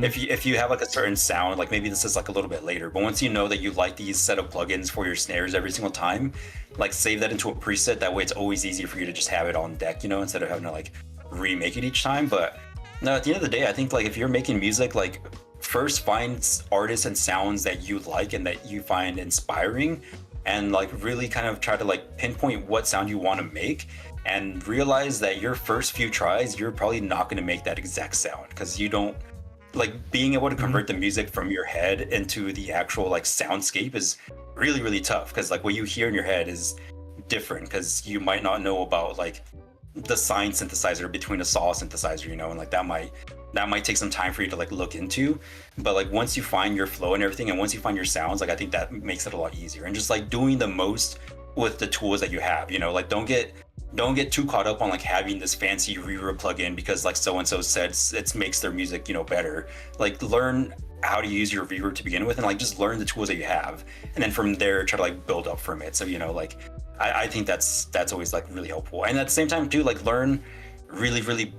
if you have like a certain sound, like maybe this is like a little bit later, but once you know that you like these set of plugins for your snares every single time, like save that into a preset. That way it's always easier for you to just have it on deck, you know, instead of having to like remake it each time. But no, at the end of the day, I think like if you're making music, like first find artists and sounds that you like and that you find inspiring, and like really kind of try to like pinpoint what sound you want to make, and realize that your first few tries, you're probably not going to make that exact sound, because you don't like being able to convert the music from your head into the actual like soundscape is really, really tough, because like what you hear in your head is different, because you might not know about like the sine synthesizer between a saw synthesizer, you know, and like that might take some time for you to like look into. But like once you find your flow and everything, and once you find your sounds, like I think that makes it a lot easier. And just like doing the most with the tools that you have, you know, like don't get too caught up on like having this fancy reverb plugin because like so and so said it makes their music, you know, better. Like learn how to use your reverb to begin with, and like just learn the tools that you have, and then from there try to like build up from it. So, you know, like I think that's always like really helpful. And at the same time too, like learn really, really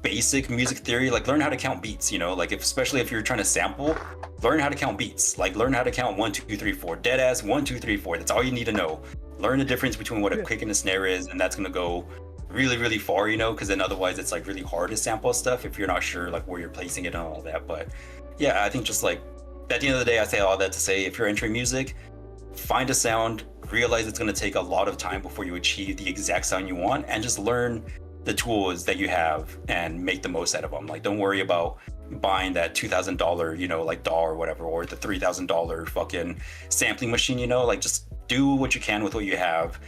basic music theory, like learn how to count beats, you know, like especially if you're trying to sample, learn how to count beats, like learn how to count 1 2 3 4, dead ass 1 2 3 4. That's all you need to know. Learn the difference between what a kick and a snare is, and that's going to go really, really far, you know, because then otherwise it's like really hard to sample stuff if you're not sure like where you're placing it and all that. But yeah, I think just like at the end of the day, I say all that to say, if you're entering music, find a sound, realize it's going to take a lot of time before you achieve the exact sound you want, and just learn the tools that you have and make the most out of them. Like, don't worry about buying that $2,000, you know, like DAW or whatever, or the $3,000 fucking sampling machine, you know, like just do what you can with what you have,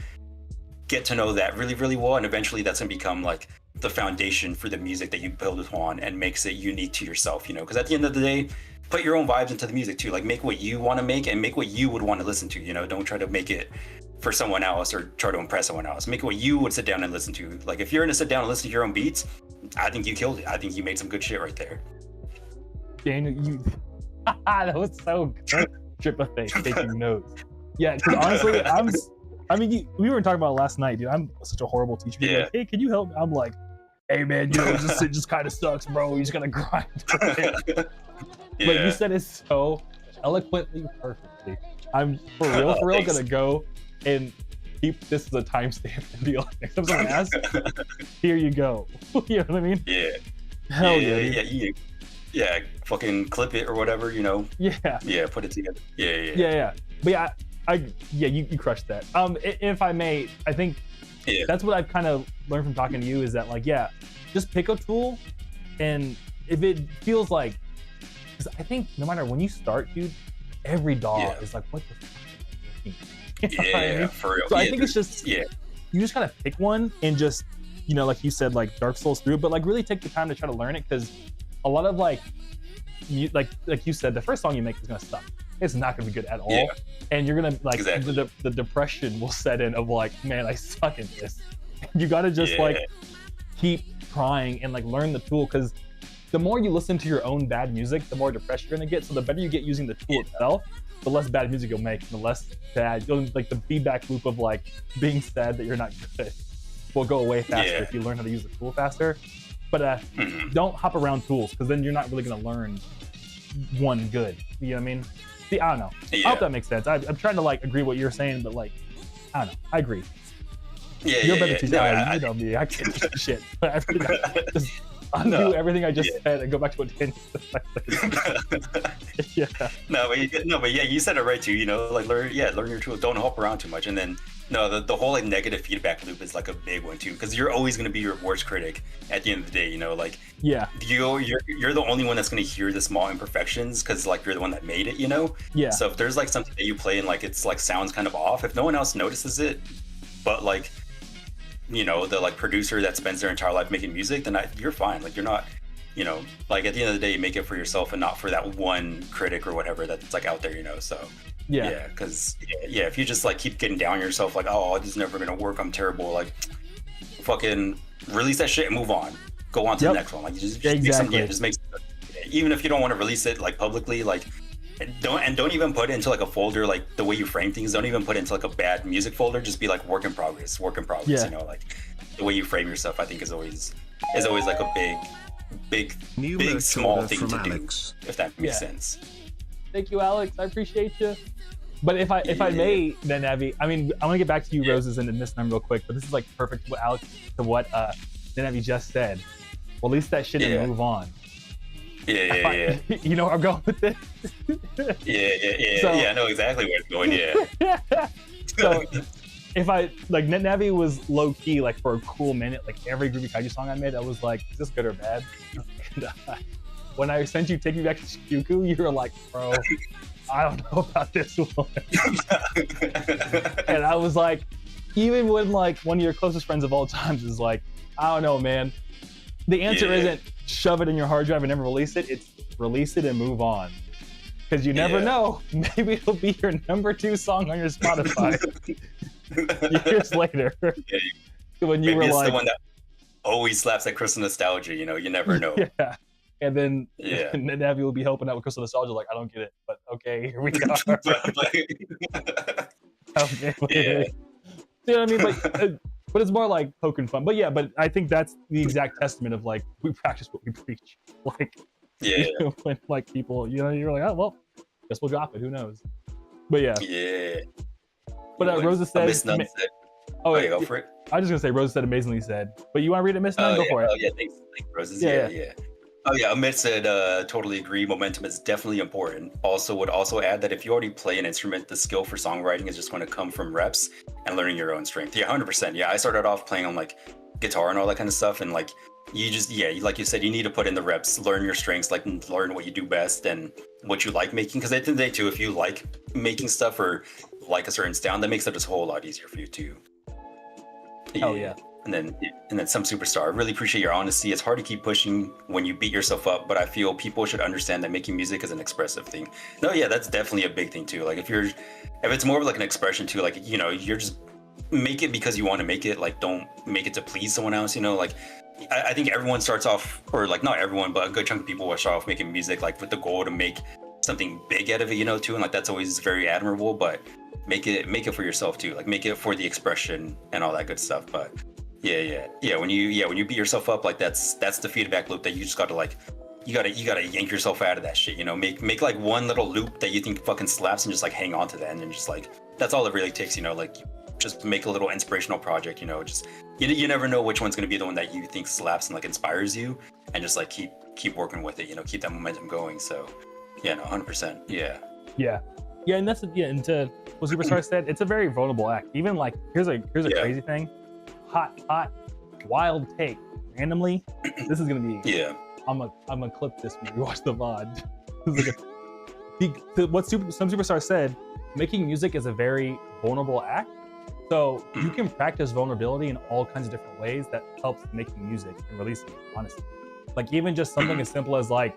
get to know that really, really well, and eventually that's gonna become like the foundation for the music that you build upon and makes it unique to yourself, you know, because at the end of the day, put your own vibes into the music too. Like make what you want to make and make what you would want to listen to, you know, don't try to make it for someone else or try to impress someone else. Make what you would sit down and listen to. Like if you're gonna sit down and listen to your own beats, I think you killed it. I think you made some good shit right there. Daniel, you that was so good. Trip of face taking notes. Yeah, because honestly, I mean, we were talking about it last night, dude. I'm such a horrible teacher. You're like, hey, can you help me? I'm like, hey, man, it just kind of sucks, bro. You just gotta grind. But you said it so eloquently, perfectly. I'm for real gonna go and keep this as a timestamp and be like, next time someone asks, here you go. You know what I mean? Yeah. Hell yeah. Fucking clip it or whatever, you know. Yeah. Yeah. Put it together. Yeah. But you crushed that. If I may, I think that's what I've kind of learned from talking to you is that like, just pick a tool, and if it feels like, because I think no matter when you start, dude, every DAW is like, what the fuck? You know what I mean? For real. So I think it's just you just gotta pick one and just, you know, like you said, like Dark Souls through it, but like really take the time to try to learn it, because a lot of like you said, the first song you make is gonna suck. It's not gonna be good at all, and you're gonna like the depression will set in of like, man, I suck at this. You gotta just like keep trying and like learn the tool, because the more you listen to your own bad music, the more depressed you're gonna get. So the better you get using the tool itself, the less bad music you'll make, the less bad you'll, like the feedback loop of like being sad that you're not good will go away faster if you learn how to use the tool faster. But don't hop around tools, because then you're not really gonna learn one good. You know what I mean? See, I don't know. I hope that makes sense. I'm trying to like agree what you're saying, but like, I don't know. I agree. You're better to you know me. I can't do shit. But I just undo everything I just said and go back to what Danny said. But you said it right too. You know, like learn your tools. Don't hop around too much, and then the whole like negative feedback loop is like a big one too, because you're always going to be your worst critic at the end of the day. You know, like you're the only one that's going to hear the small imperfections, because like you're the one that made it. You know. So if there's like something that you play and like it's like sounds kind of off, if no one else notices it, but like, you know, the like producer that spends their entire life making music, then you're fine. Like you're not, you know, like at the end of the day, you make it for yourself and not for that one critic or whatever that's like out there, you know. So because if you just like keep getting down on yourself, like, oh, this is never gonna work, I'm terrible, like fucking release that shit and move on, go on to the next one. Like you just make something, just make, even if you don't want to release it like publicly, like don't even put it into like a folder, like the way you frame things. Don't even put it into like a bad music folder. Just be like work in progress. You know, like the way you frame yourself, I think is always like a big small thing to Alex. Do, if that makes sense. Thank you, Alex. I appreciate you. But if I may, NetNavi, I mean, I want to get back to you, Roses, and Misnomer real quick. But this is like perfect what Alex to what NetNavi just said. Release that shit and move on. You know where I'm going with this? So, I know exactly where it's going. So if I like, NetNavi was low key like for a cool minute, like every Groovy Kaiju song I made, I was like, is this good or bad? And, when I sent you Take Me Back to Shuku, you were like, bro, I don't know about this one. And I was like, even when like one of your closest friends of all times is like, I don't know, man. The answer isn't shove it in your hard drive and never release it. It's release it and move on. Because you never know. Maybe it'll be your #2 song on your Spotify years later. When you were like, the one that always slaps that crystal nostalgia, you know, you never know. And then NetNavi will be helping out with crystal nostalgia, like, I don't get it, but okay, here we are. Okay. You know what I mean? But it's more like poking fun. But I think that's the exact testament of like, we practice what we preach. Like, you know, when like people, you know, you're like, oh, well, guess we'll drop it. Who knows? But But Rosa said, go for it. I was just gonna say Rosa said amazingly said. But you want to read it, Miss Nunn? Go for it. Oh yeah, thanks Roses. Oh yeah, Amit said, totally agree. Momentum is definitely important. Also, would also add that if you already play an instrument, the skill for songwriting is just going to come from reps and learning your own strength. 100%. I started off playing on like guitar and all that kind of stuff, and like you just like you said, you need to put in the reps, learn your strengths, like learn what you do best and what you like making. Because at the end of the day too, if you like making stuff or like a certain sound, that makes it just a whole lot easier for you too. Oh yeah. And then some superstar. I really appreciate your honesty. It's hard to keep pushing when you beat yourself up, but I feel people should understand that making music is an expressive thing. No, that's definitely a big thing too. Like if it's more of like an expression too, like, you know, you're just make it because you want to make it. Like don't make it to please someone else, you know. Like I think everyone starts off, or like not everyone, but a good chunk of people will start off making music like with the goal to make something big out of it, you know, too. And like that's always very admirable. But make it for yourself too. Like make it for the expression and all that good stuff. But yeah. When you beat yourself up, like that's the feedback loop that you just gotta like, you gotta yank yourself out of that shit. You know, make like one little loop that you think fucking slaps and just like hang on to that, and then just like that's all it really takes. You know, like just make a little inspirational project. You know, just you never know which one's gonna be the one that you think slaps and like inspires you, and just like keep working with it. You know, keep that momentum going. So yeah, no, 100%. Yeah, and that's and to what Superstar said, it's a very vulnerable act. Even like here's a crazy thing, hot wild take randomly. This is gonna be I'm gonna clip this when we watch the VOD. What some Superstar said, making music is a very vulnerable act. So you can practice vulnerability in all kinds of different ways that helps making music and releasing it, honestly. Like even just something as simple as like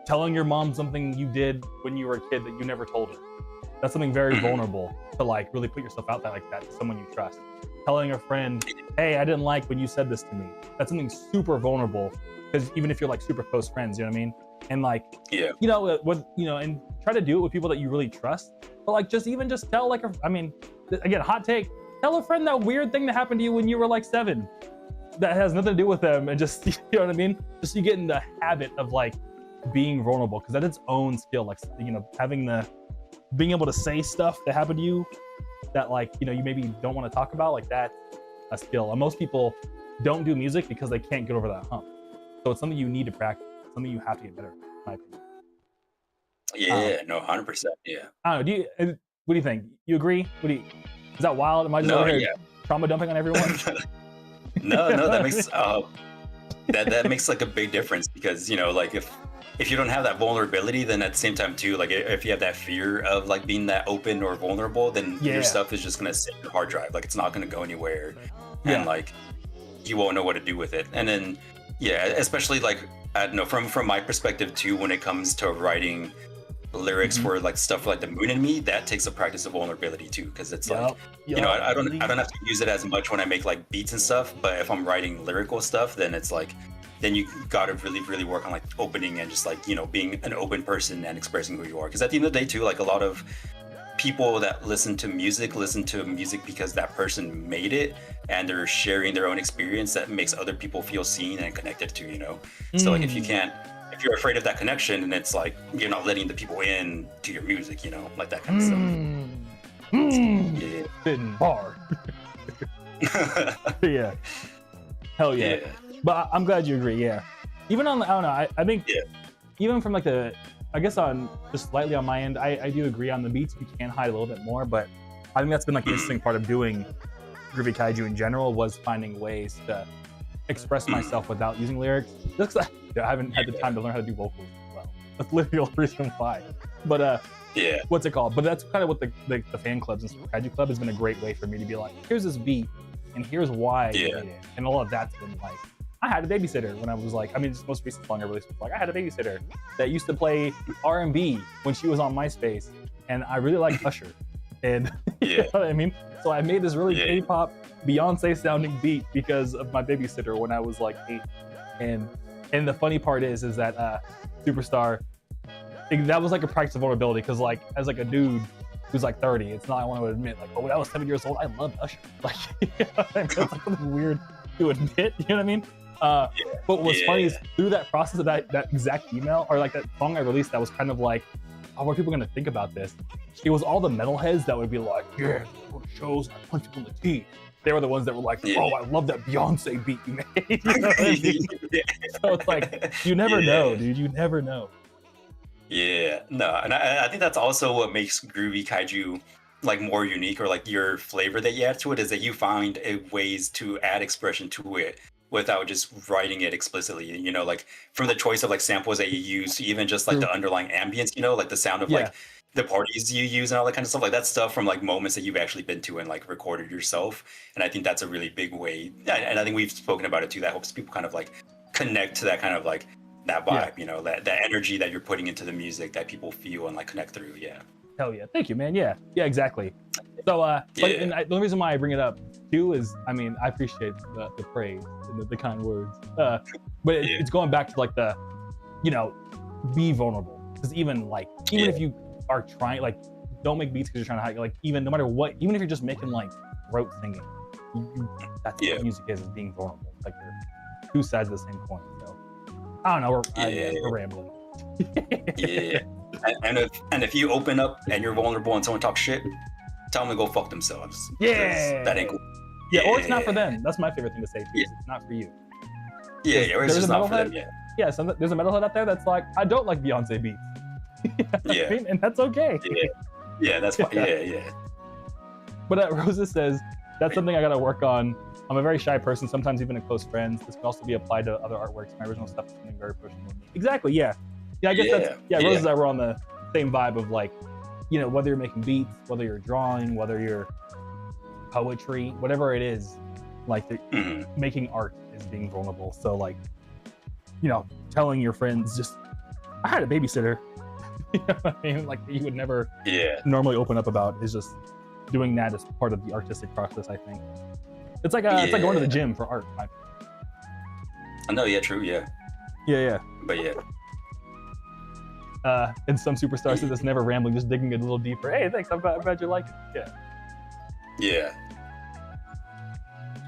telling your mom something you did when you were a kid that you never told her. That's something very vulnerable to like really put yourself out there like that to someone you trust. Telling a friend, hey, I didn't like when you said this to me. That's something super vulnerable, because even if you're like super close friends, you know what I mean? And like, you know, and try to do it with people that you really trust. But like, just tell like, again, hot take, tell a friend that weird thing that happened to you when you were like 7 that has nothing to do with them, and just, you know what I mean? Just you get in the habit of like being vulnerable, because that's its own skill. Like, you know, being able to say stuff that happened to you that like, you know, you maybe don't want to talk about, like that's a skill. And most people don't do music because they can't get over that hump. So it's something you need to practice, something you have to get better at, in my opinion. Yeah, no, 100%. Yeah. I don't know. What do you think? You agree? Is that wild? Am I just over here trauma dumping on everyone? No, that makes that makes like a big difference, because, you know, like if you don't have that vulnerability, then at the same time too, like if you have that fear of like being that open or vulnerable, then your stuff is just gonna sit in your hard drive. Like it's not gonna go anywhere, and like you won't know what to do with it. And then especially like I don't know, from my perspective too, when it comes to writing lyrics for like stuff like The Moon and Me, that takes a practice of vulnerability too, because it's like you know, I don't have to use it as much when I make like beats and stuff, but if I'm writing lyrical stuff, then it's like, then you gotta really work on like opening and just like, you know, being an open person and expressing who you are. Because at the end of the day too, like a lot of people that listen to music because that person made it, and they're sharing their own experience that makes other people feel seen and connected to, you know. So like if you're afraid of that connection, and it's like you're not letting the people in to your music, you know, like that kind of stuff. Spitting hard. Yeah. Hell yeah. But I'm glad you agree. Even on the, I don't know, I think even from like I guess on just slightly on my end, I do agree on the beats. You can hide a little bit more, but I think that's been like the interesting part of doing Groovy Kaiju in general, was finding ways to express myself without using lyrics. Just 'cause I haven't had the time to learn how to do vocals as well. That's literally the reason why. But what's it called? But that's kind of what the fan clubs and Kaiju Club has been a great way for me to be like, here's this beat, and here's why I did it. And all of that's been like, I had a babysitter when I was like, this most recent song I released was like, I had a babysitter that used to play R&B when she was on MySpace, and I really liked Usher. And you know what I mean? So I made this really K-pop Beyonce sounding beat because of my babysitter when I was like 8. And the funny part is that Superstar, that was like a practice of vulnerability, because like as like a dude who's like 30, it's not, I want to admit like, when I was 7 years old, I loved Usher. Like, you know what I mean? It's like something weird to admit, you know what I mean? But what's funny is through that process of that exact email, or like that song I released that was kind of like, what are people gonna think about this? It was all the metalheads that would be like, go to shows, I punch people in the teeth. They were the ones that were like, oh, I love that Beyonce beat you made. You know what I mean? So it's like, you never know, dude. You never know. Yeah, no, and I think that's also what makes Groovy Kaiju like more unique, or like your flavor that you add to it, is that you find ways to add expression to it without just writing it explicitly, you know, like from the choice of like samples that you use to even just like the underlying ambience, you know, like the sound of like the parties you use and all that kind of stuff, like that stuff from like moments that you've actually been to and like recorded yourself. And I think that's a really big way, and I think we've spoken about it too, that helps people kind of like connect to that kind of like that vibe, you know, that energy that you're putting into the music that people feel and like connect through. Hell yeah. Thank you, man. Yeah, exactly. So and the only reason why I bring it up too is, I appreciate the praise and the kind words, but it's going back to like the, you know, be vulnerable, because even if you are trying, like don't make beats because you're trying to hide. Like even no matter what, even if you're just making like rote singing, that's what music is being vulnerable. Like they're two sides of the same coin. So I don't know. We're rambling. Yeah. And if you open up and you're vulnerable and someone talks shit, tell them to go fuck themselves. Yeah. That ain't cool. Yeah, or it's not for them. That's my favorite thing to say too. It's not for you. Yeah, or it's just not for them. Yeah, so there's a metalhead out there that's like, I don't like Beyonce beats. Yeah. I mean, and that's okay. Yeah, that's fine. Yeah. But Rosa says, that's something I gotta work on. I'm a very shy person, sometimes even in close friends. This can also be applied to other artworks. My original stuff is something very personal to me. Exactly, yeah. Yeah, I guess Rosa and I were on the same vibe of like, you know, whether you're making beats, whether you're drawing, whether you're poetry, whatever it is, like making art is being vulnerable. So like, you know, telling your friends just, I had a babysitter, you know what I mean? Like you would never normally open up about, is just doing that as part of the artistic process, I think. It's like it's like going to the gym for art. I know, true, Yeah. But yeah. And some superstars said that's never rambling, just digging a little deeper. Hey, thanks, I'm glad you like it. Yeah,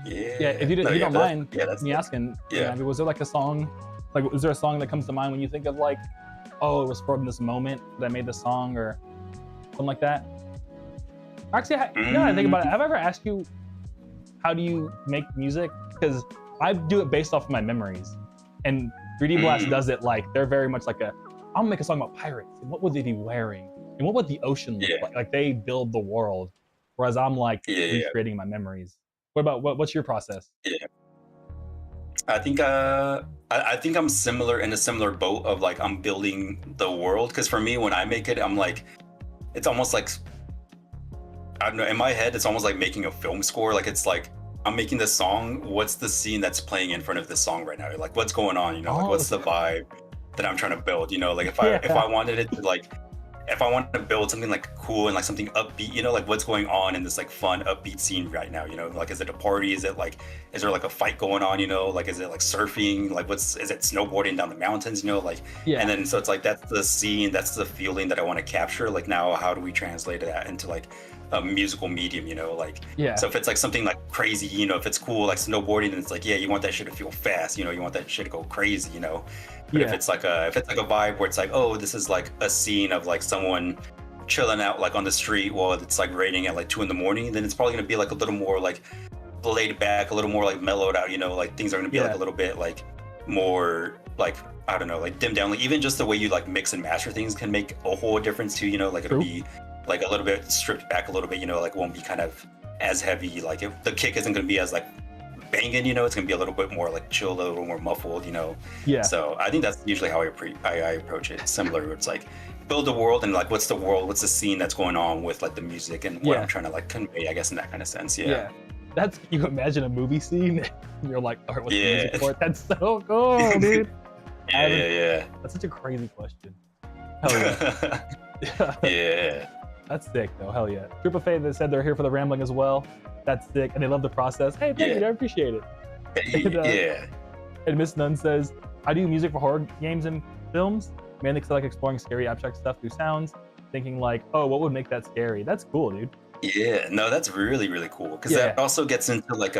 if you don't mind me asking, was there like a song, like is there a song that comes to mind when you think of like, oh, it was from this moment that I made the song or something like that? Actually, now I think about it, have I ever asked you, how do you make music? Because I do it based off of my memories. And 3D Blast does it like, they're very much like I'm gonna make a song about pirates. And what would they be wearing? And what would the ocean look like? Like they build the world. Whereas I'm like recreating my memories. What's your process? Yeah. I think I'm similar, in a similar boat of like, I'm building the world. Cause for me, when I make it, I'm like, it's almost like, I don't know, in my head, it's almost like making a film score. Like, it's like, I'm making this song. What's the scene that's playing in front of this song right now? Like, what's going on? You know, like, what's the vibe that I'm trying to build? You know, like if I wanted it to like, if I want to build something like cool and like something upbeat, you know, like what's going on in this like fun upbeat scene right now, you know, like is it a party? Is there like a fight going on, you know, like is it like surfing? Like is it snowboarding down the mountains, you know, like, and then so it's like that's the scene, that's the feeling that I want to capture. Like now, how do we translate that into like a musical medium, you know, like so if it's like something like crazy, you know, if it's cool like snowboarding, then it's like you want that shit to feel fast, you know, you want that shit to go crazy, you know. But if it's like a vibe where it's like, oh, this is like a scene of like someone chilling out like on the street while it's like raining at like 2 a.m, then it's probably gonna be like a little more like laid back, a little more like mellowed out, you know, like things are gonna be like a little bit like more like, I don't know, like dimmed down. Like even just the way you like mix and master things can make a whole difference too, you know, like it'll be like a little bit stripped back a little bit, you know, like won't be kind of as heavy, like the kick isn't gonna be as like banging, you know, it's gonna be a little bit more like chill, a little more muffled, you know. So I think that's usually how I approach it. Similar, it's like build the world and like what's the scene that's going on with like the music and what I'm trying to like convey, I guess, in that kind of sense. That's, you imagine a movie scene and you're like, all right, what's the music for it? That's so cool, dude. That's such a crazy question. Hell yeah. That's sick though, hell yeah. Triple Faye that said they're here for the rambling as well. That's sick, and they love the process. Hey, thank you, I appreciate it. And Miss Nunn says, I do music for horror games and films, mainly because I like exploring scary abstract stuff through sounds, thinking like, oh, what would make that scary? That's cool, dude. Yeah, no, that's really, really cool. Because that also gets into like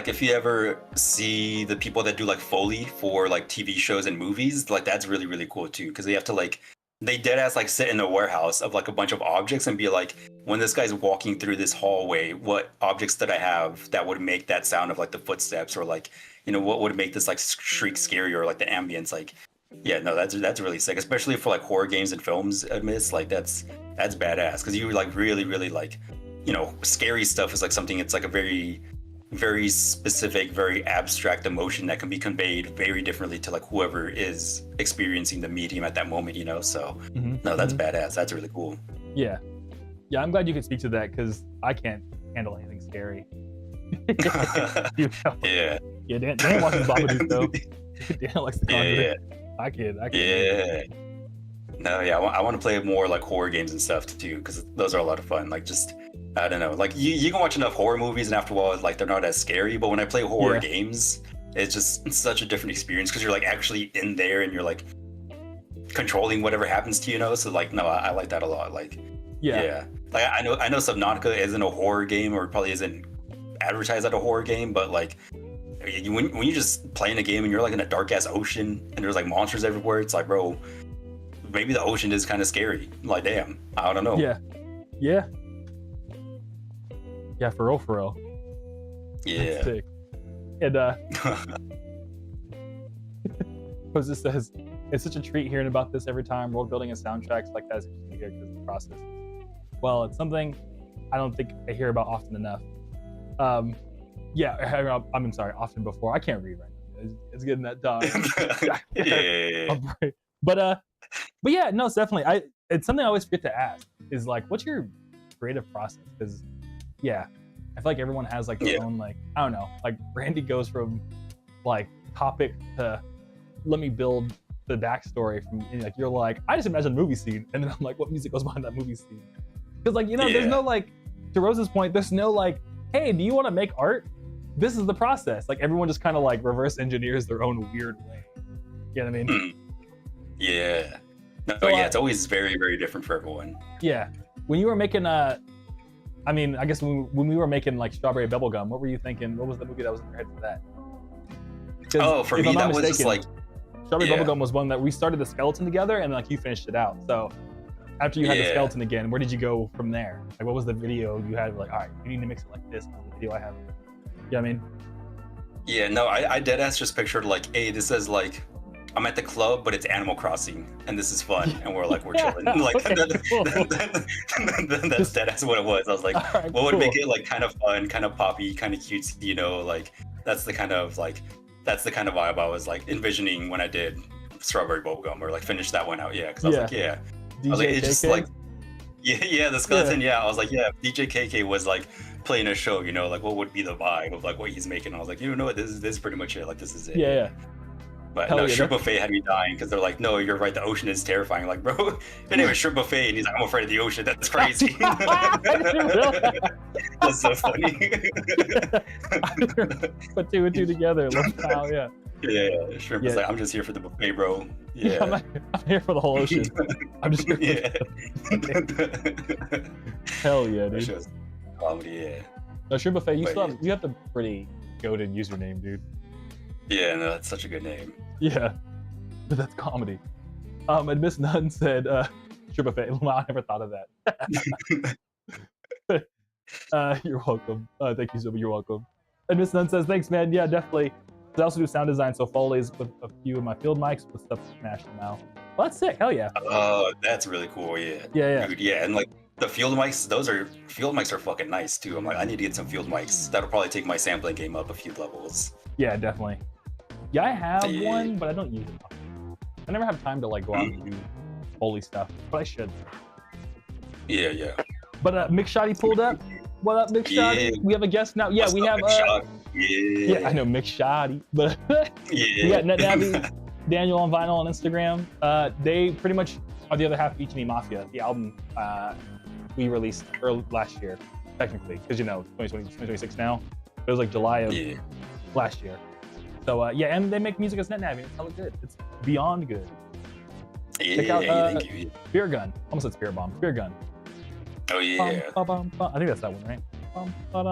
if you ever see the people that do like Foley for like TV shows and movies, like that's really, really cool too. Because they have to like, they dead ass like sit in a warehouse of like a bunch of objects and be like, when this guy's walking through this hallway, what objects did I have that would make that sound of like the footsteps, or like, you know, what would make this like shriek scary, or like the ambience, like, that's really sick, especially for like horror games and films. Admits like that's badass, because you like really, really like, you know, scary stuff is like something, it's like a very, very specific, very abstract emotion that can be conveyed very differently to like whoever is experiencing the medium at that moment, you know. So no, that's badass. That's really cool. Yeah, I'm glad you could speak to that, because I can't handle anything scary. You know? Dan watches Babadook though. Dan likes the Conjuring. I can. No, I want to play more like horror games and stuff too, because those are a lot of fun. Like just, I don't know, like you can watch enough horror movies and after a while, like they're not as scary. But when I play horror games, it's just such a different experience, because you're like actually in there and you're like controlling whatever happens to you, know. So like, no, I like that a lot. Like Yeah. Like I know Subnautica isn't a horror game, or probably isn't advertised as a horror game, but like when you just playing a game and you're like in a dark ass ocean and there's like monsters everywhere, it's like, bro, maybe the ocean is kind of scary. Like, damn, I don't know. Yeah, for real. Yeah. That's sick. And Jose says, it's such a treat hearing about this every time. World building and soundtracks like that is interesting to hear because of the process. Well, it's something I don't think I hear about often enough. I'm sorry, often before. I can't read right now. It's getting that dog. Yeah. But yeah, no, it's definitely. It's something I always forget to ask. Is like, what's your creative process? Because yeah, I feel like everyone has like their own, like, I don't know. Like Randy goes from like topic to let me build the backstory from, like, you're like, I just imagine a movie scene, and then I'm like, what music goes behind that movie scene? Because like, there's no like, to Rose's point, there's no like, hey, do you want to make art? This is the process. Like everyone just kind of like reverse engineers their own weird way. You know what I mean? Yeah. No, So, it's always very, very different for everyone. Yeah. When you were making I guess when we were making like Strawberry Bubblegum, what were you thinking? What was the movie that was in your head for that? Oh, for me, that was just like Strawberry Bubblegum was one that we started the skeleton together and like you finished it out. So after you had the skeleton again, where did you go from there? Like what was the video you had? Like, all right, you need to mix it like this. The video I have. You know what I mean? Yeah, no, I deadass just pictured like, hey, this is like, I'm at the club, but it's Animal Crossing, and this is fun, and we're chilling. Like, okay, cool. that's deadass what it was. I was like, right, what would make it like kind of fun, kind of poppy, kind of cutesy, like that's the kind of vibe I was like envisioning when I did Strawberry Bubblegum, or like finish that one out. Yeah, because I was like, DJ I was like, it's just like, the skeleton. Yeah. I was like, if DJ KK was like playing a show, like what would be the vibe of like what he's making? I was like, what, this is pretty much it. Like this is it. Yeah. But Hell no, yeah, Shrimp Buffet had me dying because they're like, no, you're right, the ocean is terrifying. Like, bro, your name is Shrimp Buffet, and he's like, I'm afraid of the ocean. That's crazy. That's so funny. Put two and two together. Yeah. Yeah, Shrimp is like, I'm just here for the buffet, bro. Yeah. I'm here for the whole ocean. I'm just here for the Hell yeah, dude. That comedy, yeah. No, Shrimp Buffet, you have the pretty goated username, dude. Yeah, no, that's such a good name. Yeah, but that's comedy. And Miss Nunn said, Shrimp Buffet. Wow, I never thought of that. You're welcome. Thank you so much. You're welcome. And Miss Nunn says, thanks, man. Yeah, definitely. I also do sound design, so Foley's with a few of my field mics with stuff smashed now. Well, that's sick. Hell yeah. Oh, that's really cool. Yeah. Yeah. Dude, yeah, and like the field mics, field mics are fucking nice too. I'm like, I need to get some field mics. That'll probably take my sampling game up a few levels. Yeah, definitely. Yeah, I have one, but I don't use it. I never have time to like go out and do Foley stuff, but I should. Yeah. But Mick Shoddy pulled up. What up, Mick Shoddy? Yeah. We have a guest now. Yeah, we have. Yeah, I know Mick Shoddy, but we got NetNavi, Daniel on vinyl on Instagram. They pretty much are the other half of Ichi Ni Mafia, the album we released last year, technically, because 2026 now. It was like July of last year. So and they make music as NetNavi. It's hella good. It's beyond good. Check out Spear Gun. Almost said Spear Bomb. Spear Gun. Oh yeah. I think that's that one, right?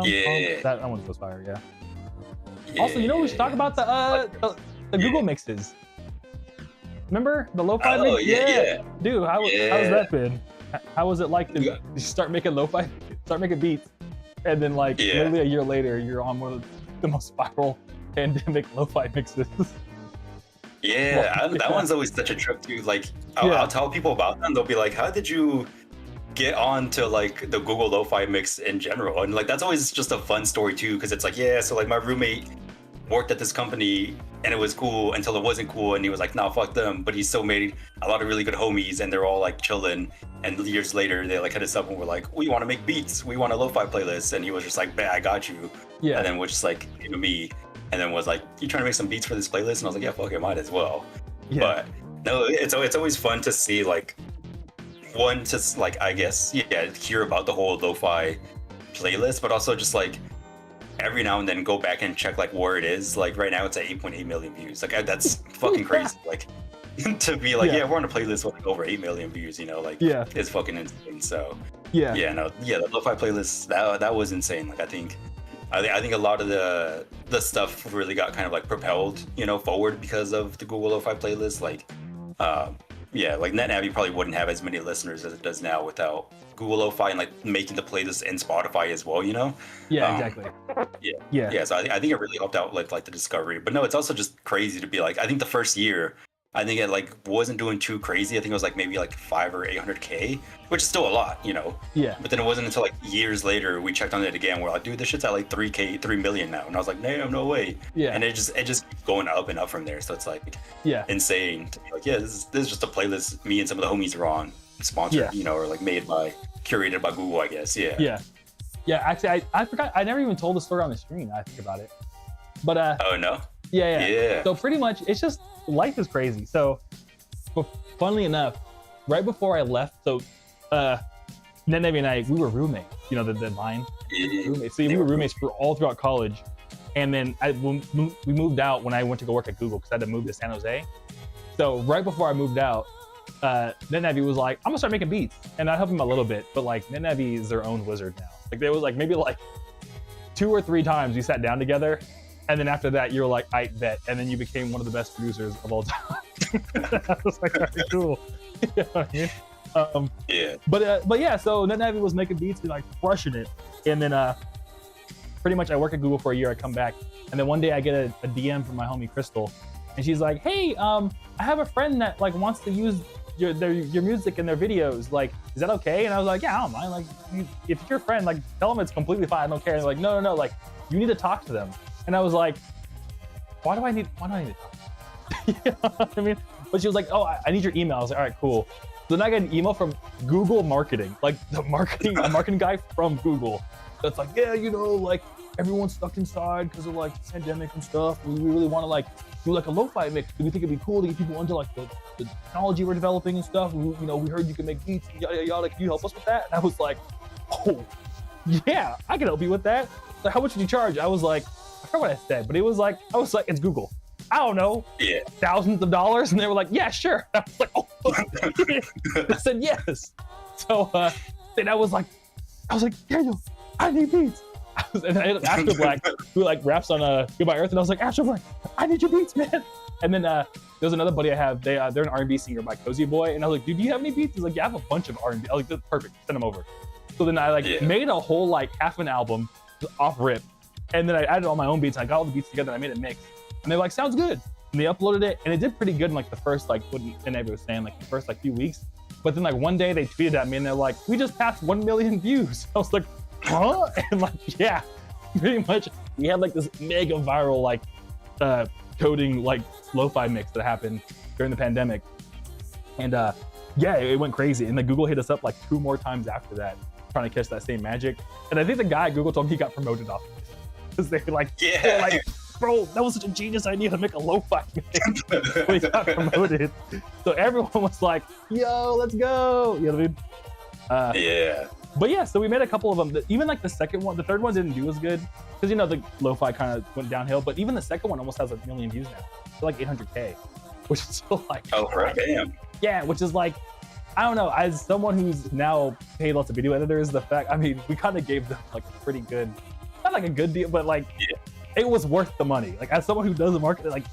Yeah. That one was fire. Yeah. Also, we should talk about the Google mixes. Remember the lo-fi mix? Yeah. Dude, how has that been? How was it like to start making lo-fi, start making beats, and then like literally a year later, you're on one of the most viral pandemic lo-fi mixes? Yeah, that one's always such a trip too. Like, I'll tell people about them. They'll be like, "How did you get on to like the Google Lo-Fi mix in general?" And like, that's always just a fun story too, because it's like, so like my roommate worked at this company and it was cool until it wasn't cool, and he was like, "Nah, fuck them." But he still made a lot of really good homies, and they're all like chilling. And years later, they like hit us up and were like, "We want to make beats. We want a lo-fi playlist." And he was just like, "Bet, I got you." Yeah. And then was just like, me. And then was like, "You trying to make some beats for this playlist?" And I was like, "Yeah, fuck it, might as well." Yeah. But no, it's always fun to see like, one, just like, I guess, hear about the whole lo-fi playlist, but also just like every now and then go back and check like where it is. Like right now it's at 8.8 million views. Like that's fucking crazy. Like to be like, we're on a playlist with like over 8 million views, you know, like it's fucking insane. So the lo-fi playlist, that was insane. Like I think a lot of the stuff really got kind of like propelled, you know, forward because of the Google Lo-Fi playlist. Like like NetNavi probably wouldn't have as many listeners as it does now without Google Lo-Fi and like making the playlist in Spotify as well, you know? Exactly. So I think it really helped out like the discovery. But no, it's also just crazy to be like, I think the first year, I think it like wasn't doing too crazy. I think it was like maybe like 500 or 800K, which is still a lot, you know? Yeah. But then it wasn't until like years later we checked on it again. We're like, dude, this shit's at like 3 million now. And I was like, damn, no way. Yeah. And it just keeps going up and up from there. So it's like insane to be like, this is just a playlist me and some of the homies are on, sponsored, you know, or like curated by Google, I guess. Yeah. Actually, I forgot. I never even told the story on the screen. I think about it, but oh no. Yeah. So pretty much, it's just life is crazy. So, funnily enough, right before I left, so NetNavi and I, we were roommates. You know, the line roommates. So we were roommates for all throughout college, and then we moved out when I went to go work at Google because I had to move to San Jose. So right before I moved out, NetNavi was like, I'm gonna start making beats, and I helped him a little bit, but like NetNavi is their own wizard now. Like there was like maybe like 2 or 3 times we sat down together, and then after that you were like, I bet, and then you became one of the best producers of all time. I was like, all right, cool. You know what I mean? But yeah, so NetNavi was making beats and like crushing it, and then pretty much I work at Google for a year. I come back, and then one day I get a DM from my homie Crystal, and she's like, hey, I have a friend that like wants to use your music in their videos. Like, is that okay? And I was like, yeah, I don't mind. Like, if you're a friend, like, tell them it's completely fine. I don't care. And they're like, no, like, you need to talk to them. And I was like, why do I need to talk to them? You know what I mean? But she was like, oh, I need your email. I was like, all right, cool. So then I got an email from Google Marketing, like the marketing guy from Google. That's like, yeah, you know, like everyone's stuck inside because of like the pandemic and stuff. We really want to like do like a lo-fi mix. Do we think it'd be cool to get people into like the technology we're developing and stuff? We heard you can make beats, yada yada. Can you help us with that? And I was like, oh, yeah, I can help you with that. Like, how much did you charge? I was like, I forgot what I said, but I was like, it's Google. I don't know, thousands of dollars, and they were like, yeah, sure. I was like, oh, I said yes. So then I was like, Daniel, I need beats. And I had Astro Black, who like raps on Goodbye Earth, and I was like, Astro Black, I need your beats, man. And then there's another buddy I have. They're an R&B singer by Cozy Boy, and I was like, dude, do you have any beats? He's like, yeah, I have a bunch of R&B. I was like, that's perfect. Send them over. So then I made a whole like half an album off rip, and then I added all my own beats. And I got all the beats together, and I made a mix. And they're like, sounds good. And they uploaded it, and it did pretty good in like the first like what NetNavi was saying, like the first like few weeks. But then like one day they tweeted at me, and they're like, we just passed 1 million views. I was like, huh? And like, yeah, pretty much we had like this mega viral like coding like lo-fi mix that happened during the pandemic. And it went crazy. And then Google hit us up like 2 more times after that, trying to catch that same magic. And I think the guy at Google told me he got promoted off of it. Because they're like, bro, that was such a genius idea to make a lo-fi mix. So he got promoted. So everyone was like, yo, let's go. You know what I mean? But yeah, so we made a couple of them. Even like the second one, the third one didn't do as good. Because, you know, the lo-fi kind of went downhill. But even the second one almost has 1 million views now. It's like 800K, which is still like... Oh, right. Damn. Yeah, which is like, I don't know. As someone who's now paid lots of video editors, the fact, I mean, we kind of gave them like a pretty good, not like a good deal, but like, it was worth the money. Like, as someone who does the market, like,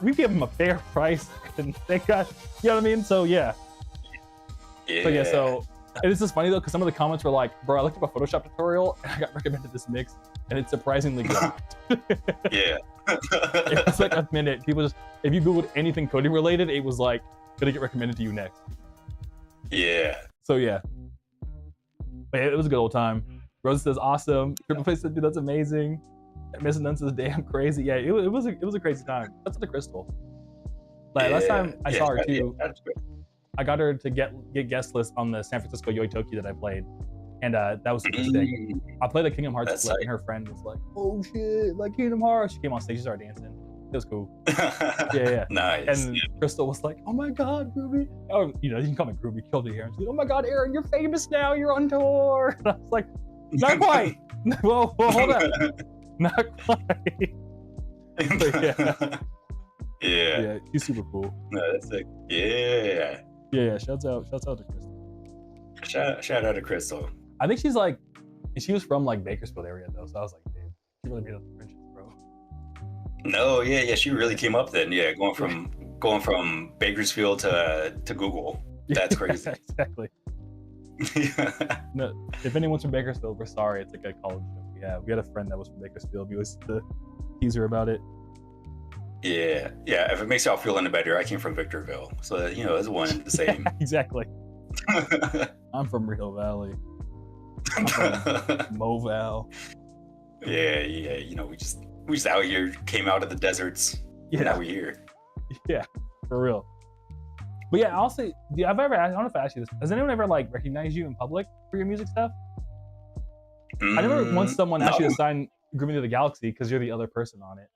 we give them a fair price, and they got, you know what I mean? So yeah. So and this is funny though, because some of the comments were like, bro, I looked up a Photoshop tutorial and I got recommended this mix, and it's surprisingly good. It was like a minute. People just, if you Googled anything coding related, it was like gonna get recommended to you next. So yeah. But it was a good old time. Rose says awesome. Triple Face said, dude, that's amazing. Missing None says damn crazy. Yeah, it was a crazy time. That's the Crystal. Like last time I saw her too, I got her to get guest list on the San Francisco Yoitoki that I played, and that was super sick. I played the Kingdom Hearts split, and her friend was like, "Oh shit, like Kingdom Hearts!" She came on stage, she started dancing. It was cool. Nice. And Crystal was like, "Oh my god, Groovy!" Oh, you know, you can call me Groovy. Killed it here. And she's like, "Oh my god, Aaron, you're famous now. You're on tour." And I was like, "Not quite." well, hold on. Not quite. But Yeah. She's super cool. No, that's sick. Yeah. Shouts out to Crystal. Shout out to Crystal. I think she's like, she was from like Bakersfield area though, so I was like, damn, she really made up the friendships, bro. No, yeah, she really came up then. Yeah, going from Bakersfield to Google. That's crazy. Exactly. No, if anyone's from Bakersfield, we're sorry. It's like a college joke. We had a friend that was from Bakersfield. We used to tease her about it. Yeah. If it makes y'all feel any better, I came from Victorville, so it's one and the same. Exactly. I'm from Rio Valley. I'm from Moval. Yeah. We just out here, came out of the deserts. Yeah. Now we're here. Yeah, for real. But yeah, I'll say, I don't know if I asked you this. Has anyone ever like recognized you in public for your music stuff? I remember once someone asked you to sign Groovy to the Galaxy because you're the other person on it.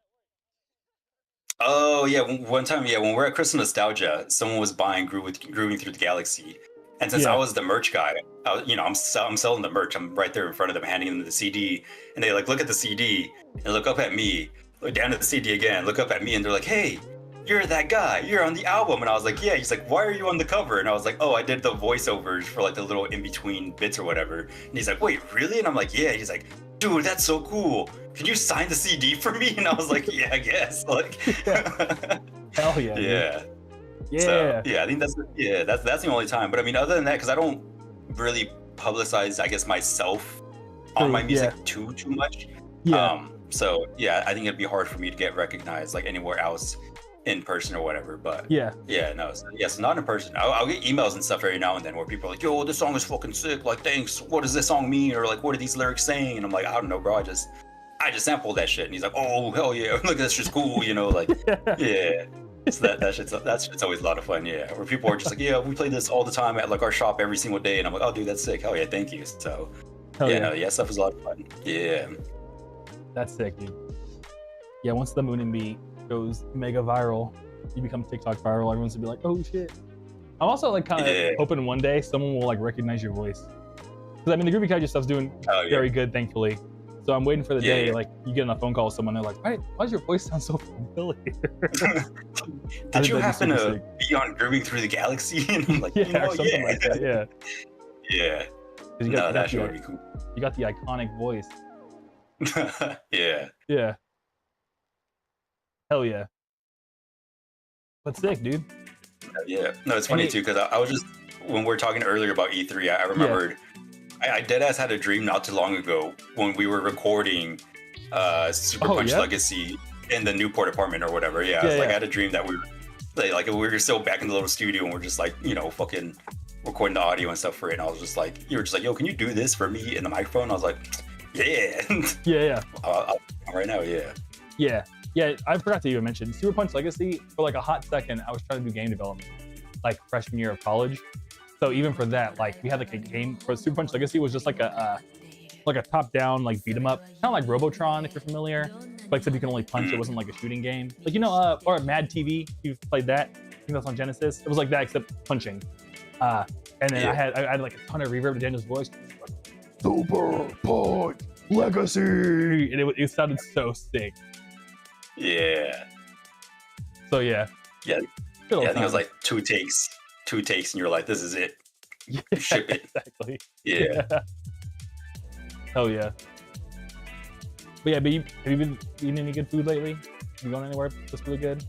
Oh yeah, one time, when we were at Crystal Nostalgia, someone was buying Grooving Through the Galaxy, and since I was the merch guy, I'm selling the merch. I'm right there in front of them, handing them the CD, and they like look at the CD and look up at me, look down at the CD again, look up at me, and they're like, "Hey, you're that guy. You're on the album." And I was like, "Yeah." He's like, "Why are you on the cover?" And I was like, "Oh, I did the voiceovers for like the little in between bits or whatever." And he's like, "Wait, really?" And I'm like, "Yeah." He's like, "Dude, that's so cool. Can you sign the CD for me?" And I was like, "Yeah, I guess." Like, hell yeah. Yeah. Yeah. So, I think that's the only time. But I mean, other than that, because I don't really publicize, I guess, myself on my music too much. Yeah. So yeah, I think it'd be hard for me to get recognized like anywhere else in person or whatever. But so not in person. I'll get emails and stuff every now and then where people are like, "Yo, this song is fucking sick. Like, thanks. What does this song mean?" Or like, "What are these lyrics saying?" And I'm like, "I don't know, bro. I just sampled that shit." And he's like, "Oh, hell yeah. Look, that's just cool." Like, yeah. So that shit's always a lot of fun. Yeah. Where people are just like, "Yeah, we play this all the time at like our shop every single day." And I'm like, "Oh, dude, that's sick. Hell yeah. Thank you." So stuff is a lot of fun. Yeah. That's sick, dude. Yeah. Once the Moon and Me goes mega viral, you become TikTok viral, everyone's gonna be like, "Oh shit." I'm also like kind of hoping one day someone will like recognize your voice, because I mean the Groovy Kaiju stuff's doing very good, thankfully. So I'm waiting for the day like you get on a phone call with someone, they're like, "Why does your voice sound so familiar?" Did you happen to be on Grooving Through the Galaxy? And I'm like, something like that. Yeah. That should be cool. You got the iconic voice. Yeah. Hell yeah. But sick, dude. Yeah. No, it's funny too, because I was just, when we were talking earlier about E3, I remembered I deadass had a dream not too long ago when we were recording Super Punch Legacy in the Newport apartment or whatever. I had a dream that we were still back in the little studio and we're just like, fucking recording the audio and stuff for it. And I was just like, you were just like, "Yo, can you do this for me in the microphone?" I was like, yeah. Right now, Yeah, I forgot to even mention Super Punch Legacy. For like a hot second, I was trying to do game development, like freshman year of college. So even for that, like we had like a game for Super Punch Legacy was just like a top-down like beat 'em up, kind of like Robotron if you're familiar. But except you can only punch. It wasn't like a shooting game, like or Mad TV. You've played that? I think that's on Genesis. It was like that except punching. And then I had like a ton of reverb to Daniel's voice. Super Punch Legacy, and it sounded so sick. Yeah. So yeah. I think it was like two takes, and you're like, "This is it. Ship it." Exactly. Yeah. Hell yeah. But have you been eating any good food lately? Have you gone anywhere that's really good?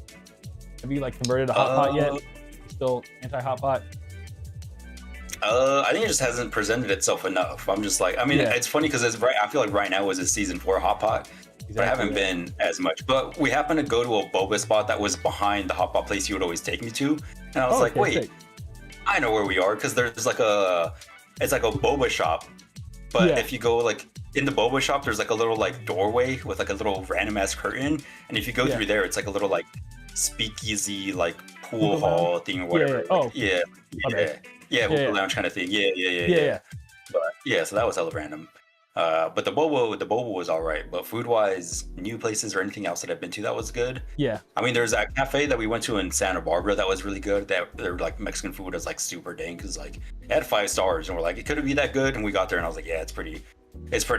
Have you like converted to hot pot yet? Still anti-hot pot? I think it just hasn't presented itself enough. I'm just like, I mean, it's funny because I feel like right now is a season 4 hot pot. Exactly, but I haven't been as much. But we happened to go to a boba spot that was behind the hot pot place you would always take me to, and I was like, "Wait, I know where we are," because there's it's like a boba shop. But if you go like in the boba shop, there's like a little like doorway with like a little random ass curtain, and if you go through there, it's like a little like speakeasy like pool hall thing or whatever. Lounge kind of thing. Yeah. But so that was hella random. But the boba was all right. But food wise, new places or anything else that I've been to that was good. Yeah. I mean, there's a cafe that we went to in Santa Barbara that was really good. That their like Mexican food was like super dang, because like it had 5 stars, and we're like, it couldn't be that good. And we got there, and I was like, yeah, it's pretty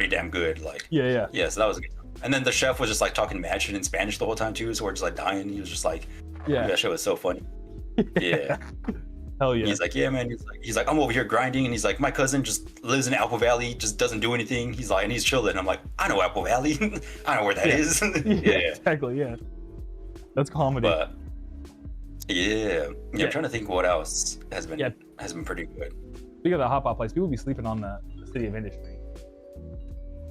damn good. Like, yeah. So that was a good time. And then the chef was just like talking mad shit in Spanish the whole time too, so we're just like dying. He was just like, that shit was so funny. Yeah. Hell yeah. He's like, yeah, man. He's like, I'm over here grinding, and he's like, my cousin just lives in Apple Valley, just doesn't do anything. He's like, and he's chilling. I'm like, I know Apple Valley. I know where that is. Exactly. Yeah. That's comedy. But I'm trying to think what else has been pretty good. Speaking of the hot pot place, people be sleeping on the City of Industry.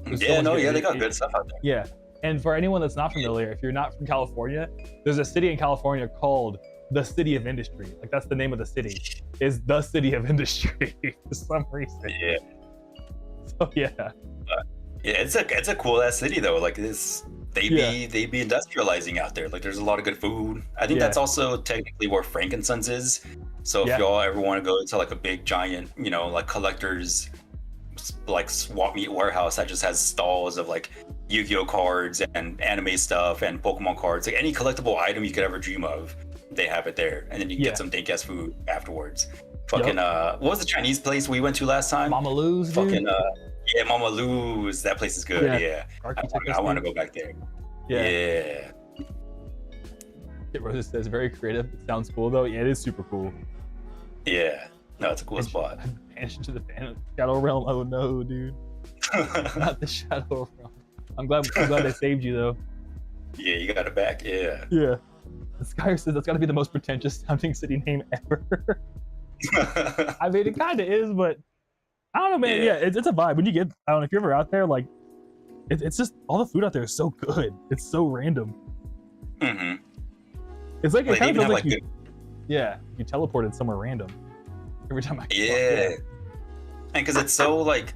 They got good stuff out there. Yeah. And for anyone that's not familiar, if you're not from California, there's a city in California called the City of Industry. Like, that's the name of the city, is the City of Industry for some reason. Yeah. So it's a cool ass city though. Like they be industrializing out there. Like, there's a lot of good food. I think that's also technically where Frankincense is. So if y'all ever want to go to like a big giant, like collectors, like swap meet warehouse that just has stalls of like Yu-Gi-Oh cards and anime stuff and Pokemon cards, like any collectible item you could ever dream of, they have it there. And then you can get some dank ass food afterwards. Fucking what was the Chinese place we went to last time? Mama Lou's, fucking Mama Lou's. That place is good. I want to go back there. Rose says very creative. It sounds cool though. Yeah, it is super cool. Yeah, no, it's a cool spot. Banished to the Shadow Realm. Oh no, dude. Not the Shadow Realm. I'm glad they saved you though. Yeah, you got it back. Yeah. The Skyer says that's got to be the most pretentious sounding city name ever. I mean, it kind of is, but I don't know, man. Yeah, it's a vibe. When you get, I don't know if you're ever out there, like, it's just all the food out there is so good. It's so random. Mm-hmm. It's like it kind of feels like you teleported somewhere random every time I and because it's so like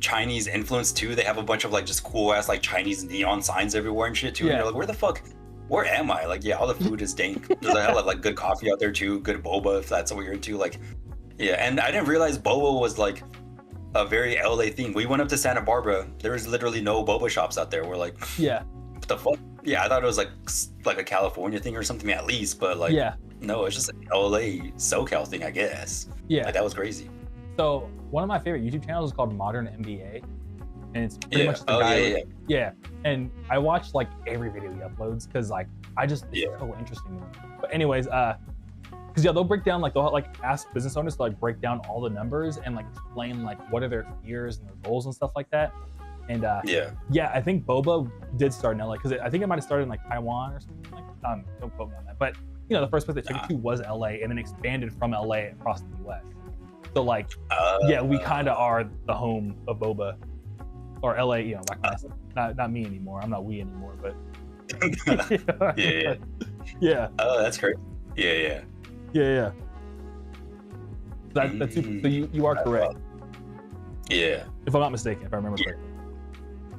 Chinese influence too. They have a bunch of like just cool ass like Chinese neon signs everywhere and shit too. And you're like, where am I? Like, all the food is dank. There's a hell of like good coffee out there too, good boba if that's what you're into. Like, and I didn't realize boba was like a very LA thing. We went up to Santa Barbara. There was literally no boba shops out there. We're like, what the fuck? Yeah, I thought it was like a California thing or something at least, but like, no, it's just an LA SoCal thing, I guess. Yeah, like, that was crazy. So one of my favorite YouTube channels is called Modern MBA, and it's pretty much the guy. And I watch like every video he uploads because like it's so interesting. But anyways, because they'll break down they'll like ask business owners to like break down all the numbers and like explain like what are their fears and their goals and stuff like that. And I think boba did start in LA because I think it might have started in like Taiwan or something like that. Don't quote me on that, but the first place they took it to was LA and then expanded from LA across the US. So like we kind of are the home of boba, or LA, not me anymore. I'm not we anymore, but oh, that's great. That's super. So you are correct. If I'm not mistaken, if I remember correctly.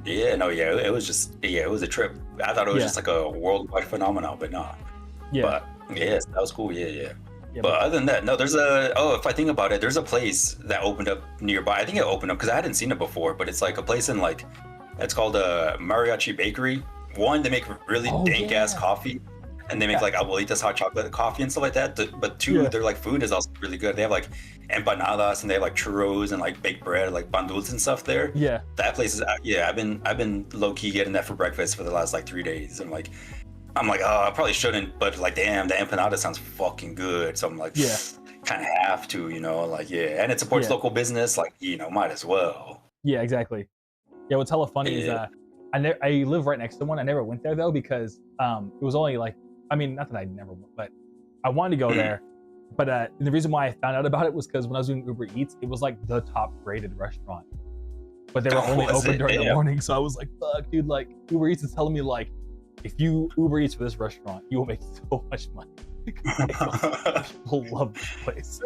It was just it was a trip. I thought it was just like a worldwide phenomenon, but nah. But that was cool. But other than that, no, there's if I think about it, there's a place that opened up nearby. I think it opened up because I hadn't seen it before, but it's like a place in like, it's called a Mariachi Bakery. One, they make really dank ass coffee, and they make like abuelitas hot chocolate coffee and stuff like that. But two, their like food is also really good. They have like empanadas and they have like churros and like baked bread, like banduls and stuff there. That place is I've been low key getting that for breakfast for the last like 3 days. And like, I'm like, oh, I probably shouldn't, but like, damn, the empanada sounds fucking good. So I'm like, kind of have to, and it supports local business, like, might as well. Yeah, exactly. Yeah, what's hella funny is I live right next to one. I never went there though because it was only like, I mean, not that I never went, but I wanted to go there. But the reason why I found out about it was because when I was doing Uber Eats, it was like the top rated restaurant, but they were only open during the morning. So I was like, fuck, dude, like Uber Eats is telling me like, if you Uber Eats for this restaurant, you will make so much money. People love this place.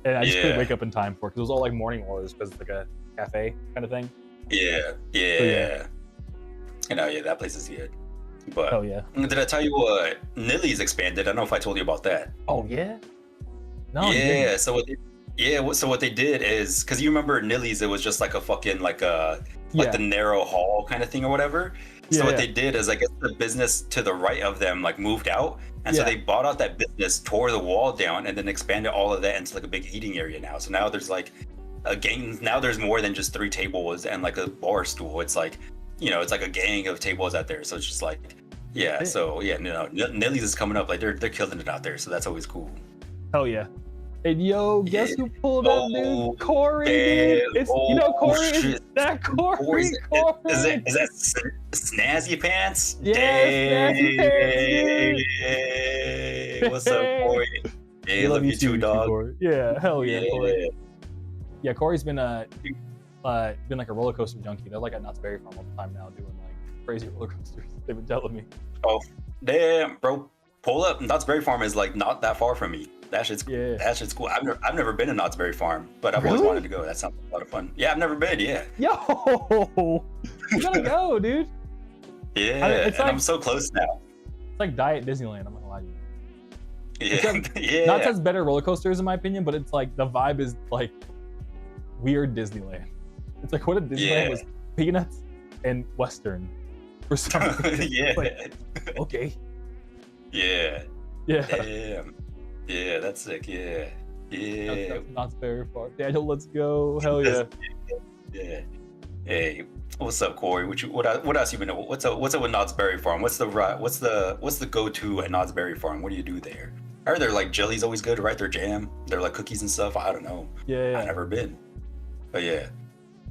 And I just couldn't wake up in time for it because it was all like morning orders because it's like a cafe kind of thing. That place is good. But did I tell you what Nilly's expanded? I don't know if I told you about that. Oh yeah? No. Yeah. So what they did is, because you remember Nilly's, it was just like a fucking like the narrow hall kind of thing or whatever. So what they did is, I guess the business to the right of them like moved out, and so they bought out that business, tore the wall down, and then expanded all of that into like a big eating area now. So now there's like now there's more than just 3 tables and like a bar stool. It's like it's like a gang of tables out there. So it's just like, yeah. So yeah, Nelly's is coming up. Like they're killing it out there. So that's always cool. Hell yeah. And yo, guess who pulled up, dude? Corey, dude. It's Corey. Is that Corey? Is that Snazzy Pants? Yeah, Snazzy Pants, dude. What's up, Corey? Hey, love you too, dog. Corey. Yeah, hell yeah, Corey. Yeah, Corey's been like a roller coaster junkie. They're like at Knott's Berry Farm all the time now, doing like crazy roller coasters. They've been telling me. Oh, damn, bro. Pull up. Knott's Berry Farm is like not that far from me. That shit's cool. I've never been to Knott's Berry Farm, but I've always wanted to go. That sounds like a lot of fun. Yeah, I've never been. Yeah. Yo, you gotta go, dude. Yeah, I'm so close now. It's like Diet Disneyland. I'm not gonna lie to you. Yeah, yeah. Knott's has better roller coasters in my opinion, but it's like the vibe is like weird Disneyland. It's like what if Disneyland was peanuts and Western for some reason. Yeah. Like, okay. Yeah. Yeah. Damn. Yeah, that's sick. Yeah. Yeah. Knott's Berry Farm. Daniel, let's go. Hell yeah. Yeah. Hey, what's up, Corey? What else you been doing? What's up with Knott's Berry Farm? What's the go-to at Knott's Berry Farm? What do you do there? Are there like jellies always good, right? Their jam, they're like cookies and stuff. I don't know. Yeah. I've never been, but yeah.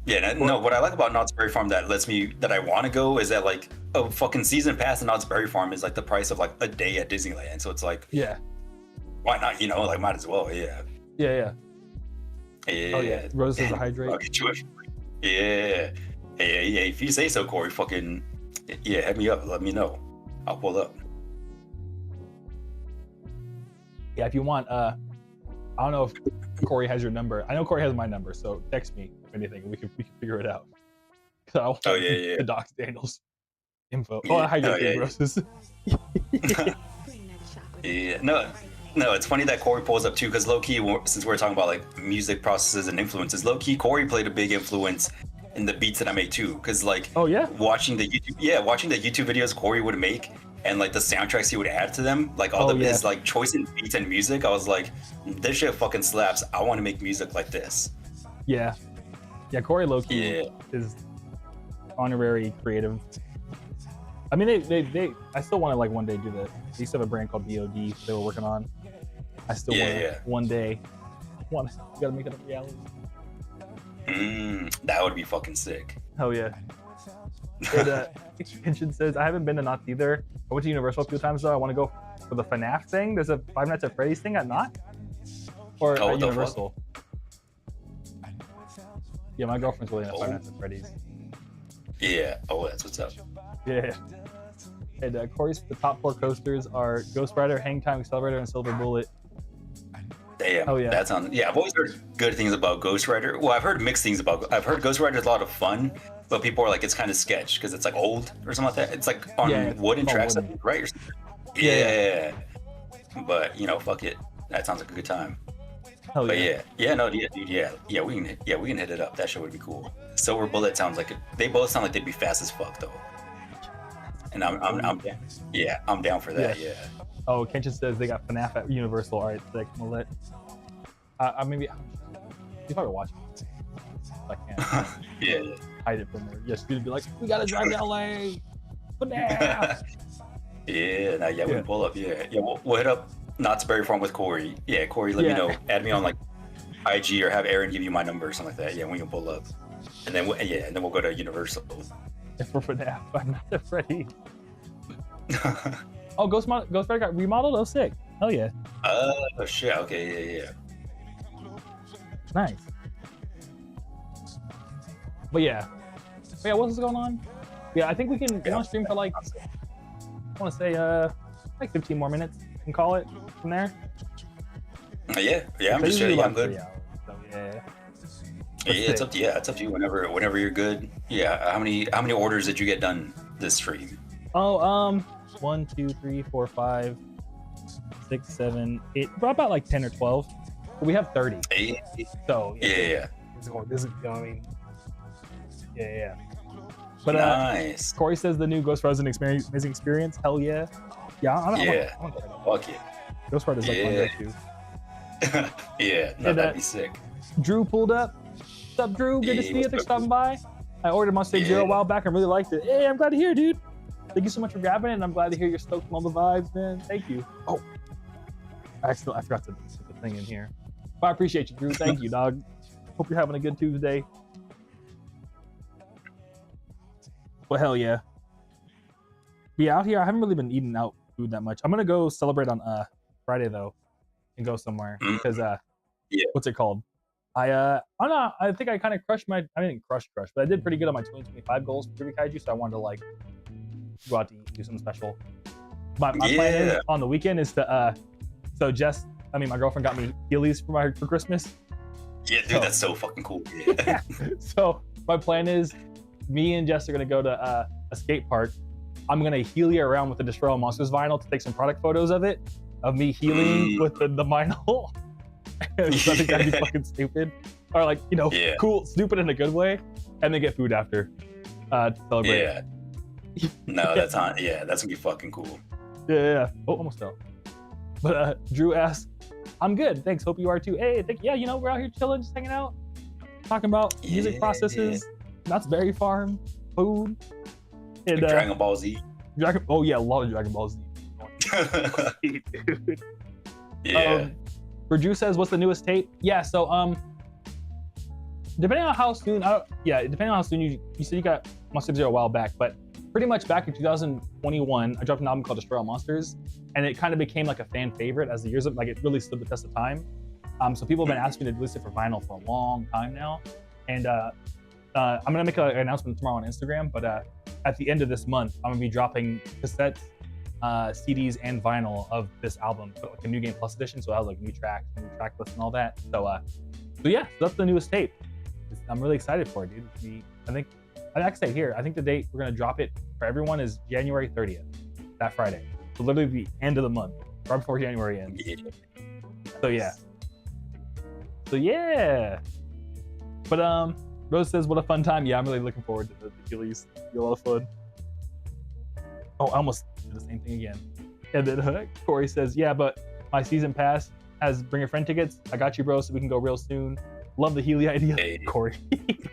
No. What I like about Knott's Berry Farm that I want to go is that like a fucking season pass at Knott's Berry Farm is like the price of like a day at Disneyland. So it's like, why not? Like might as well. Yeah. Yeah. Oh yeah. Roses to hydrate. I'll get you a Yeah. Hey, if you say so, Corey, fucking hit me up. Let me know. I'll pull up. Yeah, if you want, I don't know if Corey has your number. I know Corey has my number, so text me if anything, and we can figure it out. The Docs Daniels info. I hydrate roses. Yeah, no, it's funny that Corey pulls up too, because low key, since we're talking about like music processes and influences, low key Corey played a big influence in the beats that I make too, because like watching the YouTube videos Corey would make and like the soundtracks he would add to them, like his like choice in beats and music, I was like, this shit fucking slaps. I want to make music like this. Yeah, Corey low key is honorary creative. I mean, they I still want to like one day do that. They used to have a brand called BOD they were working on. I still want to one day. You gotta make it a reality. That would be fucking sick. Hell yeah. And, Kitchen says, I haven't been to Knott's either. I went to Universal a few times though. I want to go for the FNAF thing. There's a Five Nights at Freddy's thing at Knott? Or at Universal? Yeah, my girlfriend's really into Five Nights at Freddy's. Yeah. Oh, that's what's up. Yeah. And Corey's, the top 4 coasters are Ghost Rider, Hang Time, Accelerator, and Silver Bullet. Damn. Oh yeah. That sounds. Yeah, I've always heard good things about Ghost Rider. Well, I've heard mixed things about. I've heard Ghost Rider is a lot of fun, but people are like it's kind of sketch because it's like old or something like that. It's like on wooden tracks, right? Or something. Yeah. But fuck it. That sounds like a good time. Hell yeah. Dude, we can hit it up. That shit would be cool. Silver Bullet sounds like they both sound like they'd be fast as fuck though. And I'm down for that. Yeah. Oh, Kenshin says they got FNAF at Universal. All right, sick. We'll let. Maybe if I were watching, I can't. Hide it from there. Yes, you'd be like, we gotta drive to LA. FNAF. We can pull up. We'll hit up Knott's Berry Farm with Corey. Yeah, Corey, let me know. Add me on like IG or have Aaron give you my number or something like that. Yeah, we can pull up, and then we'll go to Universal. If we're FNAF, I'm not afraid. Oh, Ghost Rider got remodeled? Oh, sick. Hell yeah. Oh, shit. Okay, yeah. Nice. But yeah, what's going on? Yeah, I think we can stream for like, I want to say like 15 more minutes and call it from there. Yeah, I'm just chilling. I'm good. Hours, so it's up to you whenever you're good. Yeah, how many orders did you get done this stream? 1, 2, 3, 4, 5, 6, 7, 8. About like 10 or 12. But we have 30. 8. So yeah. This is going. Yeah. But nice. Corey says the new Ghost Rider is amazing experience. Hell yeah. Yeah. Fuck yeah. Ghost Rider's like one day too. That'd be sick. Drew pulled up. What's up, Drew? Good to see you. Thanks for stopping by. I ordered Mustang Zero a while back and really liked it. Hey, I'm glad to hear, dude. Thank you so much for grabbing it, and I'm glad to hear you're stoked on all the vibes, man. Thank you. Oh, I forgot to put the thing in here. But I appreciate you, Drew. Thank you, dog. Hope you're having a good Tuesday. Well, hell yeah. Be out here. I haven't really been eating out food that much. I'm gonna go celebrate on Friday though, and go somewhere because what's it called? I don't know. I think I kind of crushed my. I didn't crush, but I did pretty good on my 2025 goals for Groovy Kaiju. So I wanted to like go out to eat, do something special. My plan is, on the weekend is to so Jess, my girlfriend got me Heelys for Christmas. Yeah, dude, that's so fucking cool. Yeah. So my plan is, me and Jess are gonna go to a skate park. I'm gonna heel you around with the Destroy All Monsters vinyl to take some product photos of it, of me healing with the vinyl. So I think that'd be fucking stupid, or like cool, stupid in a good way, and then get food after to celebrate. Yeah. No, that's not. Yeah, that's gonna be fucking cool. Yeah. Oh, almost fell. But Drew asks, "I'm good, thanks. Hope you are too." Hey, we're out here chilling, just hanging out, talking about music processes. That's Berry Farm, food, and Dragon Ball Z. Oh yeah, a lot of Dragon Ball Z. Dude. Yeah. Drew says, "What's the newest tape?" Yeah, so depending on how soon, you said you got Mustang Zero a while back, but pretty much back in 2021, I dropped an album called Destroy All Monsters, and it kind of became like a fan favorite as the years of, like, it really stood the test of time. So people have been asking me to release it for vinyl for a long time now, and I'm gonna make an announcement tomorrow on Instagram, but at the end of this month, I'm gonna be dropping cassettes, CDs, and vinyl of this album, like a New Game Plus edition. So I have like new tracks, new track list, and all that. So yeah, that's the newest tape. I'm really excited for it, dude. I can say here, I think the date we're gonna drop it for everyone is January 30th, that Friday. So literally the end of the month, right before January ends. Yeah. So yeah. But Rose says, "What a fun time." Yeah, I'm really looking forward to the Achilles. It'll be a lot of fun. Oh, I almost did the same thing again. And then Corey says, "Yeah, but my season pass has bring a friend tickets. I got you, bro, so we can go real soon. Love the Healy idea." Hey. Corey.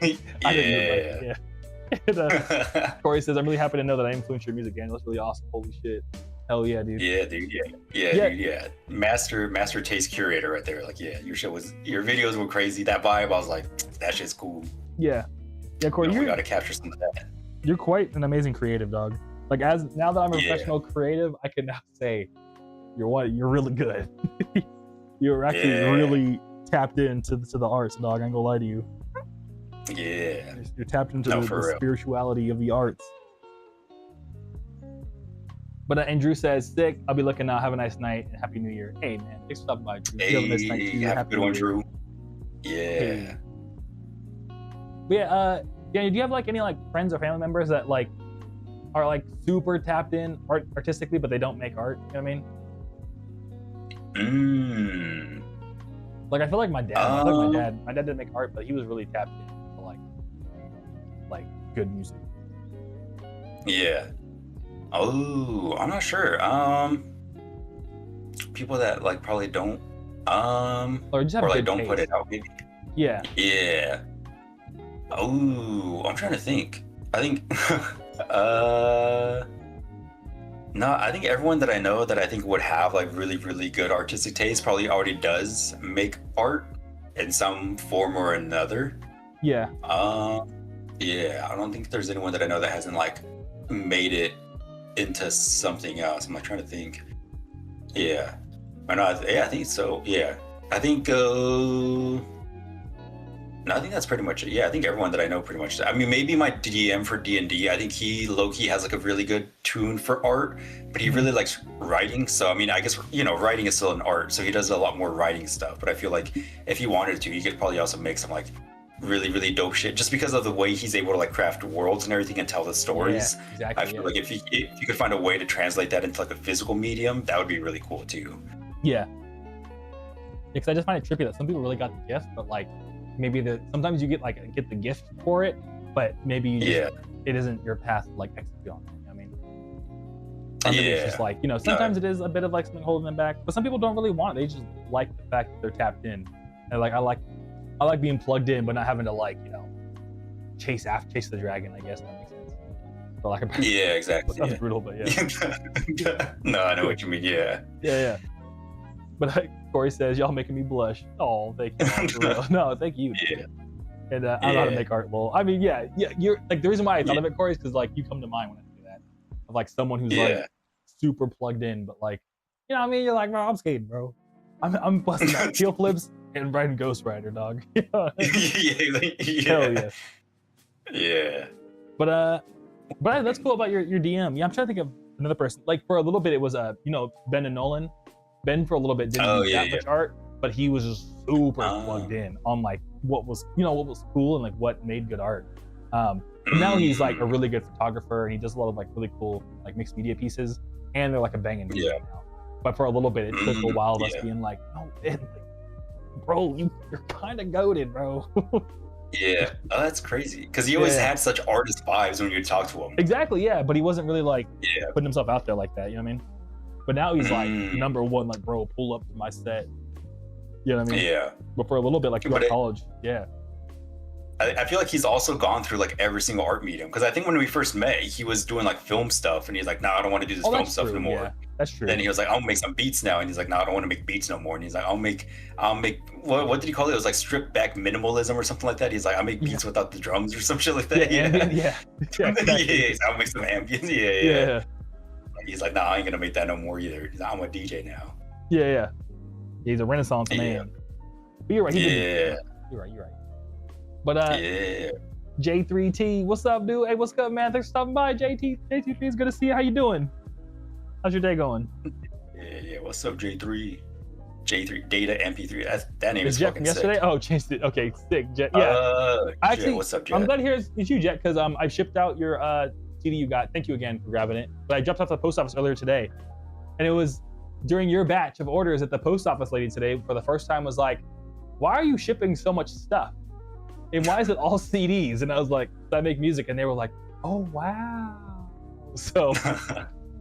I didn't know that. And, Corey says, "I'm really happy to know that I influenced your music, Daniel. That's really awesome. Holy shit." Hell yeah, dude. Yeah, dude. Yeah, dude. Yeah. Master taste curator right there. Like, yeah, your videos were crazy. That vibe, I was like, that shit's cool. Yeah, Corey, we gotta capture some of that. You're quite an amazing creative, dog. Like, now that I'm a professional creative, I can now say you're really good. You're actually really tapped into the arts, dog. I ain't gonna lie to you. Yeah. You're tapped into the spirituality of the arts. But Andrew says, "Sick. I'll be looking now. Have a nice night and Happy New Year." Hey man, thanks for stopping by, Drew. Hey, have a nice night too. Have a good one, Drew. Yeah. Hey. But yeah, do you have like any like friends or family members that like are like super tapped in artistically, but they don't make art? You know what I mean? Like I feel like my dad. My dad didn't make art, but he was really tapped into like good music. Yeah. Oh, I'm not sure. People that like probably don't or just have like don't put it out maybe. Yeah. Yeah. Oh, I'm trying to think. I think no, I think everyone that I know that I think would have like really, really good artistic taste probably already does make art in some form or another. Yeah. Yeah, I don't think there's anyone that I know that hasn't like made it into something else. I'm like trying to think. Yeah. I think so. Yeah. I think no, I think that's pretty much it. Yeah, I think everyone that I know pretty much. I mean, maybe my DM for D&D, I think he low-key has like a really good tune for art, but he really likes writing. So I mean, I guess writing is still an art, so he does a lot more writing stuff. But I feel like if he wanted to, he could probably also make some like really, really dope shit just because of the way he's able to like craft worlds and everything and tell the stories. Yeah, exactly. I feel like if you could find a way to translate that into like a physical medium, that would be really cool too. Yeah. Because I just find it trippy that some people really got the gift, but like maybe sometimes you get the gift for it, but maybe it isn't your path to like execute on it. You know what I mean? It's just like, sometimes it is a bit of like something holding them back, but some people don't really want it. They just like the fact that they're tapped in. And like I like being plugged in, but not having to like, chase the dragon, I guess that makes sense. For lack of yeah, exactly. That's brutal, but yeah. No, I know what you mean. Yeah. Yeah. But Corey says, y'all making me blush. Oh, thank you. For real. No, thank you. Yeah. And I don't know how to make art. Well, I mean, yeah. You're like, the reason why I thought of it, Corey, is because like you come to mind when I do that. Of like someone who's like super plugged in, but like, you know what I mean? You're like, bro, I'm skating, bro. I'm busting out heel flips and riding Ghost Rider, dog. Yeah. Hell yeah. Yeah. But that's cool about your DM. Yeah, I'm trying to think of another person. Like for a little bit, it was Ben and Nolan. Ben for a little bit didn't do that much art, but he was just super plugged in on like what was cool and like what made good art. But now he's like a really good photographer and he does a lot of like really cool like mixed media pieces, and they're like a banging video now. But for a little bit, it took a while of us being like, no, Ben, like, bro, you're kind of goated, bro. Yeah, oh, that's crazy. Because he always had such artist vibes when you talk to him. Exactly, yeah, but he wasn't really like putting himself out there like that, you know what I mean? But now he's like number one, like, bro, pull up to my set. You know what I mean? Yeah. But for a little bit, like throughout college, I feel like he's also gone through like every single art medium. Because I think when we first met, he was doing like film stuff, and he's like, "No, I don't want to do this film stuff anymore." Yeah, that's true. Then he was like, "I'll make some beats now," and he's like, "No, I don't want to make beats no more." And he's like, "I'll make what did he call it? It was like stripped back minimalism or something like that." He's like, "I'll make beats without the drums or some shit like that." Yeah. I'll make some ambience. Yeah. He's like, "Nah, I ain't gonna make that no more either. I'm a DJ now." Yeah. He's a Renaissance man. But you're right. You're right. But J3T, what's up, dude? Hey, what's up, man? Thanks for stopping by, JT. J3T, it's good to see you. How you doing? How's your day going? Yeah. What's up, J3? J3 Data MP3. That name is Jet fucking from yesterday. sick. Oh, changed it. Okay, sick, Jet. Yeah. Actually, Jet, what's up, Jet? I'm glad to hear it's you, Jet, because I shipped out your CD you got. Thank you again for grabbing it. But I dropped off to the post office earlier today, and it was during your batch of orders that the post office lady today, for the first time, was like, "Why are you shipping so much stuff? And why is it all CDs?" And I was like, "I make music," and they were like, "Oh wow." So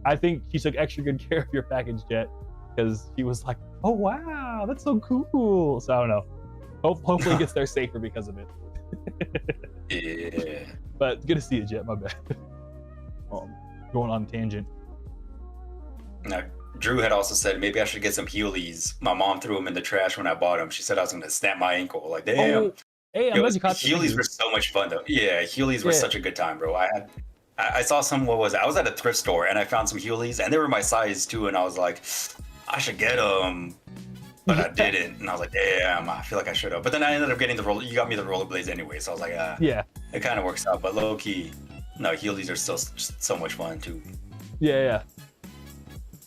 I think she took extra good care of your package, Jet, because she was like, "Oh wow, that's so cool." So I don't know. Hopefully it gets there safer because of it. Yeah. But good to see you, Jet. My bad. Going on a tangent. Now, Drew had also said maybe I should get some Heelys. My mom threw them in the trash when I bought them. She said I was going to snap my ankle. Like, damn. Oh, hey, I'm glad you caught Heelys were so much fun though. Yeah, Heelys were such a good time, bro. I saw some. What was it? I was at a thrift store and I found some Heelys, and they were my size too. And I was like, I should get them, but I didn't. And I was like, damn, I feel like I should have. But then I ended up getting you got me the rollerblades anyway, so I was like, it kind of works out. But low key, no, Heelys are still so much fun too. Yeah.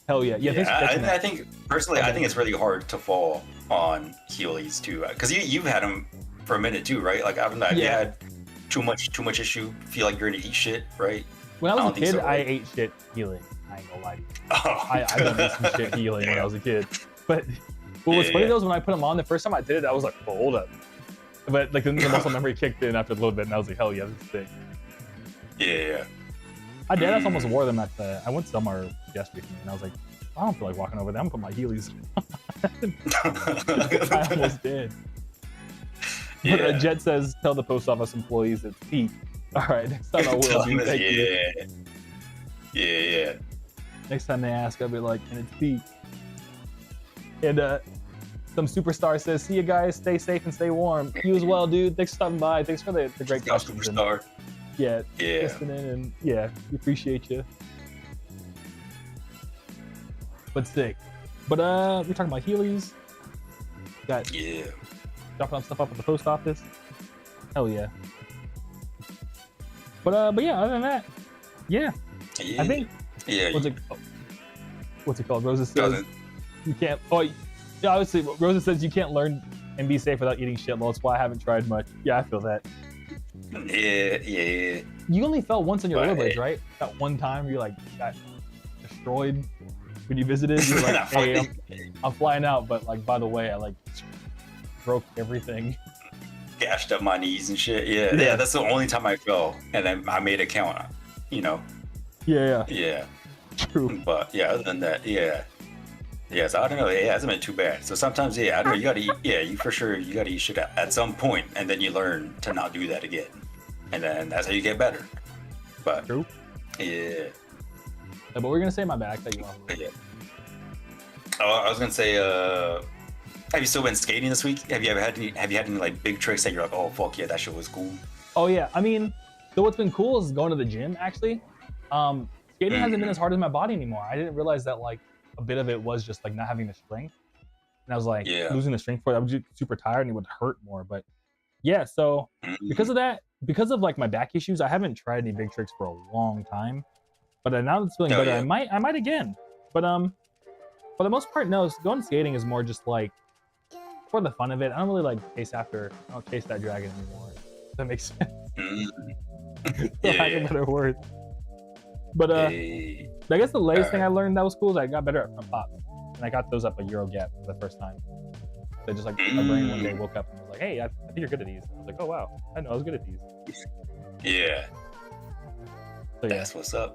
Hell yeah. I think personally, I think it's really hard to fall on Heelys too, because you've had them for a minute too, right? Like I've not had too much issue. Feel like you're gonna eat shit, right? When I was a kid, I ate shit healing. I ain't gonna lie to you. I done ate some shit healing when I was a kid. But what was funny though is when I put them on the first time I did it, I was like, oh, hold up. But like the muscle memory kicked in after a little bit, and I was like, hell yeah, this is sick. Yeah. My dad almost wore them I went somewhere yesterday, and I was like, I don't feel like walking over there. I'm gonna put my Heelys on. I almost did. But Jet says, tell the post office employees it's peak. All right, next time I will. Thank you. Yeah. Next time they ask, I'll be like, and it's peak. And some superstar says, see you guys, stay safe and stay warm. You as well, dude. Thanks for stopping by. Thanks for the great questions. Superstar. Listening, and we appreciate you. But sick. But we're talking about Heelys. Got dropping off stuff up at the post office. Hell yeah. But other than that, I think what's it called? Rosa says you can't. Obviously, Rosa says you can't learn and be safe without eating shit. That's why I haven't tried much. Yeah, I feel that. Yeah. You only fell once on your rollerblades, right? That one time you got destroyed when you visited. You're like, hey, I'm flying out, but like by the way, I broke everything. Gashed up my knees and shit. Yeah. That's the only time I fell, and then I made a count. Yeah. True. But other than that, so I don't know. It hasn't been too bad. So sometimes, I don't know. You gotta eat. You for sure. You gotta eat shit at some point, and then you learn to not do that again. and then that's how you get better. But True. Yeah. But we're gonna say my bad. Cut you off. Yeah. Oh, I was gonna say, have you still been skating this week? Have you had any like big tricks that you're like, oh fuck yeah, that shit was cool? Oh yeah, I mean, so what's been cool is going to the gym actually. Skating hasn't been as hard as my body anymore. I didn't realize that like a bit of it was just like not having the strength, and I was like losing the strength for it. I was just super tired and it would hurt more. But yeah, so because of that, because of like my back issues, I haven't tried any big tricks for a long time. But now that it's feeling better, I might again. But for the most part, no. Going skating is more just like for the fun of it. I don't really like chase that dragon anymore. If that makes sense. For lack of better word. But I guess the latest thing I learned that was cool is I got better at front pops, and I got those up a Euro gap for the first time. So just like my brain one day woke up and was like, "Hey, I think you're good at these." I was like, "Oh wow, I know I was good at these." Yeah. So, that's what's up.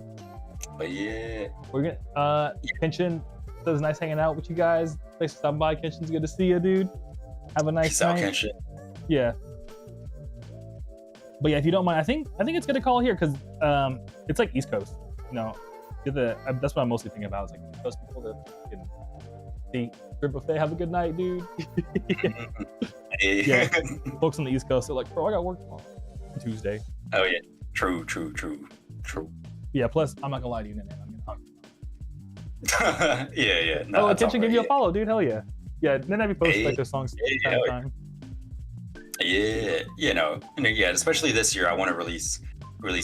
But yeah, we're gonna Kenshin says nice hanging out with you guys. Thanks for stopping by, Kenshin's good to see you, dude. Have a nice night. Kenshin. Yeah. But yeah, if you don't mind, I think it's good to call here because it's like East Coast. You know, that's what I'm mostly thinking about. Is like East Coast people that can see Shrimp Buffet. Have a good night, dude. Yeah. Folks on the East Coast are like, bro, I got work tomorrow, Tuesday. Oh yeah, true. Yeah. Plus, I'm not gonna lie to you, man. I'm getting hungry. Yeah. No, attention, give you a follow, dude. Hell yeah. Yeah. NetNavi posts like their songs time. Yeah, especially this year, I want to release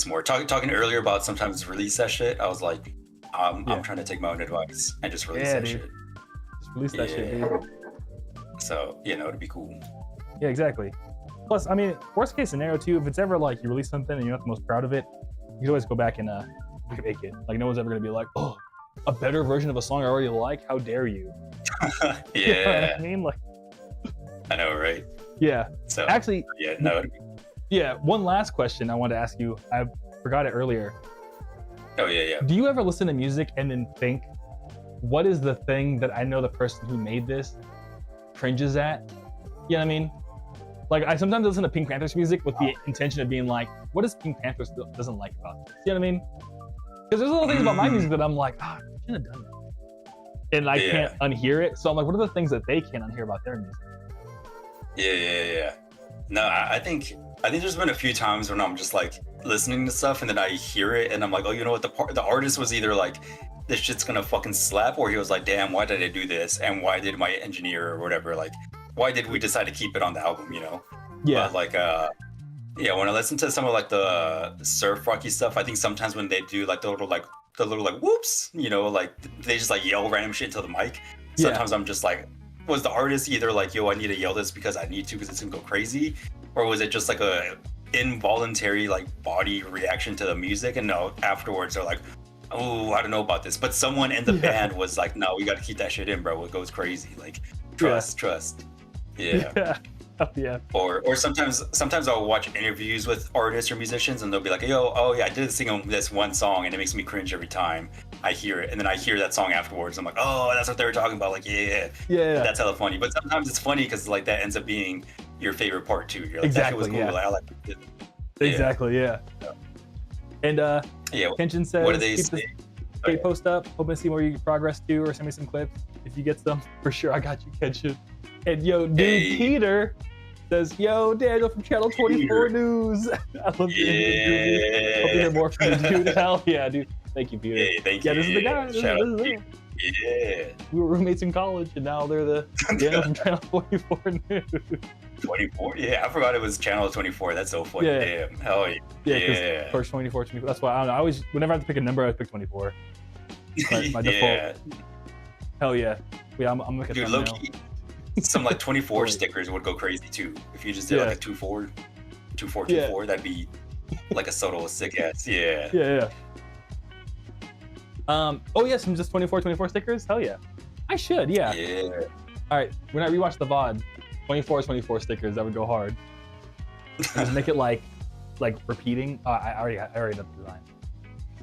more. Talking earlier about sometimes release that shit. I was like, I'm trying to take my own advice and just release that shit. Just release that shit, dude. So it'd be cool. Yeah, exactly. Plus, I mean, worst case scenario too, if it's ever like you release something and you're not the most proud of it, you can always go back and make it. Like no one's ever gonna be like, oh, a better version of a song I already like. How dare you? Yeah. You know what I mean, like. I know, right? Yeah. So actually, yeah. One last question I wanted to ask you. I forgot it earlier. Oh yeah. Do you ever listen to music and then think, what is the thing that I know the person who made this cringes at? You know what I mean? Like I sometimes listen to Pink Panthers music with the intention of being like, what does Pink Panthers doesn't like about this? You know what I mean? Because there's little things about my music that I'm like, I shouldn't have done that, and I can't unhear it. So I'm like, what are the things that they can't unhear about their music? Yeah. No, I think there's been a few times when I'm just like listening to stuff and then I hear it and I'm like, oh, you know what? The artist was either like, this shit's gonna fucking slap, or he was like, damn, why did I do this? And why did my engineer or whatever, like, why did we decide to keep it on the album? Yeah. But like, when I listen to some of like the surf rocky stuff, I think sometimes when they do like the little whoops, like they just like yell random shit into the mic. Sometimes I'm just like, was the artist either like, yo, I need to yell this because I need to because it's gonna go crazy, or was it just like a involuntary like body reaction to the music, and no, afterwards they're like, oh, I don't know about this, but someone in the band was like, no, we got to keep that shit in, bro, it goes crazy, like trust. Yeah. Or sometimes I'll watch interviews with artists or musicians and they'll be like, yo, oh yeah, I did sing on this one song and it makes me cringe every time I hear it, and then I hear that song afterwards. I'm like, oh, that's what they were talking about. Like, yeah. That's hella funny. But sometimes it's funny because like that ends up being your favorite part too. You're like, exactly, that shit was cool. I like it. Exactly, yeah. And Kenshin says, what do they keep say? the post up. Hoping to see more you progress too, or send me some clips if you get some. For sure, I got you, Kenshin. And yo, dude, Peter says, yo, Daniel from Channel 24 News. I love you. Hope to hear more from you, dude. Hell yeah, dude. Thank you, Peter. Hey, thank you. Yeah, this is the guy. This is him. Yeah. We were roommates in college, and now they're the Daniel from Channel 24 News. 24? Yeah, I forgot it was Channel 24. That's so funny. Yeah. Damn. Hell yeah. Yeah, first 24. That's why I don't know. I always, whenever I have to pick a number, I always pick 24. My default. Hell yeah. Yeah, I'm looking at dude, low-key, some like 24 stickers would go crazy too. If you just did like a 2-4, 2-4, that'd be like a subtle sick ass. Yeah. Oh yeah, some just 24 stickers. Hell yeah, I should. Yeah. All right, when I rewatch the VOD, 24 stickers. That would go hard. Just make it like repeating. I already know the design.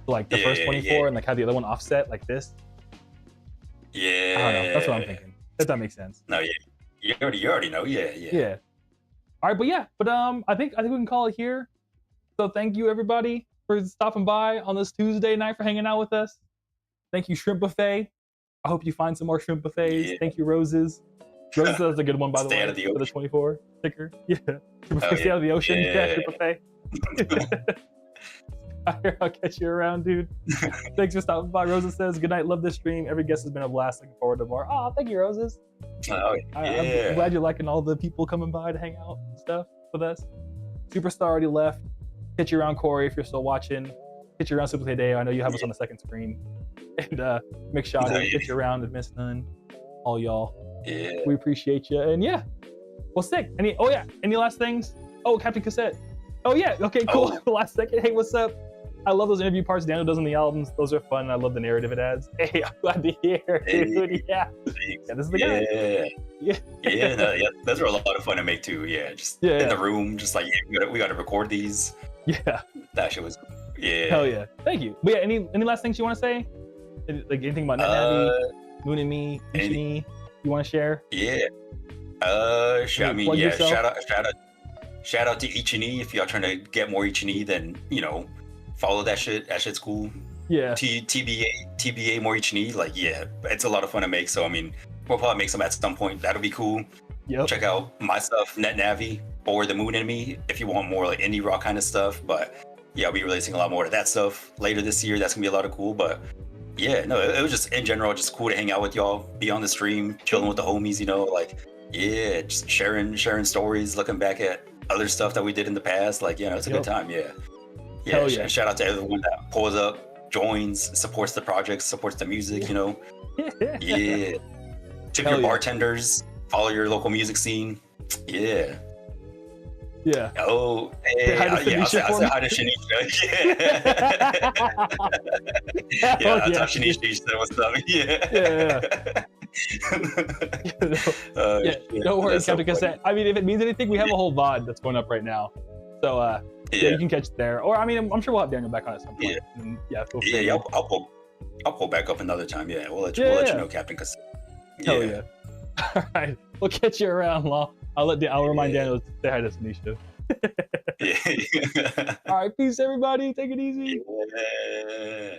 So, like the first 24 and like have the other one offset like this. Yeah. I don't know. That's what I'm thinking. If that makes sense. No, yeah. You already know. Yeah. All right, but I think we can call it here. So thank you everybody for stopping by on this Tuesday night, for hanging out with us. Thank you, Shrimp Buffet. I hope you find some more shrimp buffets. Yeah. Thank you, Roses. Roses is a good one, by the way, for the 24 sticker. Yeah. Stay out of the ocean. Yeah, Shrimp Buffet. I'll catch you around, dude. Thanks for stopping by. Rosa says, good night, love this stream. Every guest has been a blast. Looking forward to more. Oh, thank you, Roses. Oh, yeah. I'm glad you're liking all the people coming by to hang out and stuff with us. Superstar already left. Catch you around, Corey, if you're still watching. Catch you around, Super Day. I know you have us on the second screen. And Mick Shoddy, catch you around, and Miss Nunn, all y'all. Yeah. We appreciate you. And yeah, well, sick. Any last things? Oh, Captain Cassette. Oh yeah, okay, cool. The last second. Hey, what's up? I love those interview parts Daniel does on the albums. Those are fun. I love the narrative it adds. Hey, I'm glad to hear, dude. Yeah, this is the guy. Yeah, those are a lot of fun to make too. Yeah, just in the room, just like we got to record these. Yeah, that shit was. Yeah. Hell yeah. Thank you. But yeah, any last things you want to say? Like anything about NetNavi, Moon and Me, Ichi Ni, you want to share? Yeah. I mean, yeah. Shout out to Ichi Ni. If y'all trying to get more Ichi Ni, then follow that shit. That shit's cool. Yeah. TBA more Ichi Ni. Like, yeah, it's a lot of fun to make. So I mean, we'll probably make some at some point. That'll be cool. Yep. Check out my stuff, NetNavi, or the Moon and Me, if you want more like indie rock kind of stuff. But yeah, I'll be releasing a lot more of that stuff later this year. That's gonna be a lot of cool. But yeah, no, it was just in general just cool to hang out with y'all, be on the stream, chilling with the homies. Like, yeah, just sharing stories, looking back at other stuff that we did in the past. Like, it's a good time. Yeah. Shout out to everyone that pulls up, joins, supports the project, supports the music. Yeah. Tip your bartenders, follow your local music scene. Yeah. Yeah. Oh, hey, I said hi to Shanisha. Yeah. I thought Shanisha said what's up. Yeah. Don't worry, Captain Cassette. I mean, if it means anything, we have a whole VOD that's going up right now. So, you can catch it there. Or, I mean, I'm sure we'll have Daniel back on at some point. I'll pull back up another time. Yeah, we'll let you know, Captain Cassette. Hell yeah. All right. We'll catch you around, Law. I'll remind Daniel to say hi to Sanisha. All right, peace, everybody. Take it easy. Yeah.